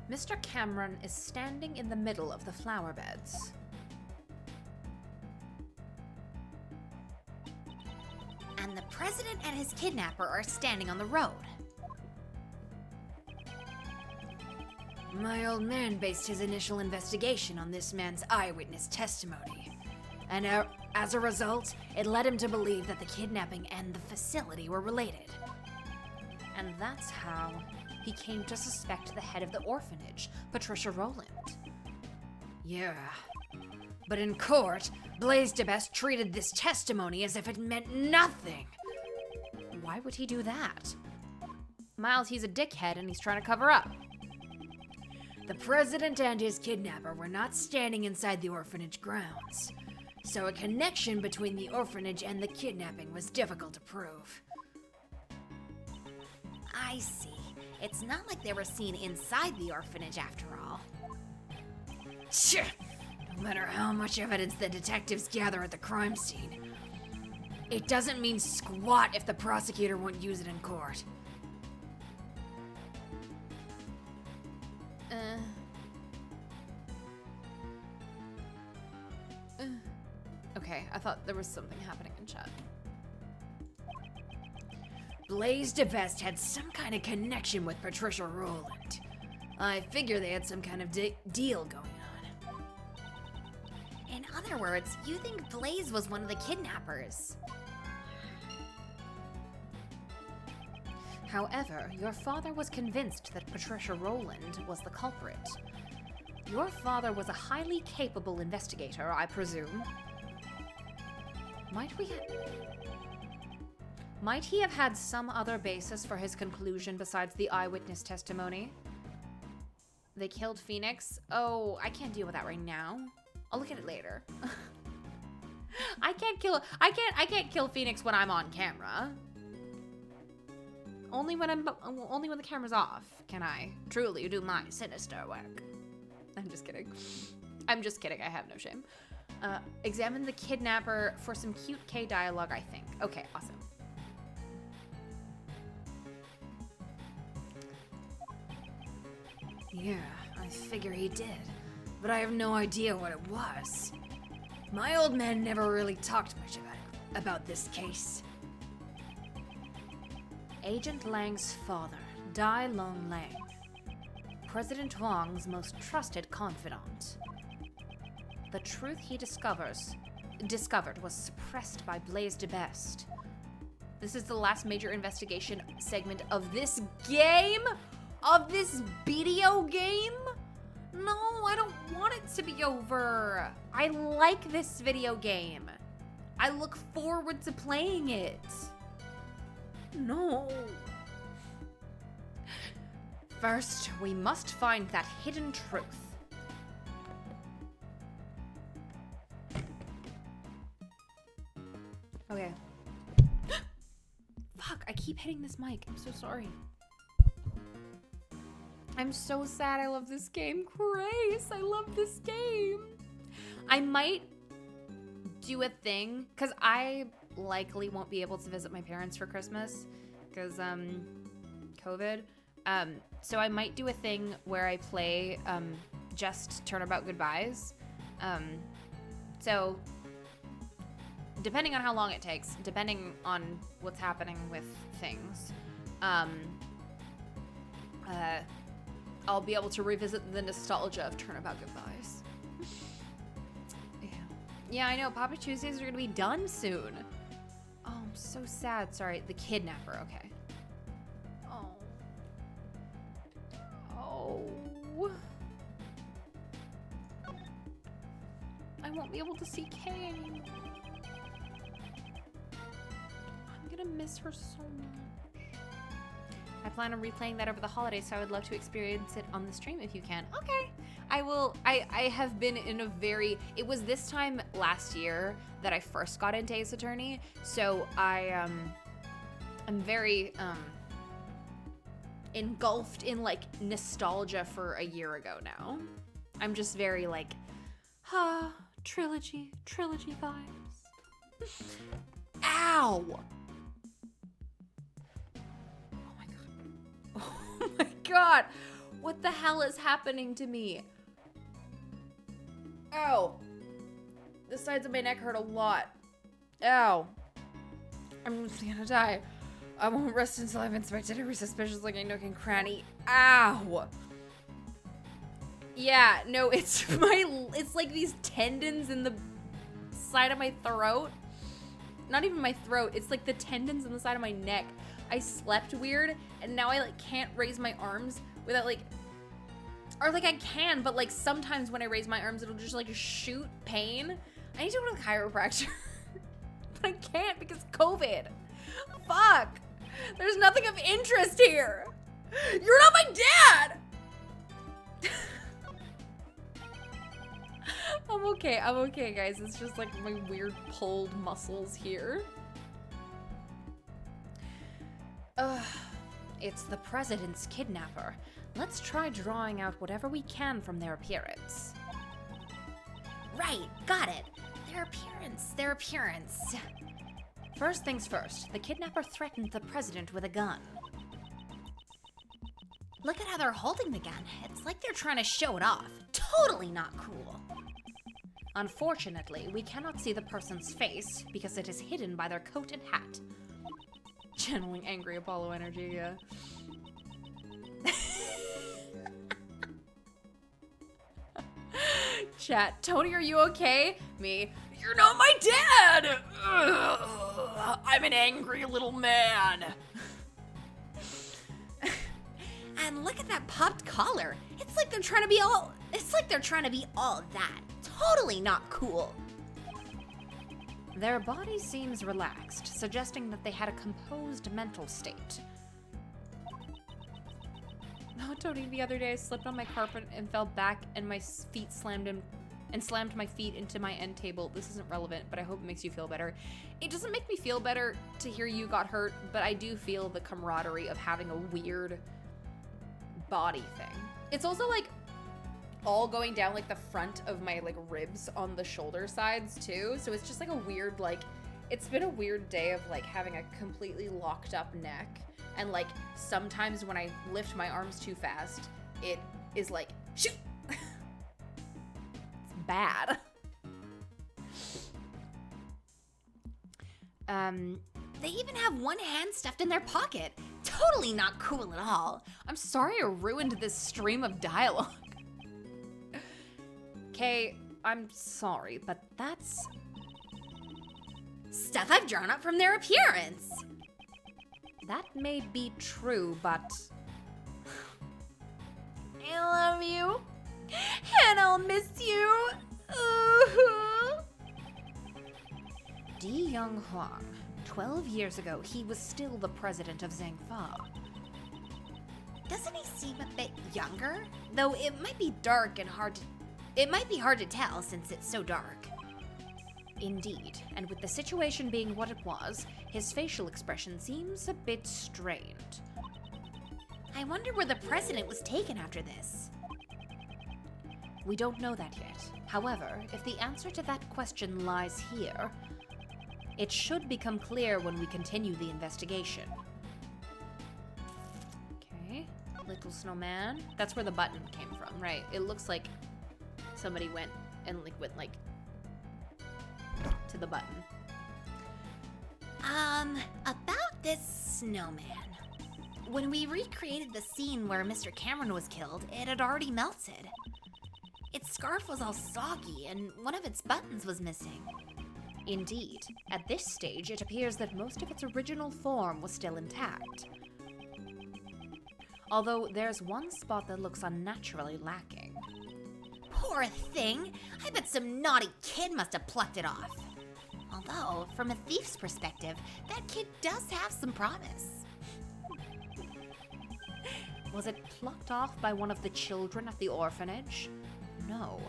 Mr. Cameron is standing in the middle of the flower beds. And the president and his kidnapper are standing on the road. My old man based his initial investigation on this man's eyewitness testimony. And as a result, it led him to believe that the kidnapping and the facility were related. And that's how he came to suspect the head of the orphanage, Patricia Rowland. Yeah. But in court, Blaise DeBest treated this testimony as if it meant nothing. Why would he do that? Miles, he's a dickhead and he's trying to cover up. The president and his kidnapper were not standing inside the orphanage grounds, so a connection between the orphanage and the kidnapping was difficult to prove. I see. It's not like they were seen inside the orphanage after all. Tch! No matter how much evidence the detectives gather at the crime scene, it doesn't mean squat if the prosecutor won't use it in court. Okay, I thought there was something happening in chat. Blaise DeBest had some kind of connection with Patricia Rowland. I figure they had some kind of deal going on. In other words, you think Blaise was one of the kidnappers. However, your father was convinced that Patricia Rowland was the culprit. Your father was a highly capable investigator, I presume. Might he have had some other basis for his conclusion besides the eyewitness testimony? They killed Phoenix? Oh, I can't deal with that right now. I'll look at it later. I can't kill Phoenix when I'm on camera. Only when the camera's off can I truly do my sinister work. I'm just kidding. I have no shame. Examine the kidnapper for some cute K dialogue, I think. Okay, awesome. Yeah, I figure he did, but I have no idea what it was. My old man never really talked much about this case. Agent Lang's father, Dai Long Lang. President Huang's most trusted confidant. The truth he discovered was suppressed by Blaise DeBest. This is the last major investigation segment of this game? Of this video game? No, I don't want it to be over. I like this video game. I look forward to playing it. No. First, we must find that hidden truth. Okay. Fuck, I keep hitting this mic. I'm so sorry. I'm so sad. I love this game. Grace, I love this game. I might do a thing, because I likely won't be able to visit my parents for Christmas, because, COVID. So I might do a thing where I play, just Turnabout Goodbyes. So, depending on how long it takes, depending on what's happening with things, I'll be able to revisit the nostalgia of Turnabout Goodbyes. Yeah, I know. Papa Tuesdays are gonna be done soon. Oh, I'm so sad. Sorry, the kidnapper. Okay. Oh. I won't be able to see Kay anymore. I'm gonna miss her so much. I plan on replaying that over the holidays, so I would love to experience it on the stream if you can. Okay. I will. I have been in a very... It was this time last year that I first got into Ace Attorney, so I'm very engulfed in like nostalgia for a year ago now. I'm just very like, trilogy vibes. Ow! Oh my god. What the hell is happening to me? Ow. The sides of my neck hurt a lot. Ow. I'm just gonna die. I won't rest until I've inspected every suspicious looking nook and cranny. Ow. Yeah, no, it's like these tendons in the side of my throat. Not even my throat, it's like the tendons in the side of my neck. I slept weird, and now I like can't raise my arms without like, or like I can, but like sometimes when I raise my arms, it'll just like shoot pain. I need to go to the chiropractor, but I can't because COVID. Fuck, there's nothing of interest here. You're not my dad. I'm okay, guys. It's just like my weird pulled muscles here. It's the president's kidnapper. Let's try drawing out whatever we can from their appearance. Right, got it. Their appearance. First things first, the kidnapper threatened the president with a gun. Look at how they're holding the gun. It's like they're trying to show it off. Totally not cool. Unfortunately, we cannot see the person's face because it is hidden by their coat and hat. Channeling angry Apollo energy, yeah. Chat, Tony, are you okay? Me, you're not my dad! Ugh, I'm an angry little man. And look at that popped collar. It's like they're trying to be all that. Totally not cool. Their body seems relaxed, suggesting that they had a composed mental state. No, Tony, the other day I slipped on my carpet and fell back and my feet slammed my feet into my end table. This isn't relevant, but I hope it makes you feel better. It doesn't make me feel better to hear you got hurt, but I do feel the camaraderie of having a weird body thing. It's also like all going down like the front of my like ribs on the shoulder sides too. So it's just like a weird, like, it's been a weird day of like having a completely locked up neck. And like sometimes when I lift my arms too fast, it is like, shoot. It's bad. They even have one hand stuffed in their pocket. Totally not cool at all. I'm sorry I ruined this stream of dialogue. Okay, I'm sorry, but that's stuff I've drawn up from their appearance. That may be true, but I love you, and I'll miss you. Di Young Huang. 12 years ago, he was still the president of Zhangfa. Doesn't he seem a bit younger? Though it might be dark and hard to tell since it's so dark. Indeed, and with the situation being what it was, his facial expression seems a bit strained. I wonder where the president was taken after this. We don't know that yet. However, if the answer to that question lies here, it should become clear when we continue the investigation. Okay, little snowman. That's where the button came from, right? It looks like somebody went to the button. About this snowman. When we recreated the scene where Mr. Cameron was killed, it had already melted. Its scarf was all soggy, and one of its buttons was missing. Indeed, at this stage, it appears that most of its original form was still intact. Although there's one spot that looks unnaturally lacking. Poor thing! I bet some naughty kid must have plucked it off. Although, from a thief's perspective, that kid does have some promise. Was it plucked off by one of the children at the orphanage? No.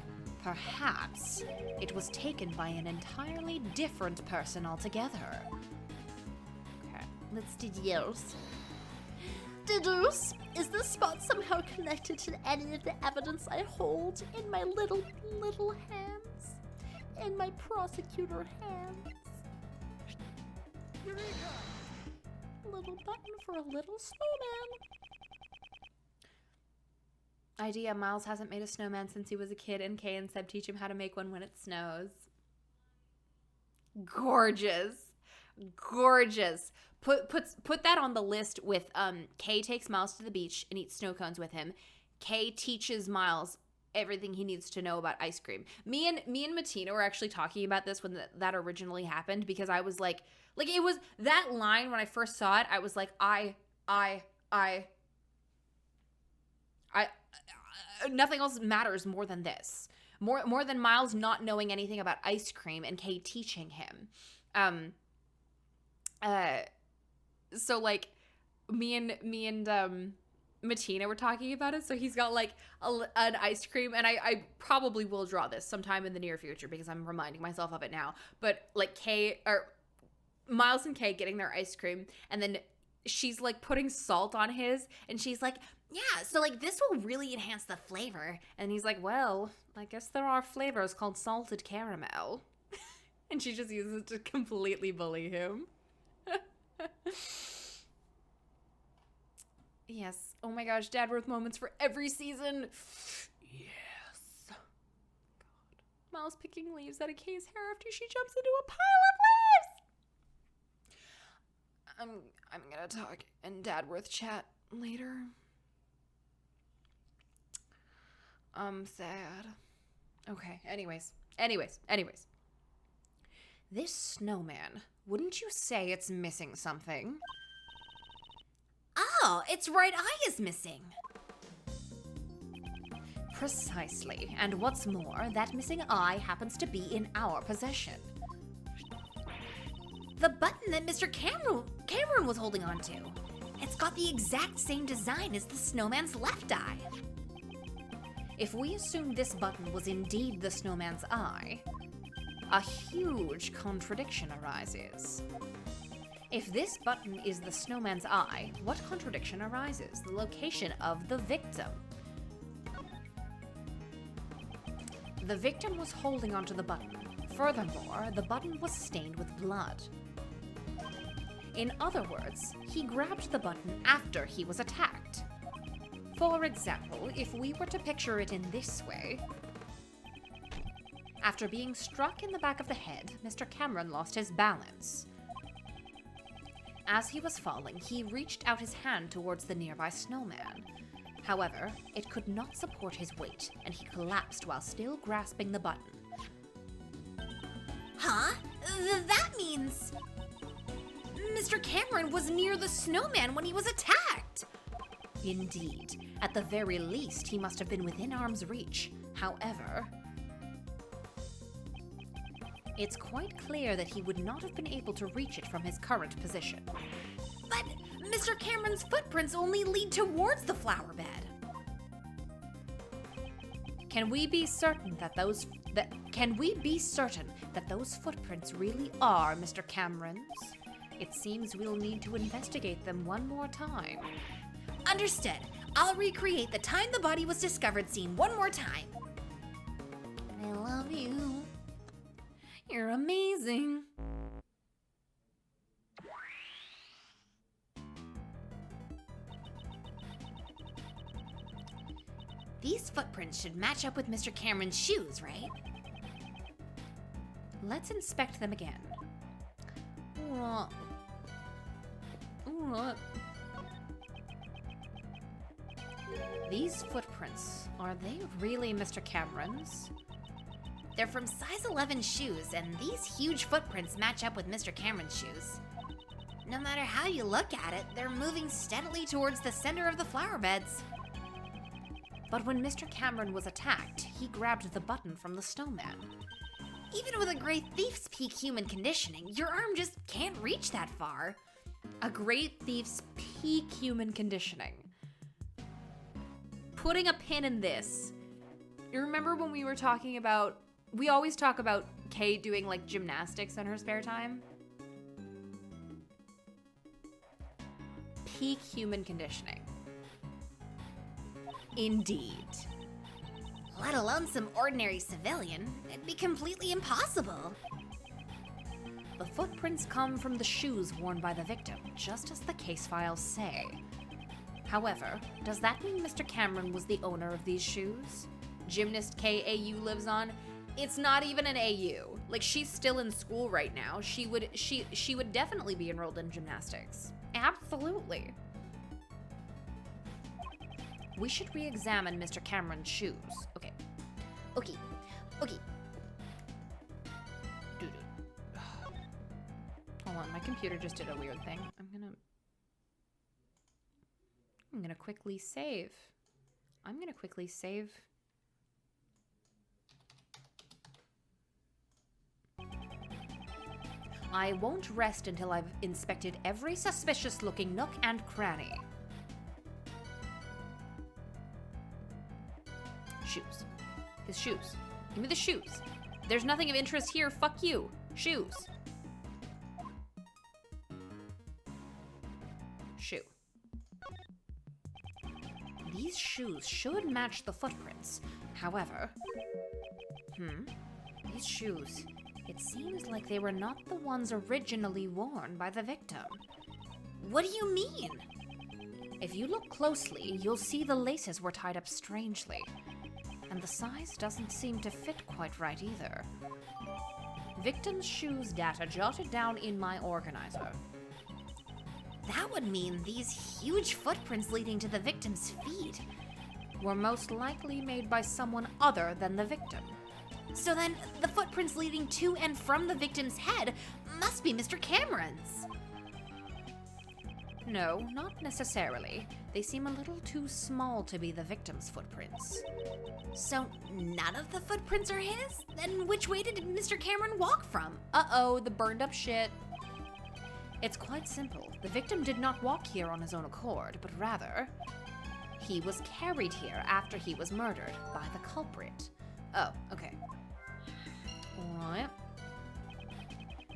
Perhaps it was taken by an entirely different person altogether. Okay, let's deduce. Deduce? Is this spot somehow connected to any of the evidence I hold in my little hands? In my prosecutor hands? Little button for a little snowman. Idea, Miles hasn't made a snowman since he was a kid, and Kay and Seb teach him how to make one when it snows. Gorgeous. Gorgeous. Put that on the list with Kay takes Miles to the beach and eats snow cones with him. Kay teaches Miles everything he needs to know about ice cream. Me and Matina were actually talking about this when that originally happened, because I was like it was that line when I first saw it, I was like, nothing else matters more than this. More than Miles not knowing anything about ice cream and Kay teaching him. So like me and Matina were talking about it. So he's got like an ice cream, and I probably will draw this sometime in the near future because I'm reminding myself of it now. But like Miles and Kay getting their ice cream, and then she's like putting salt on his, and she's like, Yeah, so like this will really enhance the flavor. and he's like, well, I guess there are flavors called salted caramel. And she just uses it to completely bully him. Yes. Oh my gosh, Dadworth moments for every season. Yes. God. Miles picking leaves out of Kay's hair after she jumps into a pile of leaves. I'm gonna talk in Dadworth chat later. Sad. Okay, anyways. This snowman, wouldn't you say it's missing something? Oh, its right eye is missing. Precisely, and what's more, that missing eye happens to be in our possession. The button that Mr. Cameron was holding on to. It's got the exact same design as the snowman's left eye. If we assume this button was indeed the snowman's eye, a huge contradiction arises. If this button is the snowman's eye, what contradiction arises? The location of the victim. The victim was holding onto the button. Furthermore, the button was stained with blood. In other words, he grabbed the button after he was attacked. For example, if we were to picture it in this way, after being struck in the back of the head, Mr. Cameron lost his balance. As he was falling, he reached out his hand towards the nearby snowman. However, it could not support his weight, and he collapsed while still grasping the button. Huh? That means Mr. Cameron was near the snowman when he was attacked. Indeed. At the very least, he must have been within arm's reach. However, it's quite clear that he would not have been able to reach it from his current position. But Mr. Cameron's footprints only lead towards the flower bed. Can we be certain that those footprints really are Mr. Cameron's? It seems we'll need to investigate them one more time. Understood. I'll recreate the time the body was discovered scene one more time. I love you. You're amazing. These footprints should match up with Mr. Cameron's shoes, right? Let's inspect them again. These footprints, are they really Mr. Cameron's? They're from size 11 shoes, and these huge footprints match up with Mr. Cameron's shoes. No matter how you look at it, they're moving steadily towards the center of the flower beds. But when Mr. Cameron was attacked, he grabbed the button from the snowman. Even with a great thief's peak human conditioning, your arm just can't reach that far. A great thief's peak human conditioning. Putting a pin in this. You remember when we were talking about, we always talk about Kay doing like gymnastics in her spare time? Peak human conditioning. Indeed. Let alone some ordinary civilian. It'd be completely impossible. The footprints come from the shoes worn by the victim, just as the case files say. However, does that mean Mr. Cameron was the owner of these shoes? Gymnast KAU lives on? It's not even an AU. Like, she's still in school right now. She would definitely be enrolled in gymnastics. Absolutely. We should re-examine Mr. Cameron's shoes. Okay. Okay. Hold on, my computer just did a weird thing. I'm gonna quickly save. I won't rest until I've inspected every suspicious looking nook and cranny. Shoes. His shoes. Give me the shoes. There's nothing of interest here. Fuck you. Shoes. Shoe. These shoes should match the footprints. However, these shoes, it seems like they were not the ones originally worn by the victim. What do you mean? If you look closely, you'll see the laces were tied up strangely. And the size doesn't seem to fit quite right either. Victim's shoes data jotted down in my organizer. That would mean these huge footprints leading to the victim's feet Were most likely made by someone other than the victim. So then, the footprints leading to and from the victim's head must be Mr. Cameron's. No, not necessarily. They seem a little too small to be the victim's footprints. So none of the footprints are his? Then which way did Mr. Cameron walk from? Uh-oh, the burned up shit. It's quite simple. The victim did not walk here on his own accord, but rather, he was carried here after he was murdered by the culprit. Oh, okay. Alright.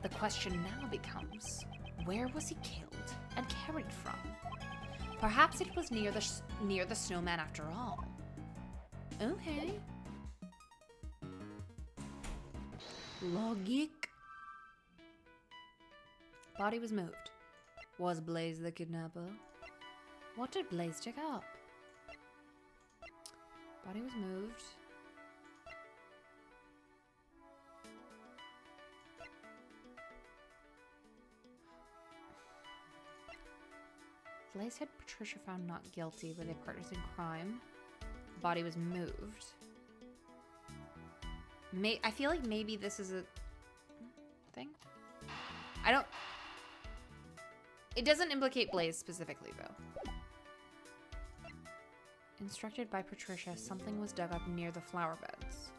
The question now becomes, where was he killed and carried from? Perhaps it was near the snowman after all. Okay. Logic. Body was moved. Was Blaze the kidnapper? What did Blaze dig up? Body was moved. Blaze had Patricia found not guilty. Were they partners in crime? Body was moved. I feel like maybe this is a thing. I don't. It doesn't implicate Blaze specifically, though. Instructed by Patricia, something was dug up near the flower beds.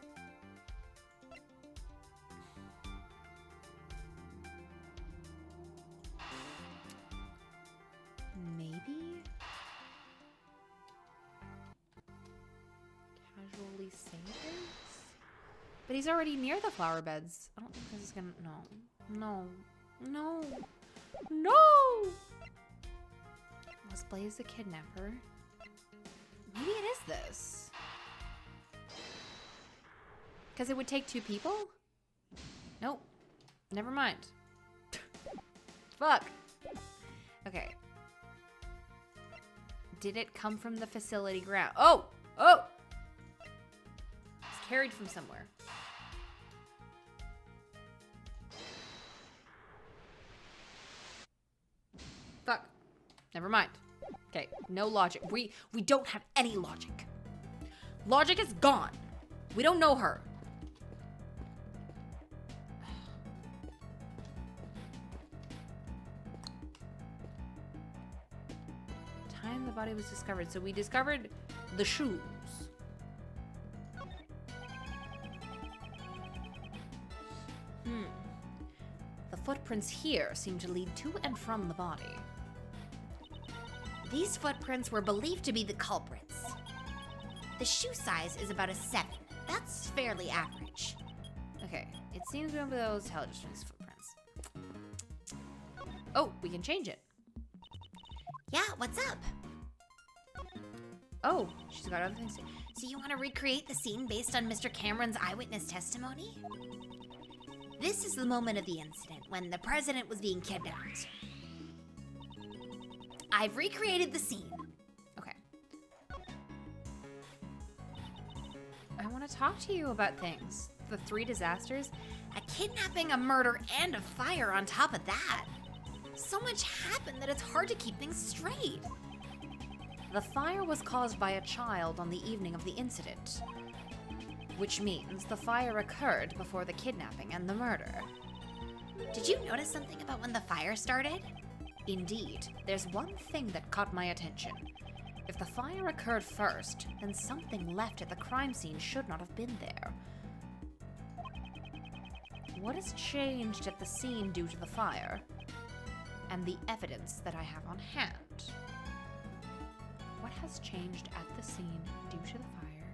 Maybe? Casually saved? But he's already near the flower beds. I don't think this is gonna... No. Was Blaze the kidnapper? Maybe it is this. Because it would take two people? Nope. Never mind. Fuck. Okay. Did it come from the facility ground? Oh! It's carried from somewhere. Fuck. Never mind. Okay, no logic. We don't have any logic. Logic is gone. We don't know her. Time the body was discovered. So we discovered the shoes. The footprints here seem to lead to and from the body. These footprints were believed to be the culprits. The shoe size is about a 7. That's fairly average. Okay, it seems one of those intelligence footprints. Oh, we can change it. Yeah, what's up? Oh, she's got other things to... So you want to recreate the scene based on Mr. Cameron's eyewitness testimony? This is the moment of the incident when the president was being kidnapped. I've recreated the scene. want to talk to you about things. The 3 disasters. A kidnapping, a murder, and a fire on top of that. So much happened that it's hard to keep things straight. The fire was caused by a child on the evening of the incident, which means the fire occurred before the kidnapping and the murder. Did you notice something about when the fire started? Indeed, there's one thing that caught my attention. If the fire occurred first, then something left at the crime scene should not have been there. What has changed at the scene due to the fire? And the evidence that I have on hand. What has changed at the scene due to the fire?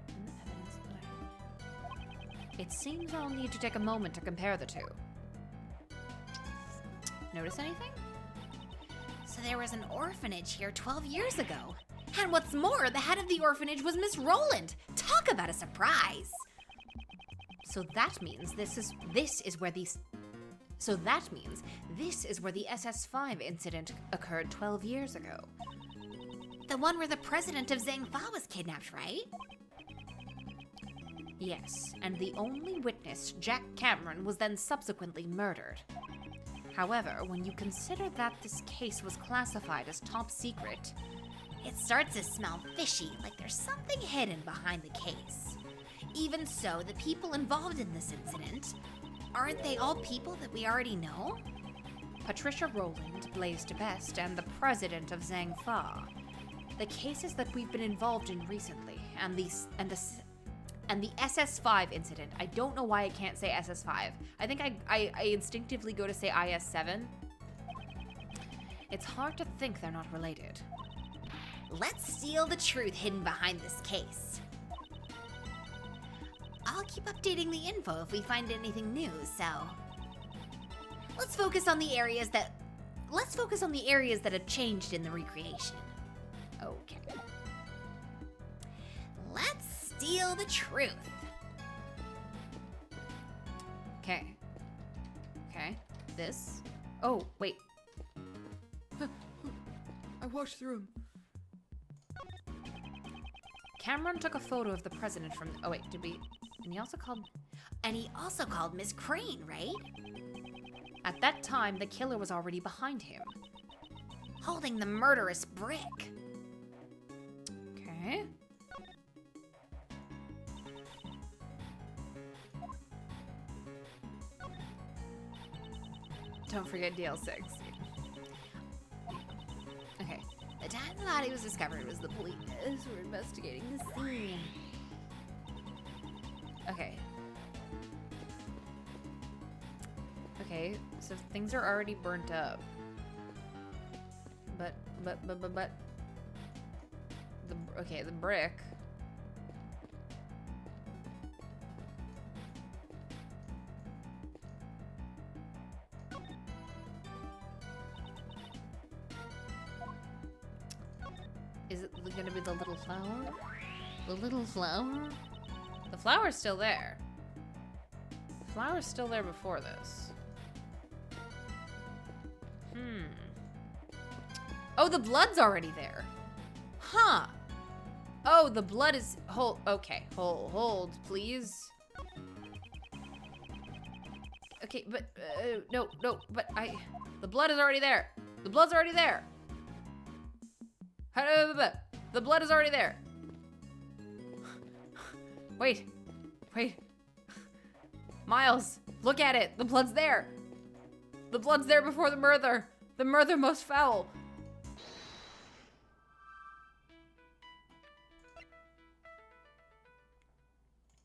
And the evidence that I have. It seems I'll need to take a moment to compare the two. Notice anything? So there was an orphanage here 12 years ago. And what's more, the head of the orphanage was Miss Rowland. Talk about a surprise. So that means this is where the SS5 incident occurred 12 years ago. The one where the president of Zhangfa was kidnapped, right? Yes, and the only witness, Jack Cameron, was then subsequently murdered. However, when you consider that this case was classified as top secret, it starts to smell fishy, like there's something hidden behind the case. Even so, the people involved in this incident, aren't they all people that we already know? Patricia Rowland, Blaise DeBest, and the president of Zhangfa. The cases that we've been involved in recently, and the SS5 incident. I don't know why I can't say SS5. I think I instinctively go to say IS7. It's hard to think they're not related. Let's steal the truth hidden behind this case. I'll keep updating the info if we find anything new, so... Let's focus on the areas that have changed in the recreation. Okay. Let's steal the truth. Okay. This. Oh, wait. I walked through him. Cameron took a photo of the president from. Oh wait, did we? And he also called Miss Crane, right? At that time, the killer was already behind him. Holding the murderous brick. Okay. Don't forget DL6. Okay. The time the body was discovered was the police were investigating the scene. Okay. Okay, so things are already burnt up. But the brick. Is it gonna be the little flower? The little flower? The flower's still there. The flower's still there before this. Oh, the blood's already there. Huh. Oh, the blood is... Okay. Hold, please. Okay, but... no, but the blood is already there. The blood's already there. The blood is already there. Wait. Miles, look at it. The blood's there. The blood's there before the murder. The murder most foul.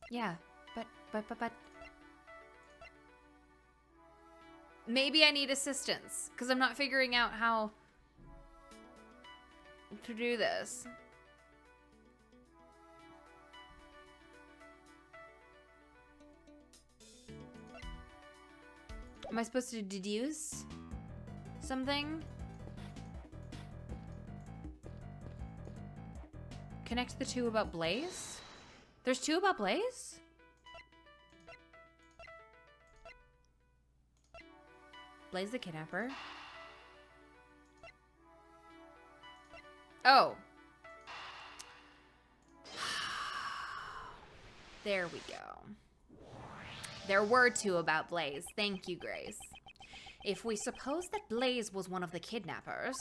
Yeah, but... Maybe I need assistance, because I'm not figuring out how to do this. Am I supposed to deduce something? Connect the two about Blaise? There's two about Blaise? Blaise the kidnapper. Oh. There we go. There were two about Blaze. Thank you, Grace. If we suppose that Blaze was one of the kidnappers,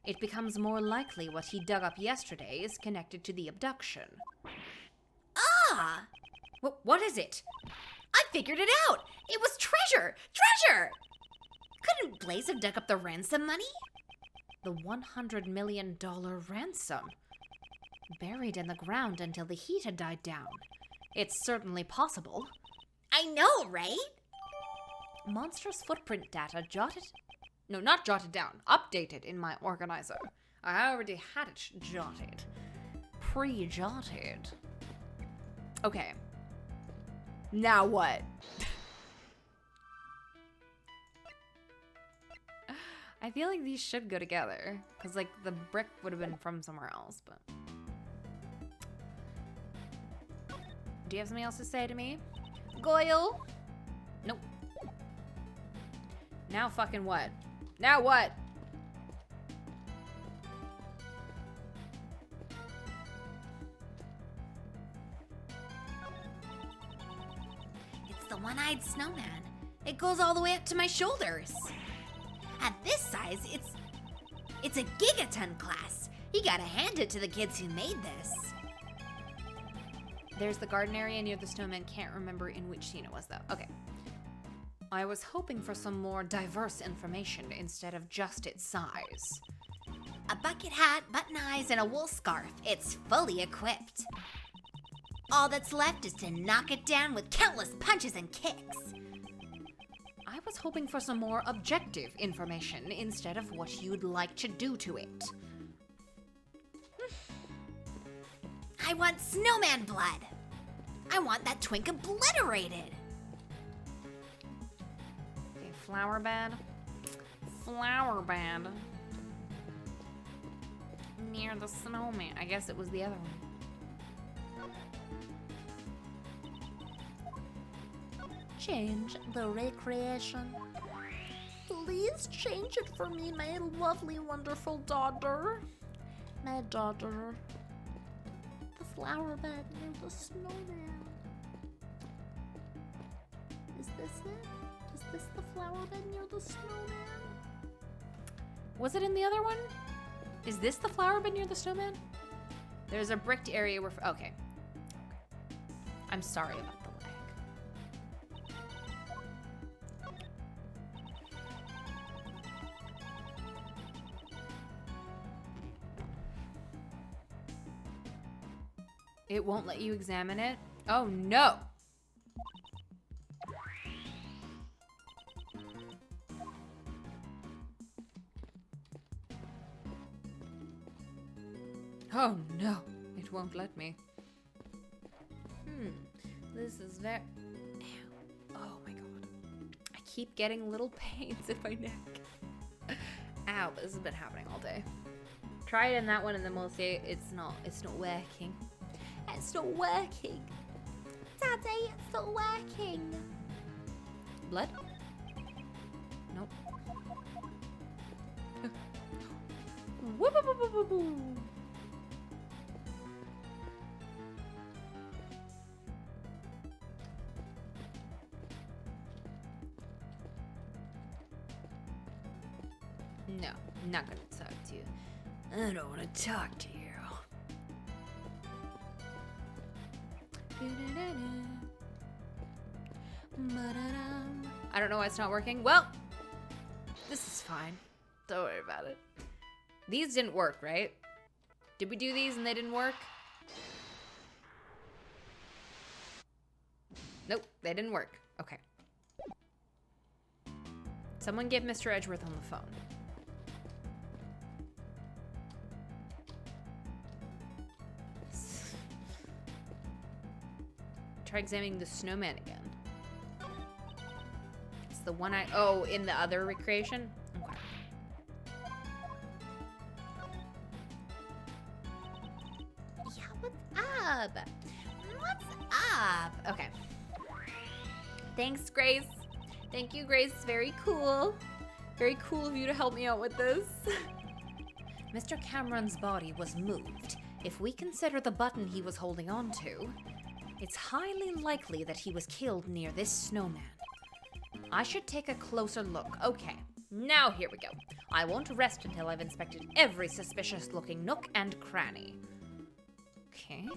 it becomes more likely what he dug up yesterday is connected to the abduction. Ah! What is it? I figured it out! It was treasure! Treasure! Couldn't Blaze have dug up the ransom money? The $100 million ransom. Buried in the ground until the heat had died down. It's certainly possible. I know, right? Monstrous footprint data not jotted down, updated in my organizer. I already had it jotted. Pre-jotted. Okay. Now what? I feel like these should go together. Because, like, the brick would have been from somewhere else, but... Do you have something else to say to me? Goyle? Nope. Now fucking what? Now what? It's the one-eyed snowman. It goes all the way up to my shoulders. At this size, it's a gigaton class. You gotta hand it to the kids who made this. There's the garden area near the snowman. Can't remember in which scene it was, though. Okay. I was hoping for some more diverse information instead of just its size. A bucket hat, button eyes, and a wool scarf. It's fully equipped. All that's left is to knock it down with countless punches and kicks. I was hoping for some more objective information instead of what you'd like to do to it. I want snowman blood. I want that twink obliterated. Okay, flower bed. Flower bed. Near the snowman. I guess it was the other one. Change the recreation. Please change it for me, my lovely, wonderful daughter. My daughter. The flower bed near the snowman. Is this it? Is this the flower bed near the snowman? Was it in the other one? Is this the flower bed near the snowman? There's a bricked area where... Okay. I'm sorry about the lag. It won't let you examine it? Oh no! Oh no, it won't let me. This is very... Oh my god. I keep getting little pains in my neck. Ow, but this has been happening all day. Try it in that one and then we'll see it's not working. It's not working. Daddy, it's not working. Blood? Nope. Whoop, whoop, whoop, whoop, whoop. No, I'm not gonna talk to you. I don't want to talk to you. I don't know why it's not working. Well, this is fine. Don't worry about it. These didn't work, right? Did we do these and they didn't work? Nope, they didn't work. Okay. Someone get Mr. Edgeworth on the phone. Try examining the snowman again. It's the one oh, in the other recreation? Okay. Yeah, what's up? What's up? Okay. Thanks, Grace. Thank you, Grace. Very cool. Very cool of you to help me out with this. Mr. Cameron's body was moved. If we consider the button he was holding on to, It's highly likely that he was killed near this snowman. I should take a closer look. Okay, now here we go. I won't rest until I've inspected every suspicious-looking nook and cranny. Okay.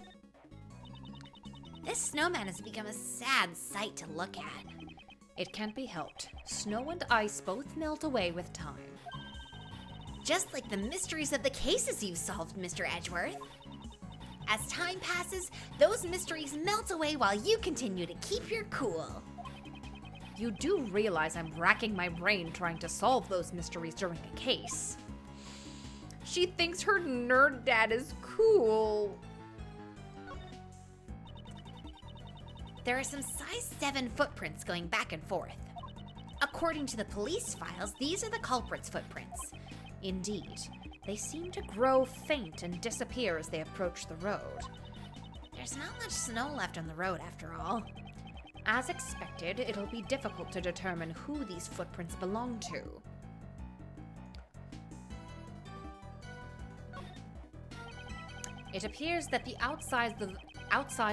This snowman has become a sad sight to look at. It can't be helped. Snow and ice both melt away with time. Just like the mysteries of the cases you've solved, Mr. Edgeworth. As time passes, those mysteries melt away while you continue to keep your cool. You do realize I'm racking my brain trying to solve those mysteries during a case. She thinks her nerd dad is cool. There are some size 7 footprints going back and forth. According to the police files, these are the culprit's footprints. Indeed, they seem to grow faint and disappear as they approach the road. There's not much snow left on the road after all. As expected, it'll be difficult to determine who these footprints belong to. It appears that the outside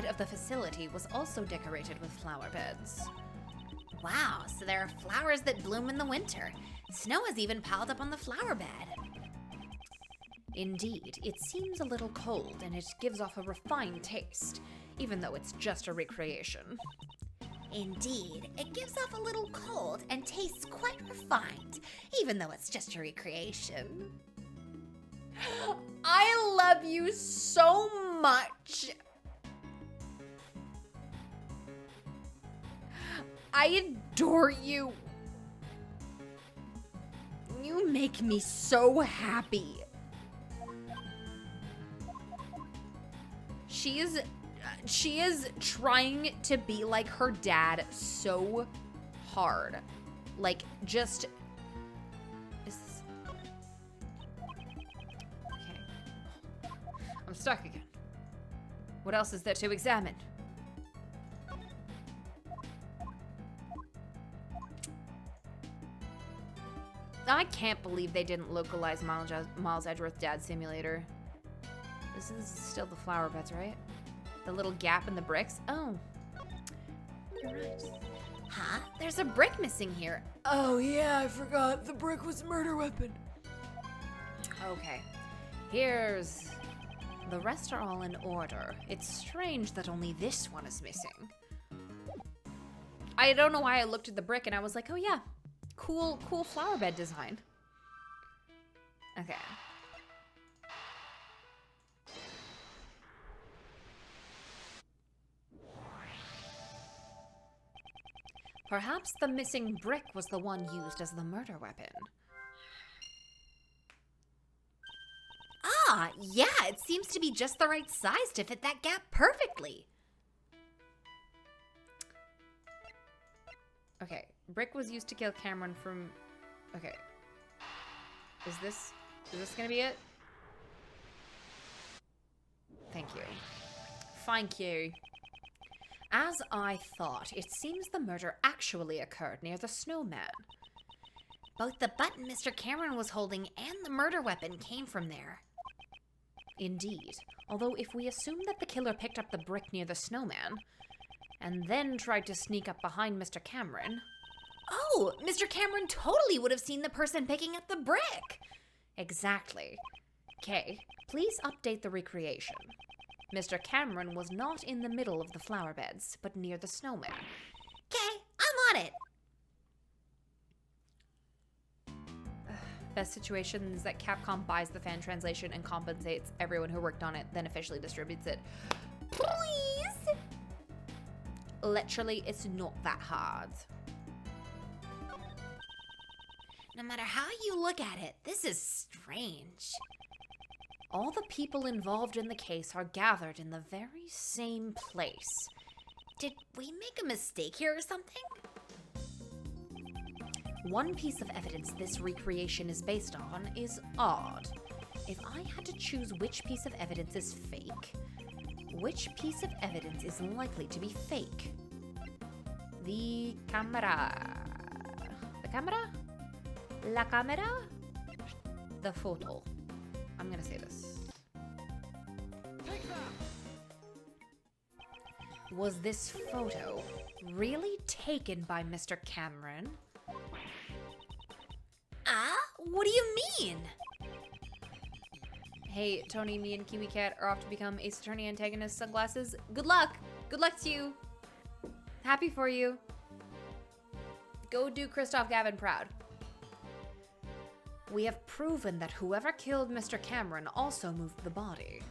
of the facility was also decorated with flower beds. Wow, so there are flowers that bloom in the winter. Snow has even piled up on the flower bed. Indeed, it seems a little cold and it gives off a refined taste, even though it's just a recreation. Indeed, it gives off a little cold and tastes quite refined, even though it's just a recreation. I love you so much. I adore you. You make me so happy. She is trying to be like her dad so hard. Like, just... Okay. I'm stuck again. What else is there to examine? I can't believe they didn't localize Miles Edgeworth Dad Simulator. This is still the flower beds, right? The little gap in the bricks? Oh. You're right. Huh? There's a brick missing here. Oh yeah, I forgot. The brick was a murder weapon. Okay. Here's... The rest are all in order. It's strange that only this one is missing. I don't know why I looked at the brick and I was like, oh yeah, cool flower bed design. Okay. Perhaps the missing brick was the one used as the murder weapon. Ah, yeah, it seems to be just the right size to fit that gap perfectly. Okay, brick was used to kill Cameron from... Okay. Is this gonna be it? Thank you. Thank you. As I thought, it seems the murder actually occurred near the snowman. Both the button Mr. Cameron was holding and the murder weapon came from there. Indeed. Although if we assume that the killer picked up the brick near the snowman, and then tried to sneak up behind Mr. Cameron... Oh, Mr. Cameron totally would have seen the person picking up the brick. Exactly. Okay, please update the recreation. Mr. Cameron was not in the middle of the flower beds, but near the snowman. Okay, I'm on it. Best situation is that Capcom buys the fan translation and compensates everyone who worked on it, then officially distributes it. Please? Literally, it's not that hard. No matter how you look at it, this is strange. All the people involved in the case are gathered in the very same place. Did we make a mistake here or something? One piece of evidence this recreation is based on is odd. If I had to choose which piece of evidence is fake, which piece of evidence is likely to be fake? The camera. The camera? La camera? The photo. I'm gonna say this. Was this photo really taken by Mr. Cameron? What do you mean? Hey, Tony, me and Kiwi Cat are off to become Ace Attorney antagonist sunglasses. Good luck! Good luck to you! Happy for you. Go do Christoph Gavin proud. We have proven that whoever killed Mr. Cameron also moved the body.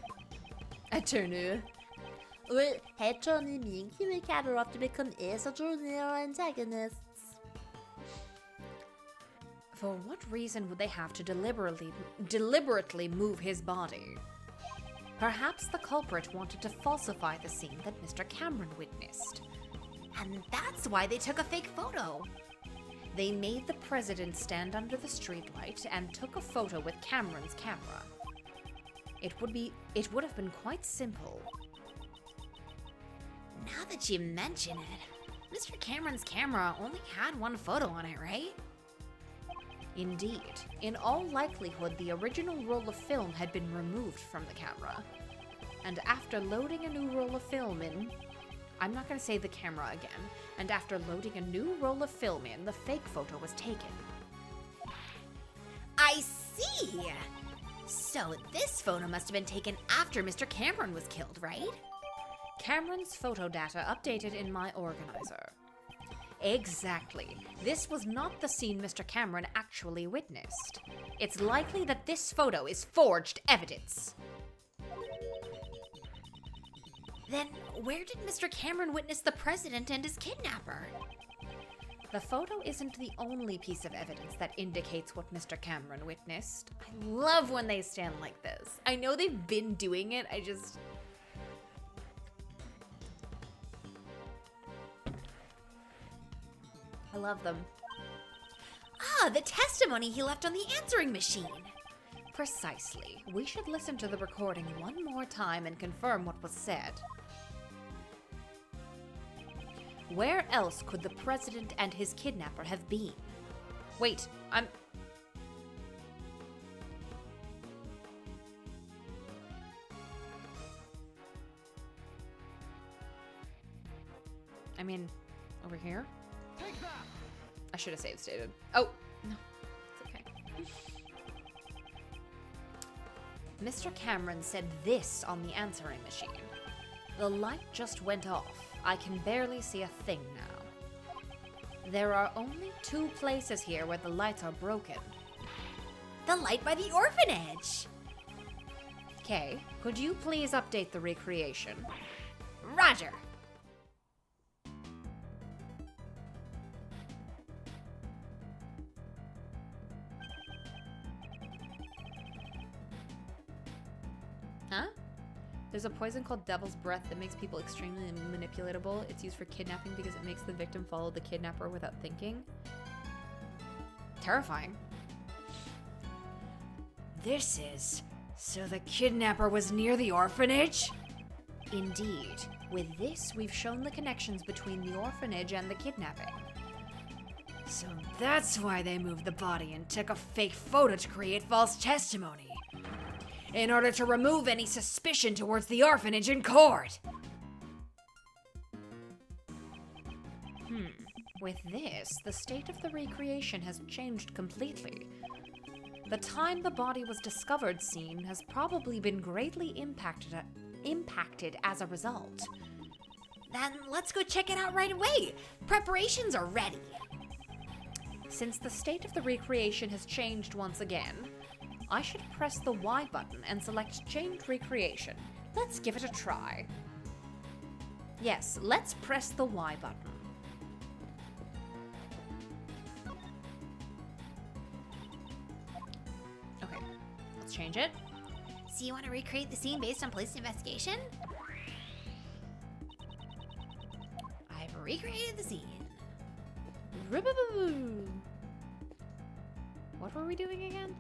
Attorney. Well, hey Johnny, me and Kiwi Cat are off to become Ace Attorney antagonists. For what reason would they have to deliberately move his body? Perhaps the culprit wanted to falsify the scene that Mr. Cameron witnessed. And that's why they took a fake photo. They made the president stand under the streetlight and took a photo with Cameron's camera. It would have been quite simple. Now that you mention it, Mr. Cameron's camera only had one photo on it, right? Indeed, in all likelihood, the original roll of film had been removed from the camera. And after loading a new roll of film in, I'm not going to say the camera again, and after loading a new roll of film in, the fake photo was taken. I see! So this photo must have been taken after Mr. Cameron was killed, right? Cameron's photo data updated in my organizer. Exactly. This was not the scene Mr. Cameron actually witnessed. It's likely that this photo is forged evidence. Then where did Mr. Cameron witness the president and his kidnapper? The photo isn't the only piece of evidence that indicates what Mr. Cameron witnessed. I love when they stand like this. I know they've been doing it, I love them. The testimony he left on the answering machine. Precisely. We should listen to the recording one more time and confirm what was said. Where else could the president and his kidnapper have been? Wait, over here? I should have save stated. Oh, no, it's okay. Mr. Cameron said this on the answering machine. The light just went off. I can barely see a thing now. There are only 2 places here where the lights are broken. The light by the orphanage! Kay, could you please update the recreation? Roger! Huh? There's a poison called Devil's Breath that makes people extremely manipulatable. It's used for kidnapping because it makes the victim follow the kidnapper without thinking. Terrifying. This is... so the kidnapper was near the orphanage? Indeed. With this, we've shown the connections between the orphanage and the kidnapping. So that's why they moved the body and took a fake photo to create false testimony. In order to remove any suspicion towards the orphanage in court. With this, the state of the recreation has changed completely. The time the body was discovered scene has probably been greatly impacted as a result. Then let's go check it out right away. Preparations are ready. Since the state of the recreation has changed once again, I should press the Y button and select Change Recreation. Let's give it a try. Yes, let's press the Y button. Okay, let's change it. So you want to recreate the scene based on police investigation? I've recreated the scene. What were we doing again?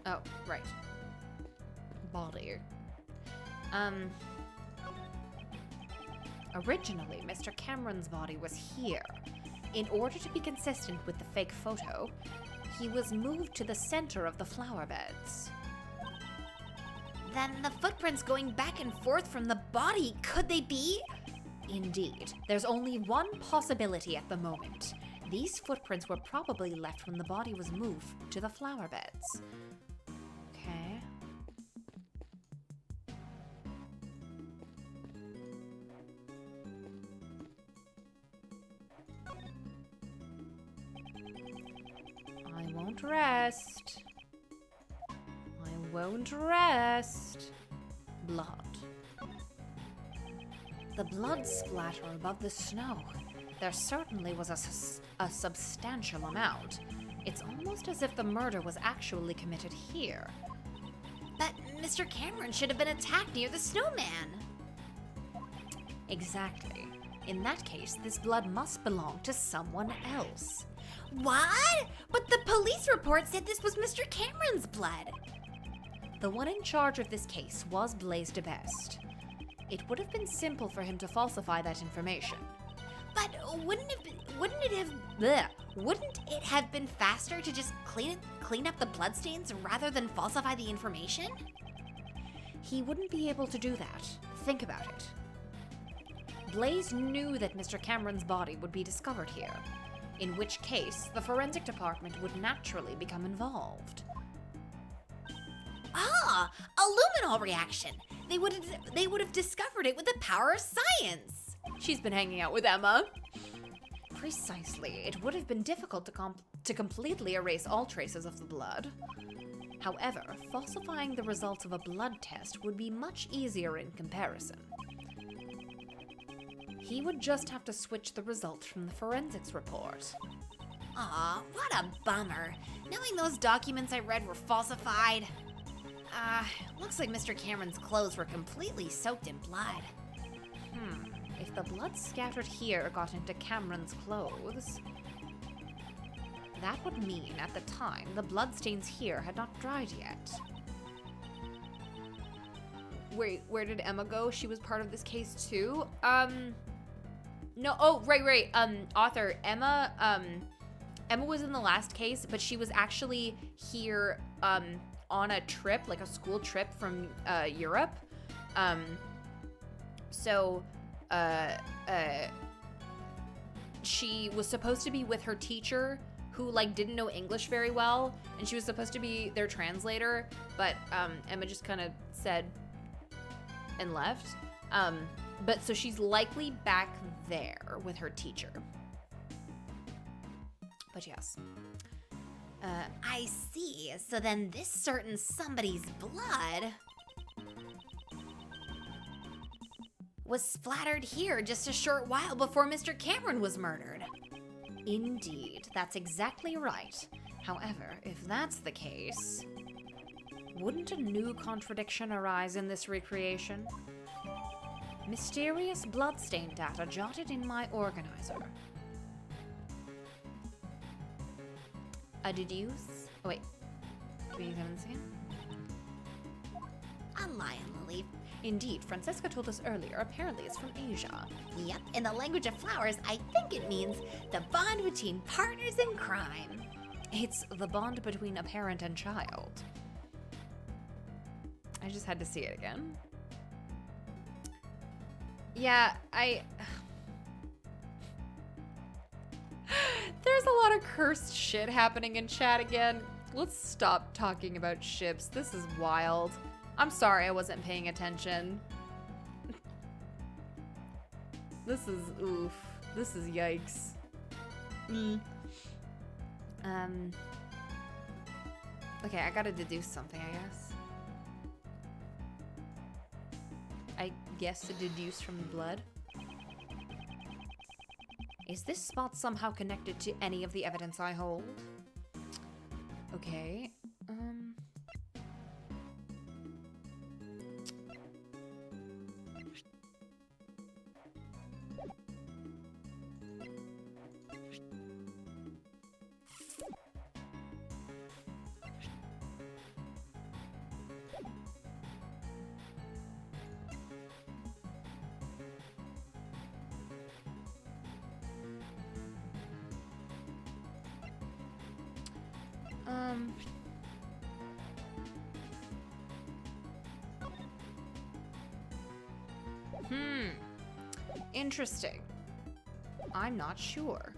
Oh, right. Body. Originally, Mr. Cameron's body was here. In order to be consistent with the fake photo, he was moved to the center of the flower beds. Then the footprints going back and forth from the body, could they be? Indeed, there's only one possibility at the moment. These footprints were probably left when the body was moved to the flower beds. Okay. I won't rest. I won't rest. Blood. The blood splatter above the snow. There certainly was a substantial amount. It's almost as if the murder was actually committed here. But Mr. Cameron should have been attacked near the snowman. Exactly. In that case, this blood must belong to someone else. What? But the police report said this was Mr. Cameron's blood. The one in charge of this case was Blaise de Best. It would have been simple for him to falsify that information. But wouldn't it have been faster to just clean up the bloodstains rather than falsify the information? He wouldn't be able to do that. Think about it. Blaise knew that Mr. Cameron's body would be discovered here, in which case the forensic department would naturally become involved. Ah, a luminol reaction. They would have discovered it with the power of science. She's been hanging out with Emma. Precisely. It would have been difficult to completely erase all traces of the blood. However, falsifying the results of a blood test would be much easier in comparison. He would just have to switch the results from the forensics report. Aw, what a bummer. Knowing those documents I read were falsified. Looks like Mr. Cameron's clothes were completely soaked in blood. If the blood scattered here got into Cameron's clothes, that would mean at the time the bloodstains here had not dried yet. Wait, where did Emma go? She was part of this case too? No, oh, right. Author, Emma was in the last case, but she was actually here, on a trip, like a school trip from, Europe. She was supposed to be with her teacher who like didn't know English very well, and she was supposed to be their translator, but Emma just kind of said and left. But so she's likely back there with her teacher. But yes. I see. So then this certain somebody's blood was splattered here just a short while before Mr. Cameron was murdered. Indeed, that's exactly right. However, if that's the case, wouldn't a new contradiction arise in this recreation? Mysterious bloodstain data jotted in my organizer. Deduce. Oh, wait. Can we examine this again? A lion lily. Indeed, Francesca told us earlier, apparently it's from Asia. Yep, in the language of flowers, I think it means the bond between partners in crime. It's the bond between a parent and child. I just had to see it again. Yeah, there's a lot of cursed shit happening in chat again. Let's stop talking about ships. This is wild. I'm sorry I wasn't paying attention. This is oof. This is yikes. Okay, I gotta deduce something, I guess. I guess to deduce from the blood. Is this spot somehow connected to any of the evidence I hold? Okay. Interesting. I'm not sure.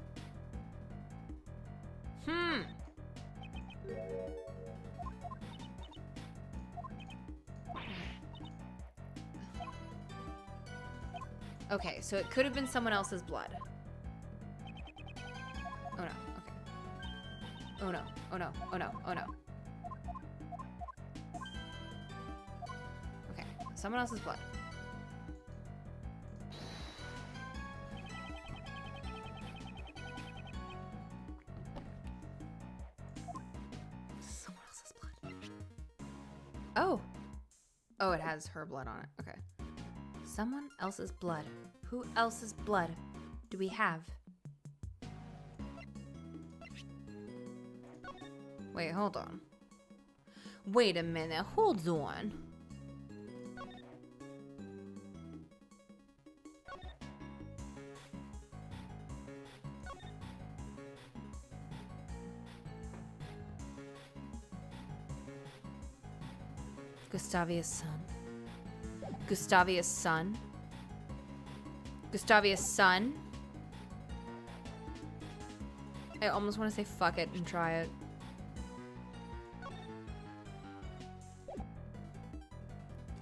Okay, so it could have been someone else's blood. Oh no, okay. Oh no, oh no, oh no, oh no. Okay, someone else's blood. Someone else's blood. Oh. Oh, it has her blood on it. Okay. Someone else's blood. Who else's blood do we have? Wait, hold on. Wait a minute, hold on. Gustavia's son. Gustavia's son. Gustavia's son. I almost want to say fuck it and try it.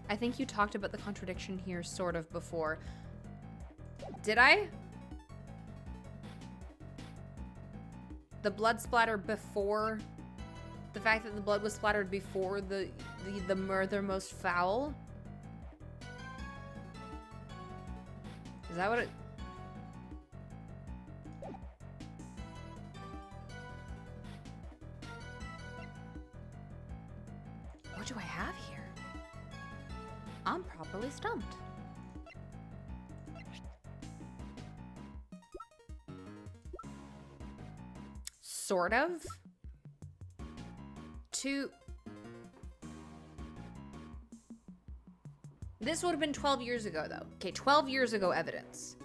I think you talked about the contradiction here sort of before. Did I? The blood splatter before... The fact that the blood was splattered before the murder most foul? Is that what it... What do I have here? I'm properly stumped. Sort of. This would have been 12 years ago, though. Okay, 12 years ago evidence.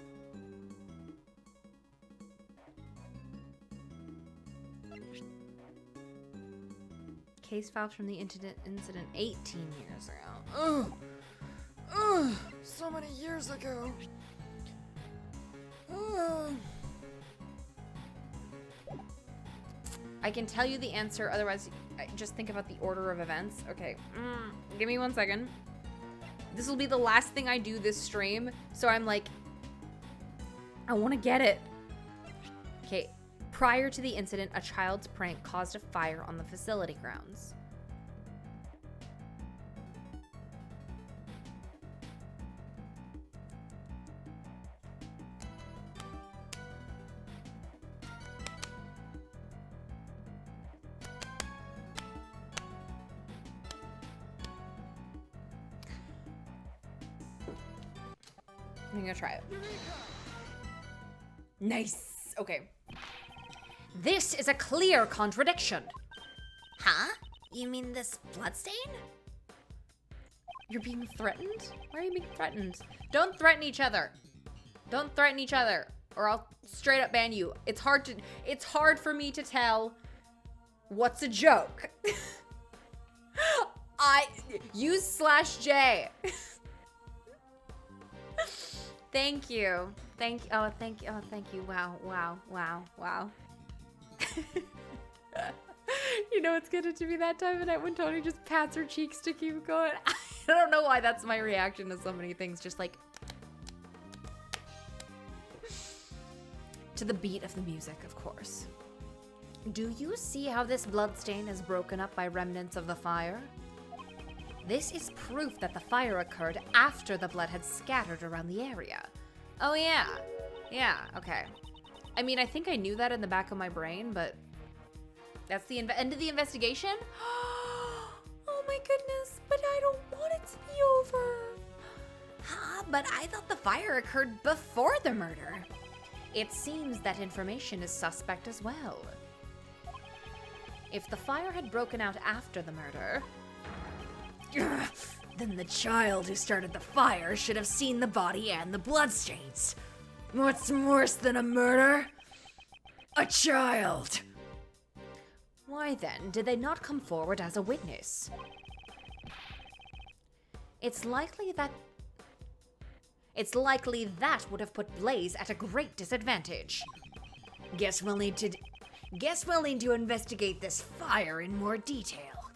Case filed from the incident 18 years ago. Ugh, so many years ago. Ugh. I can tell you the answer, otherwise just think about the order of events. Okay, give me 1 second. This will be the last thing I do this stream, so I'm like, I want to get it. Okay, prior to the incident, a child's prank caused a fire on the facility grounds. I'm gonna try it. Nice. Okay. This is a clear contradiction. Huh? You mean this bloodstain? You're being threatened? Why are you being threatened? Don't threaten each other. Don't threaten each other, or I'll straight up ban you. It's hard for me to tell what's a joke. Use /J. Thank you. Thank you. Oh, thank you. Oh, thank you. Wow. You know what's gonna be that time of night when Tony just pats her cheeks to keep going? I don't know why that's my reaction to so many things. Just like to the beat of the music, of course. Do you see how this bloodstain is broken up by remnants of the fire? This is proof that the fire occurred after the blood had scattered around the area. Oh yeah. Yeah, okay. I mean, I think I knew that in the back of my brain, but that's the end of the investigation? Oh my goodness, but I don't want it to be over. Huh, but I thought the fire occurred before the murder. It seems that information is suspect as well. If the fire had broken out after the murder, then the child who started the fire should have seen the body and the bloodstains. What's worse than a murder? A child. why then did they not come forward as a witness? It's likely It's likely that would have put Blaze at a great disadvantage. Guess we'll need to investigate this fire in more detail.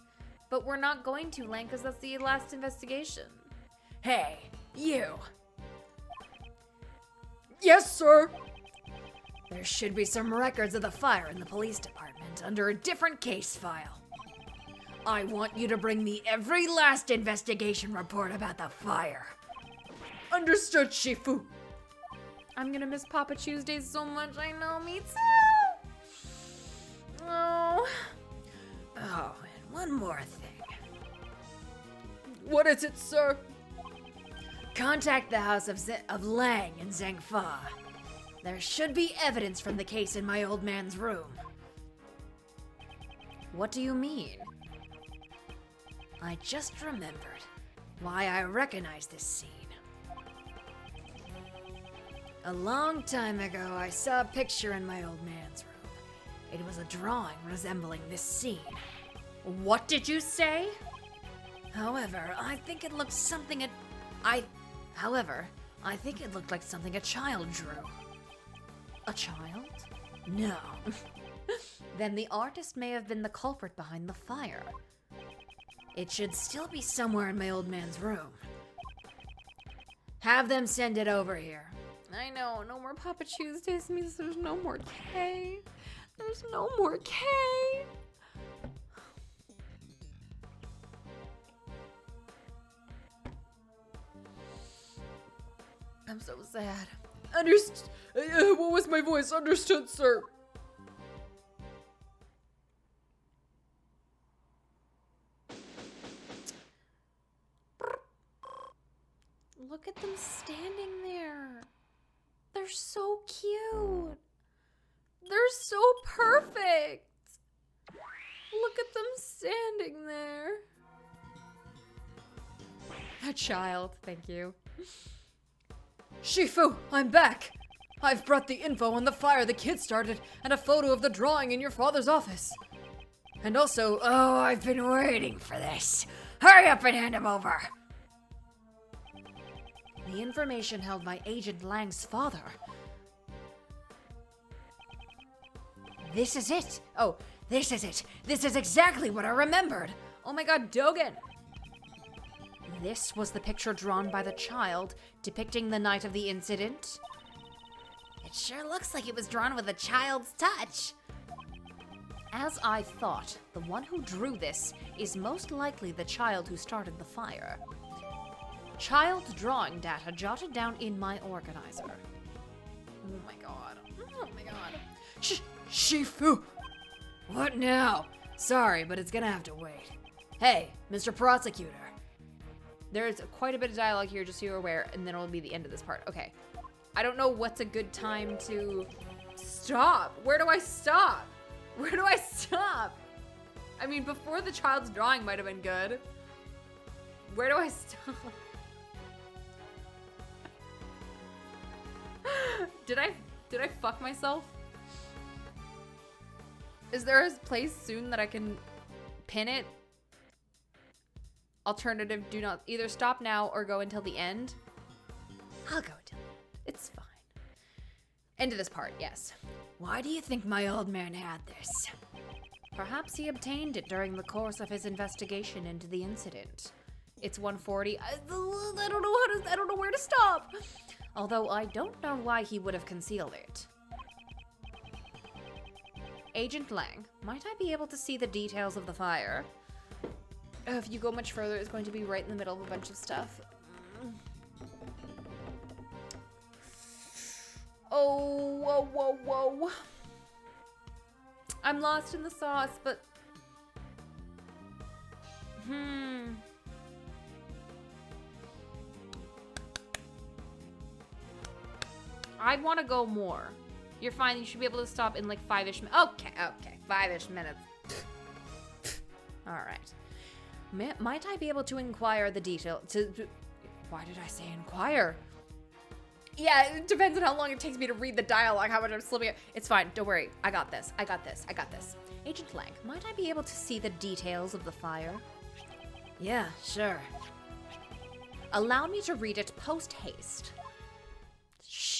But we're not going to, Lang, because that's the last investigation. Hey, you. Yes, sir. There should be some records of the fire in the police department under a different case file. I want you to bring me every last investigation report about the fire. Understood, Shifu. I'm gonna miss Papa Tuesdays so much. I know, me too. Oh. Oh, and one more thing. What is it, sir? Contact the house of Lang and Zhengfa. There should be evidence from the case in my old man's room. What do you mean? I just remembered why I recognize this scene. A long time ago, I saw a picture in my old man's room. It was a drawing resembling this scene. What did you say? However, I think it looked like something a child drew. A child? No. Then the artist may have been the culprit behind the fire. It should still be somewhere in my old man's room. Have them send it over here. I know, no more Papa Tuesdays means there's no more K. There's no more K. I'm so sad. What was my voice? Understood, sir. Look at them standing there. They're so cute. They're so perfect. Look at them standing there. A child, thank you. Shifu, I'm back. I've brought the info on the fire the kid started and a photo of the drawing in your father's office. And also, Oh, I've been waiting for this. Hurry up and hand him over. The information held by Agent Lang's father. This is it. Oh, this is it. This is exactly what I remembered. Oh my god, Dogen. This was the picture drawn by the child depicting the night of the incident. It sure looks like it was drawn with a child's touch. As I thought, the one who drew this is most likely the child who started the fire. Child drawing data jotted down in my organizer. Oh my god. Oh my god. Shifu! What now? Sorry, but it's gonna have to wait. Hey, Mr. Prosecutor. There's quite a bit of dialogue here, just so you're aware, and then it'll be the end of this part. Okay. I don't know what's a good time to stop. Where do I stop? Where do I stop? I mean, before the child's drawing might have been good. Where do I stop? Did I fuck myself? Is there a place soon that I can pin it? Alternative, do not either stop now or go until the end. I'll go until the end. It's fine. End of this part, yes. Why do you think my old man had this? Perhaps he obtained it during the course of his investigation into the incident. It's 1:40. I don't know where to stop. Although I don't know why he would have concealed it. Agent Lang, might I be able to see the details of the fire? If you go much further, it's going to be right in the middle of a bunch of stuff. Oh, whoa, whoa, whoa. I'm lost in the sauce, but... I'd want to go more. You're fine. You should be able to stop in like 5-ish minutes. Okay, 5-ish minutes. All right. Might I be able to inquire the detail Why did I say inquire? Yeah, it depends on how long it takes me to read the dialogue, how much I'm slipping it. It's fine. Don't worry. I got this. Agent Lang, might I be able to see the details of the fire? Yeah, sure. Allow me to read it post-haste.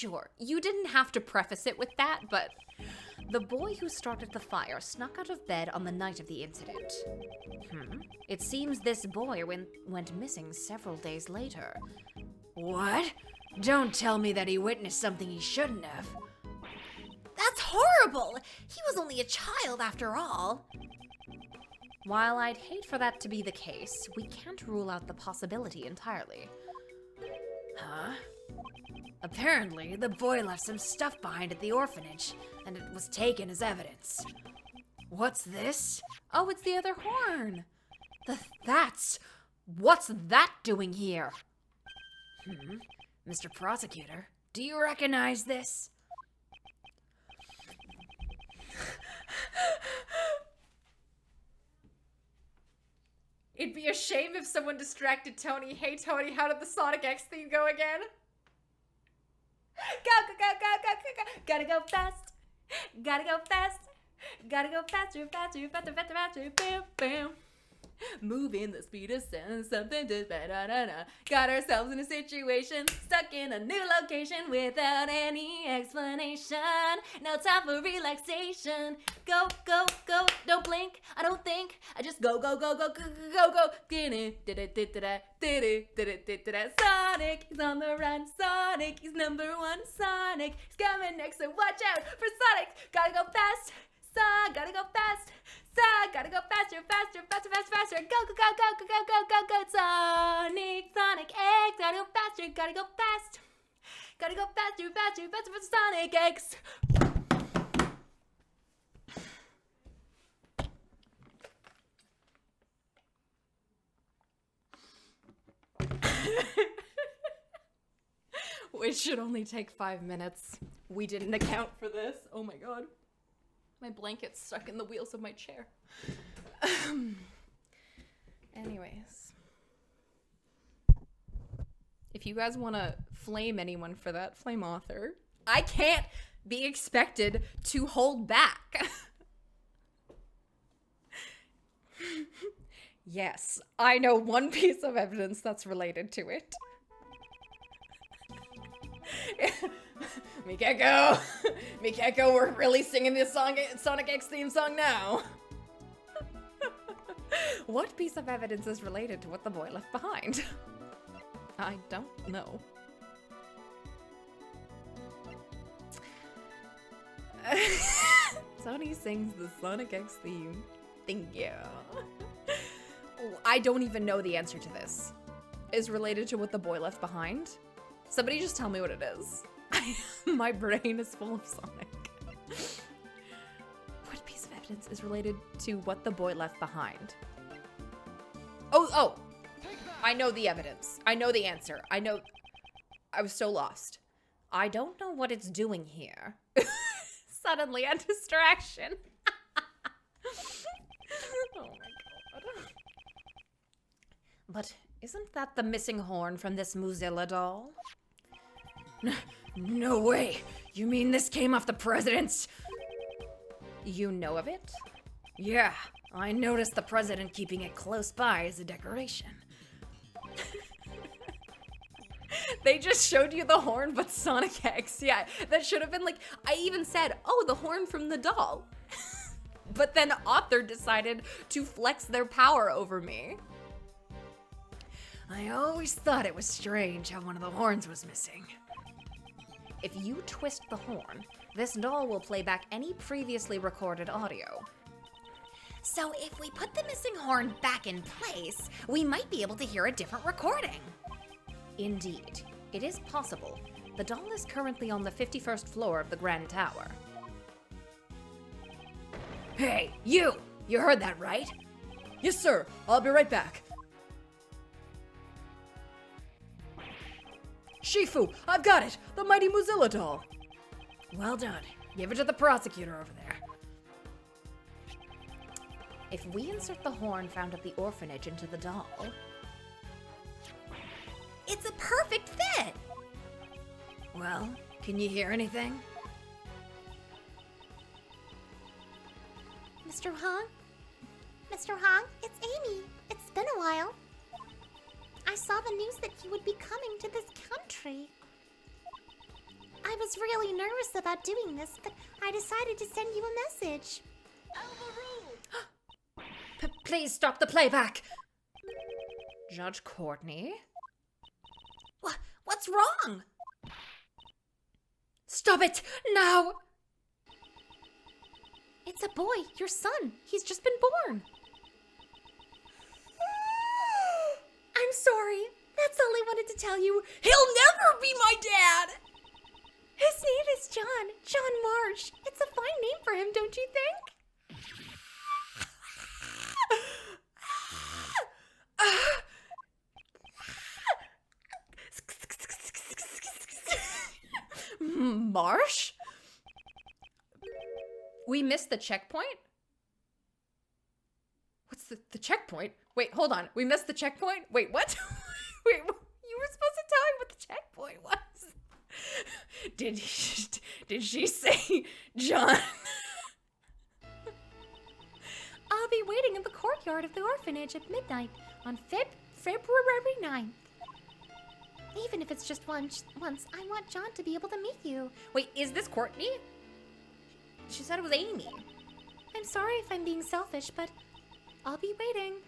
Sure, you didn't have to preface it with that, but the boy who started the fire snuck out of bed on the night of the incident. It seems this boy went missing several days later. What? Don't tell me that he witnessed something he shouldn't have. That's horrible! He was only a child after all. While I'd hate for that to be the case, we can't rule out the possibility entirely. Huh? Apparently, the boy left some stuff behind at the orphanage, and it was taken as evidence. What's this? Oh, it's the other horn! What's that doing here? Mr. Prosecutor, do you recognize this? It'd be a shame if someone distracted Tony. Hey, Tony, how did the Sonic X theme go again? Go, go, go, go, go, go, go. Gotta go fast. Gotta go fast. Gotta go faster, faster, faster, faster, faster. Bam, bam. Moving the speed of sound, something to da-da-da-da. Got ourselves in a situation, stuck in a new location without any explanation. No time for relaxation. Go, go, go, don't blink, I don't think. I just go, go, go, go, go, go, go. Sonic, he's on the run. Sonic, he's number one. Sonic, he's coming next, so watch out for Sonic. Gotta go fast. Gotta go fast. Gotta go faster, faster, faster, faster, faster. Go, go, go, go, go, go, go, go, go. Sonic, Sonic X. Gotta go faster, gotta go fast. Gotta go faster, faster, faster, faster. Sonic X. It should only take 5 minutes. We didn't account for this. Oh my god. My blanket's stuck in the wheels of my chair. Anyways. If you guys want to flame anyone for that, flame author. I can't be expected to hold back. Yes, I know one piece of evidence that's related to it. Mikeko, we're really singing this song, Sonic X theme song now. What piece of evidence is related to what the boy left behind? I don't know. Sony sings the Sonic X theme. Thank you. I don't even know the answer to this. Is related to what the boy left behind? Somebody just tell me what it is. My brain is full of Sonic. What piece of evidence is related to what the boy left behind? Oh! I know the evidence. I know the answer. I was so lost. I don't know what it's doing here. Suddenly a distraction. Oh my god. But isn't that the missing horn from this Mozilla doll? No way! You mean this came off the president's? You know of it? Yeah, I noticed the president keeping it close by as a decoration. They just showed you the horn, but Sonic X. Yeah, that should have been like, I even said, oh, the horn from the doll. But then author decided to flex their power over me. I always thought it was strange how one of the horns was missing. If you twist the horn, this doll will play back any previously recorded audio. So if we put the missing horn back in place, we might be able to hear a different recording. Indeed, it is possible. The doll is currently on the 51st floor of the Grand Tower. Hey, you! You heard that, right? Yes, sir. I'll be right back. Shifu, I've got it! The mighty Mozilla doll! Well done. Give it to the prosecutor over there. If we insert the horn found at the orphanage into the doll... It's a perfect fit! Well, can you hear anything? Mr. Hong? Mr. Hong, it's Amy. It's been a while. I saw the news that you would be coming to this country. I was really nervous about doing this, but I decided to send you a message. Please stop the playback. Judge Courtney? What's wrong? Stop it, now! It's a boy, your son. He's just been born. I'm sorry. That's all I wanted to tell you. He'll never be my dad! His name is John Marsh. It's a fine name for him, don't you think? Marsh? We missed the checkpoint? What's the checkpoint? Wait, hold on. We missed the checkpoint? Wait, what? Wait, you were supposed to tell me what the checkpoint was. Did she say John? I'll be waiting in the courtyard of the orphanage at midnight on February 9th. Even if it's just once, I want John to be able to meet you. Wait, is this Courtney? She said it was Amy. I'm sorry if I'm being selfish, but I'll be waiting.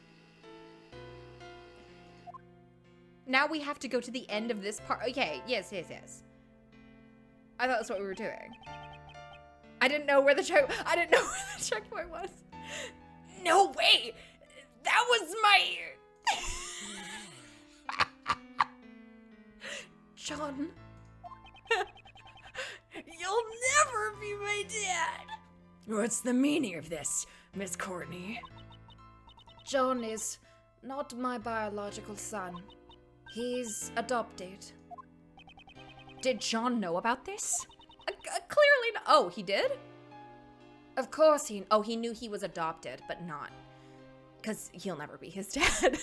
Now we have to go to the end of this part. Okay, yes. I thought that's what we were doing. I didn't know where the checkpoint was. No way! That was my... John. You'll never be my dad! What's the meaning of this, Miss Courtney? John is not my biological son. He's adopted. Did John know about this? Clearly not. Oh, he did? Of course he... Oh, he knew he was adopted, but not. Because he'll never be his dad.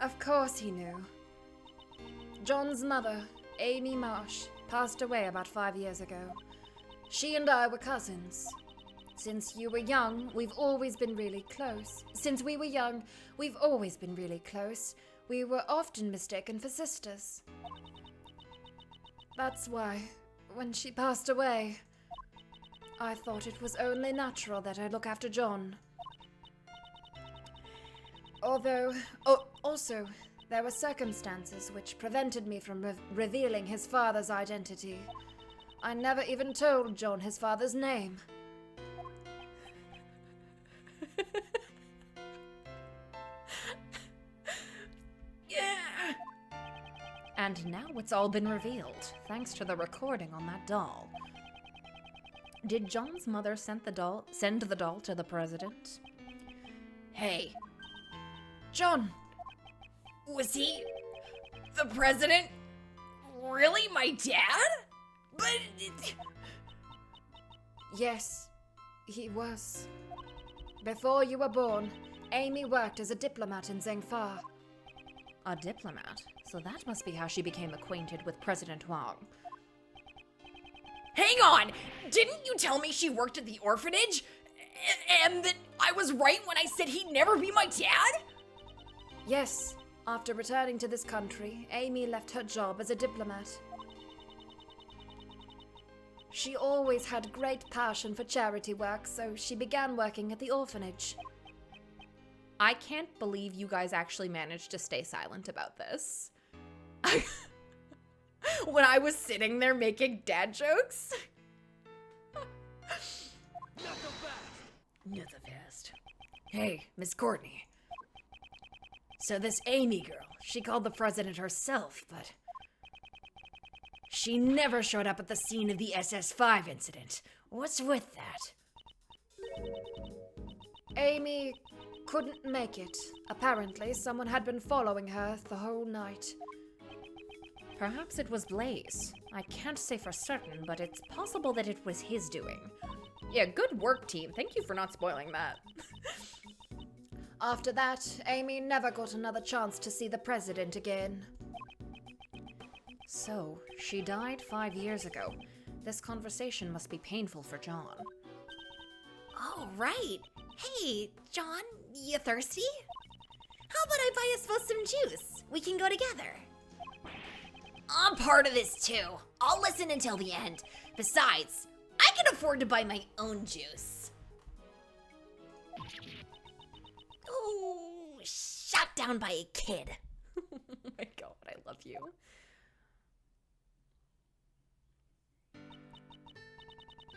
Of course he knew. John's mother, Amy Marsh, passed away about 5 years ago. She and I were cousins. Since you were young, we've always been really close. Since we were young, we've always been really close. We were often mistaken for sisters. That's why, when she passed away, I thought it was only natural that I look after John. Although, also, there were circumstances which prevented me from revealing his father's identity. I never even told John his father's name. Yeah! And now it's all been revealed, thanks to the recording on that doll. Did John's mother send the doll to the president? Hey, John! was he... the president? Really my dad? But... Yes, he was. Before you were born, Amy worked as a diplomat in Zhengfa. A diplomat? So that must be how she became acquainted with President Huang. Hang on! Didn't you tell me she worked at the orphanage? And that I was right when I said he'd never be my dad? Yes, after returning to this country, Amy left her job as a diplomat. She always had great passion for charity work, so she began working at the orphanage. I can't believe you guys actually managed to stay silent about this. When I was sitting there making dad jokes. Not the best. Hey, Miss Courtney. So this Amy girl, she called the president herself, but she never showed up at the scene of the SS5 incident. What's with that? Amy couldn't make it. Apparently, someone had been following her the whole night. Perhaps it was Blaze. I can't say for certain, but it's possible that it was his doing. Yeah, good work, team. Thank you for not spoiling that. After that, Amy never got another chance to see the president again. So, she died 5 years ago. This conversation must be painful for John. Oh, right. Hey, John, you thirsty? How about I buy us both some juice? We can go together. I'm part of this too. I'll listen until the end. Besides, I can afford to buy my own juice. Oh, shot down by a kid. Oh my god, I love you.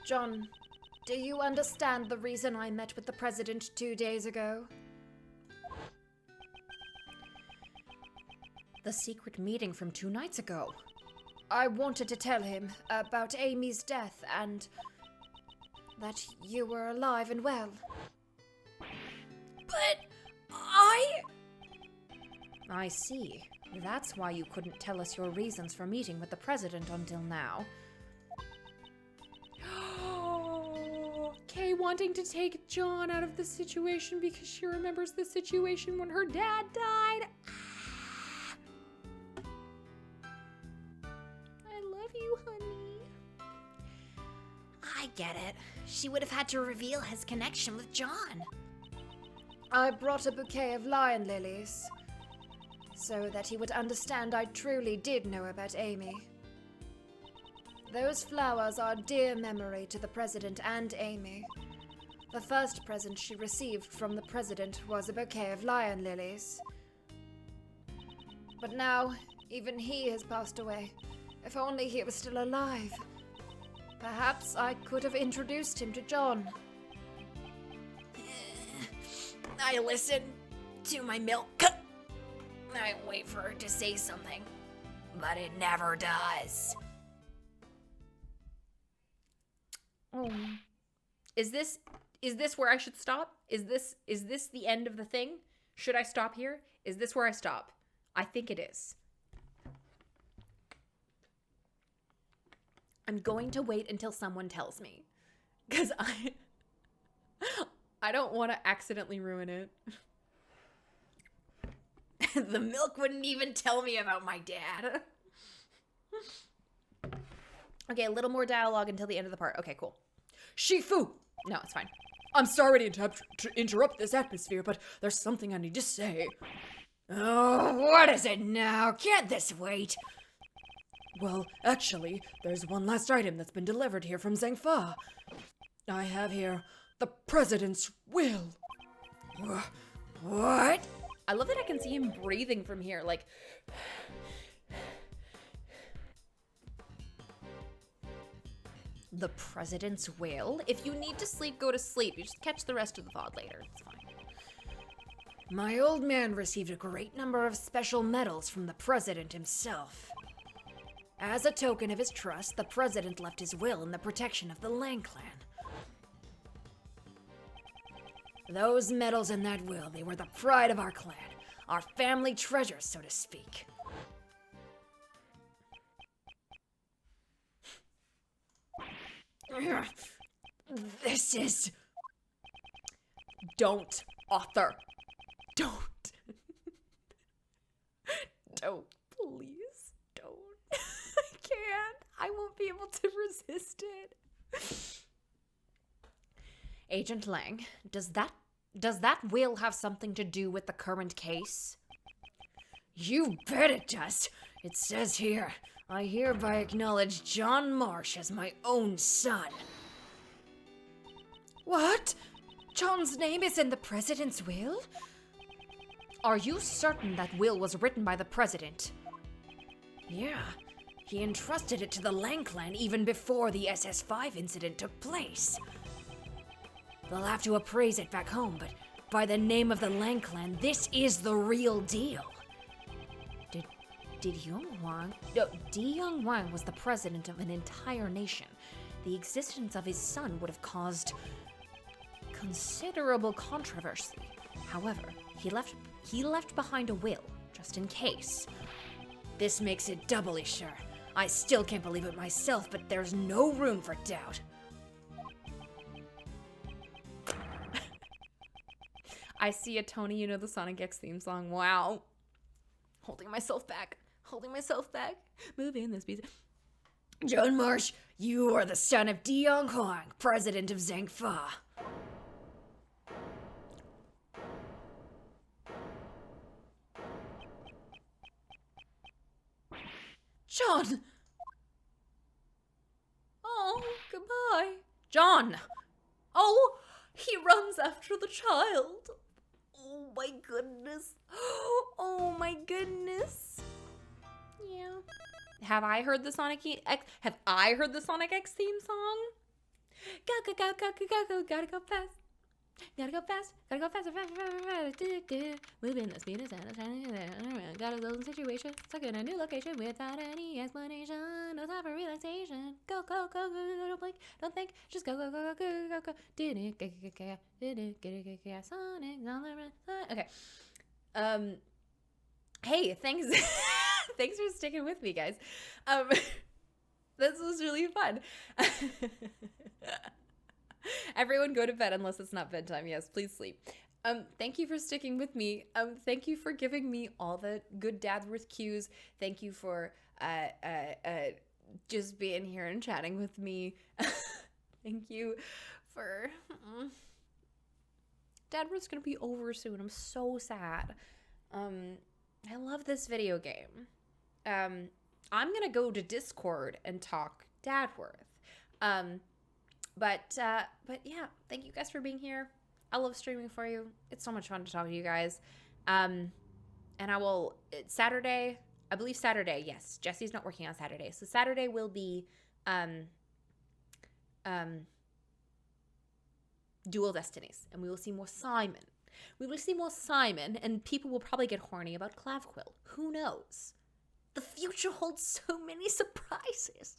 John, do you understand the reason I met with the president 2 days ago? The secret meeting from 2 nights ago. I wanted to tell him about Amy's death and that you were alive and well. But I see. That's why you couldn't tell us your reasons for meeting with the president until now. Kay wanting to take John out of the situation because she remembers the situation when her dad died. I love you, honey. I get it. She would have had to reveal his connection with John. I brought a bouquet of lion lilies so that he would understand I truly did know about Amy. Those flowers are dear memory to the president and Amy. The first present she received from the president was a bouquet of lion lilies. But now, even he has passed away. If only he was still alive. Perhaps I could have introduced him to John. I listen to my milk. I wait for her to say something, but it never does. Oh. Is this where I should stop? Is this the end of the thing? Should I stop here? Is this where I stop? I think it is. I'm going to wait until someone tells me. Cuz I don't want to accidentally ruin it. The milk wouldn't even tell me about my dad. Okay, a little more dialogue until the end of the part. Okay, cool. Shifu! No, it's fine. I'm sorry to interrupt this atmosphere, but there's something I need to say. Oh, what is it now? Can't this wait? Well, actually, there's one last item that's been delivered here from Zhengfa. I have here the president's will. What? I love that I can see him breathing from here, like... The president's will? If you need to sleep, go to sleep. You just catch the rest of the VOD later. It's fine. My old man received a great number of special medals from the president himself. As a token of his trust, the president left his will in the protection of the Lang clan. Those medals in that will, they were the pride of our clan. Our family treasures, so to speak. This is... Don't, author. Don't. Don't, please. Don't. I can't. I won't be able to resist it. Agent Lang, does that will have something to do with the current case? You bet it does. It says here, I hereby acknowledge John Marsh as my own son. What? John's name is in the president's will? Are you certain that will was written by the president? Yeah, he entrusted it to the Lang clan even before the SS5 incident took place. They'll have to appraise it back home, but by the name of the Lang clan, this is the real deal. Di Young Wang was the president of an entire nation. The existence of his son would have caused considerable controversy. However, he left behind a will, just in case. This makes it doubly sure. I still can't believe it myself, but there's no room for doubt. I see a Tony, you know the Sonic X theme song. Wow. Holding myself back. Holding myself back. Moving this piece. John Marsh, you are the son of Di Young Huang, president of Zhengfa. John! Oh, goodbye. John! Oh, he runs after the child. Oh my goodness. Oh my goodness. Yeah. Have I heard the Sonic X? Have I heard the Sonic X theme song? Go, go, go, go, go, go, go, gotta go fast. Gotta go fast, gotta go faster, faster, faster, faster. Moving the speed of sound, got a little situation, stuck in a new location without any explanation. No time for relaxation. Go, go, go, go, go, don't blink, don't think, just go, go, go, go, go, go, go. Didn't get Sonic on the run. Okay. Hey, thanks, thanks for sticking with me, guys. This was really fun. Everyone go to bed unless it's not bedtime. Yes, please sleep. Thank you for sticking with me. Thank you for giving me all the good Dadworth cues. Thank you for just being here and chatting with me. Thank you for Dadworth's gonna be over soon. I'm so sad. I love this video game. I'm gonna go to Discord and talk Dadworth. But yeah, thank you guys for being here. I love streaming for you. It's so much fun to talk to you guys. And I will, Saturday, I believe Saturday, yes. Jesse's not working on Saturday. So Saturday will be Dual Destinies. And we will see more Simon. We will see more Simon, and people will probably get horny about Clavquill. Who knows? The future holds so many surprises.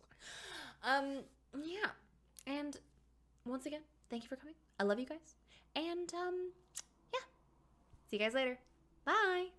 Yeah. And once again, thank you for coming. I love you guys. And yeah. See you guys later. Bye.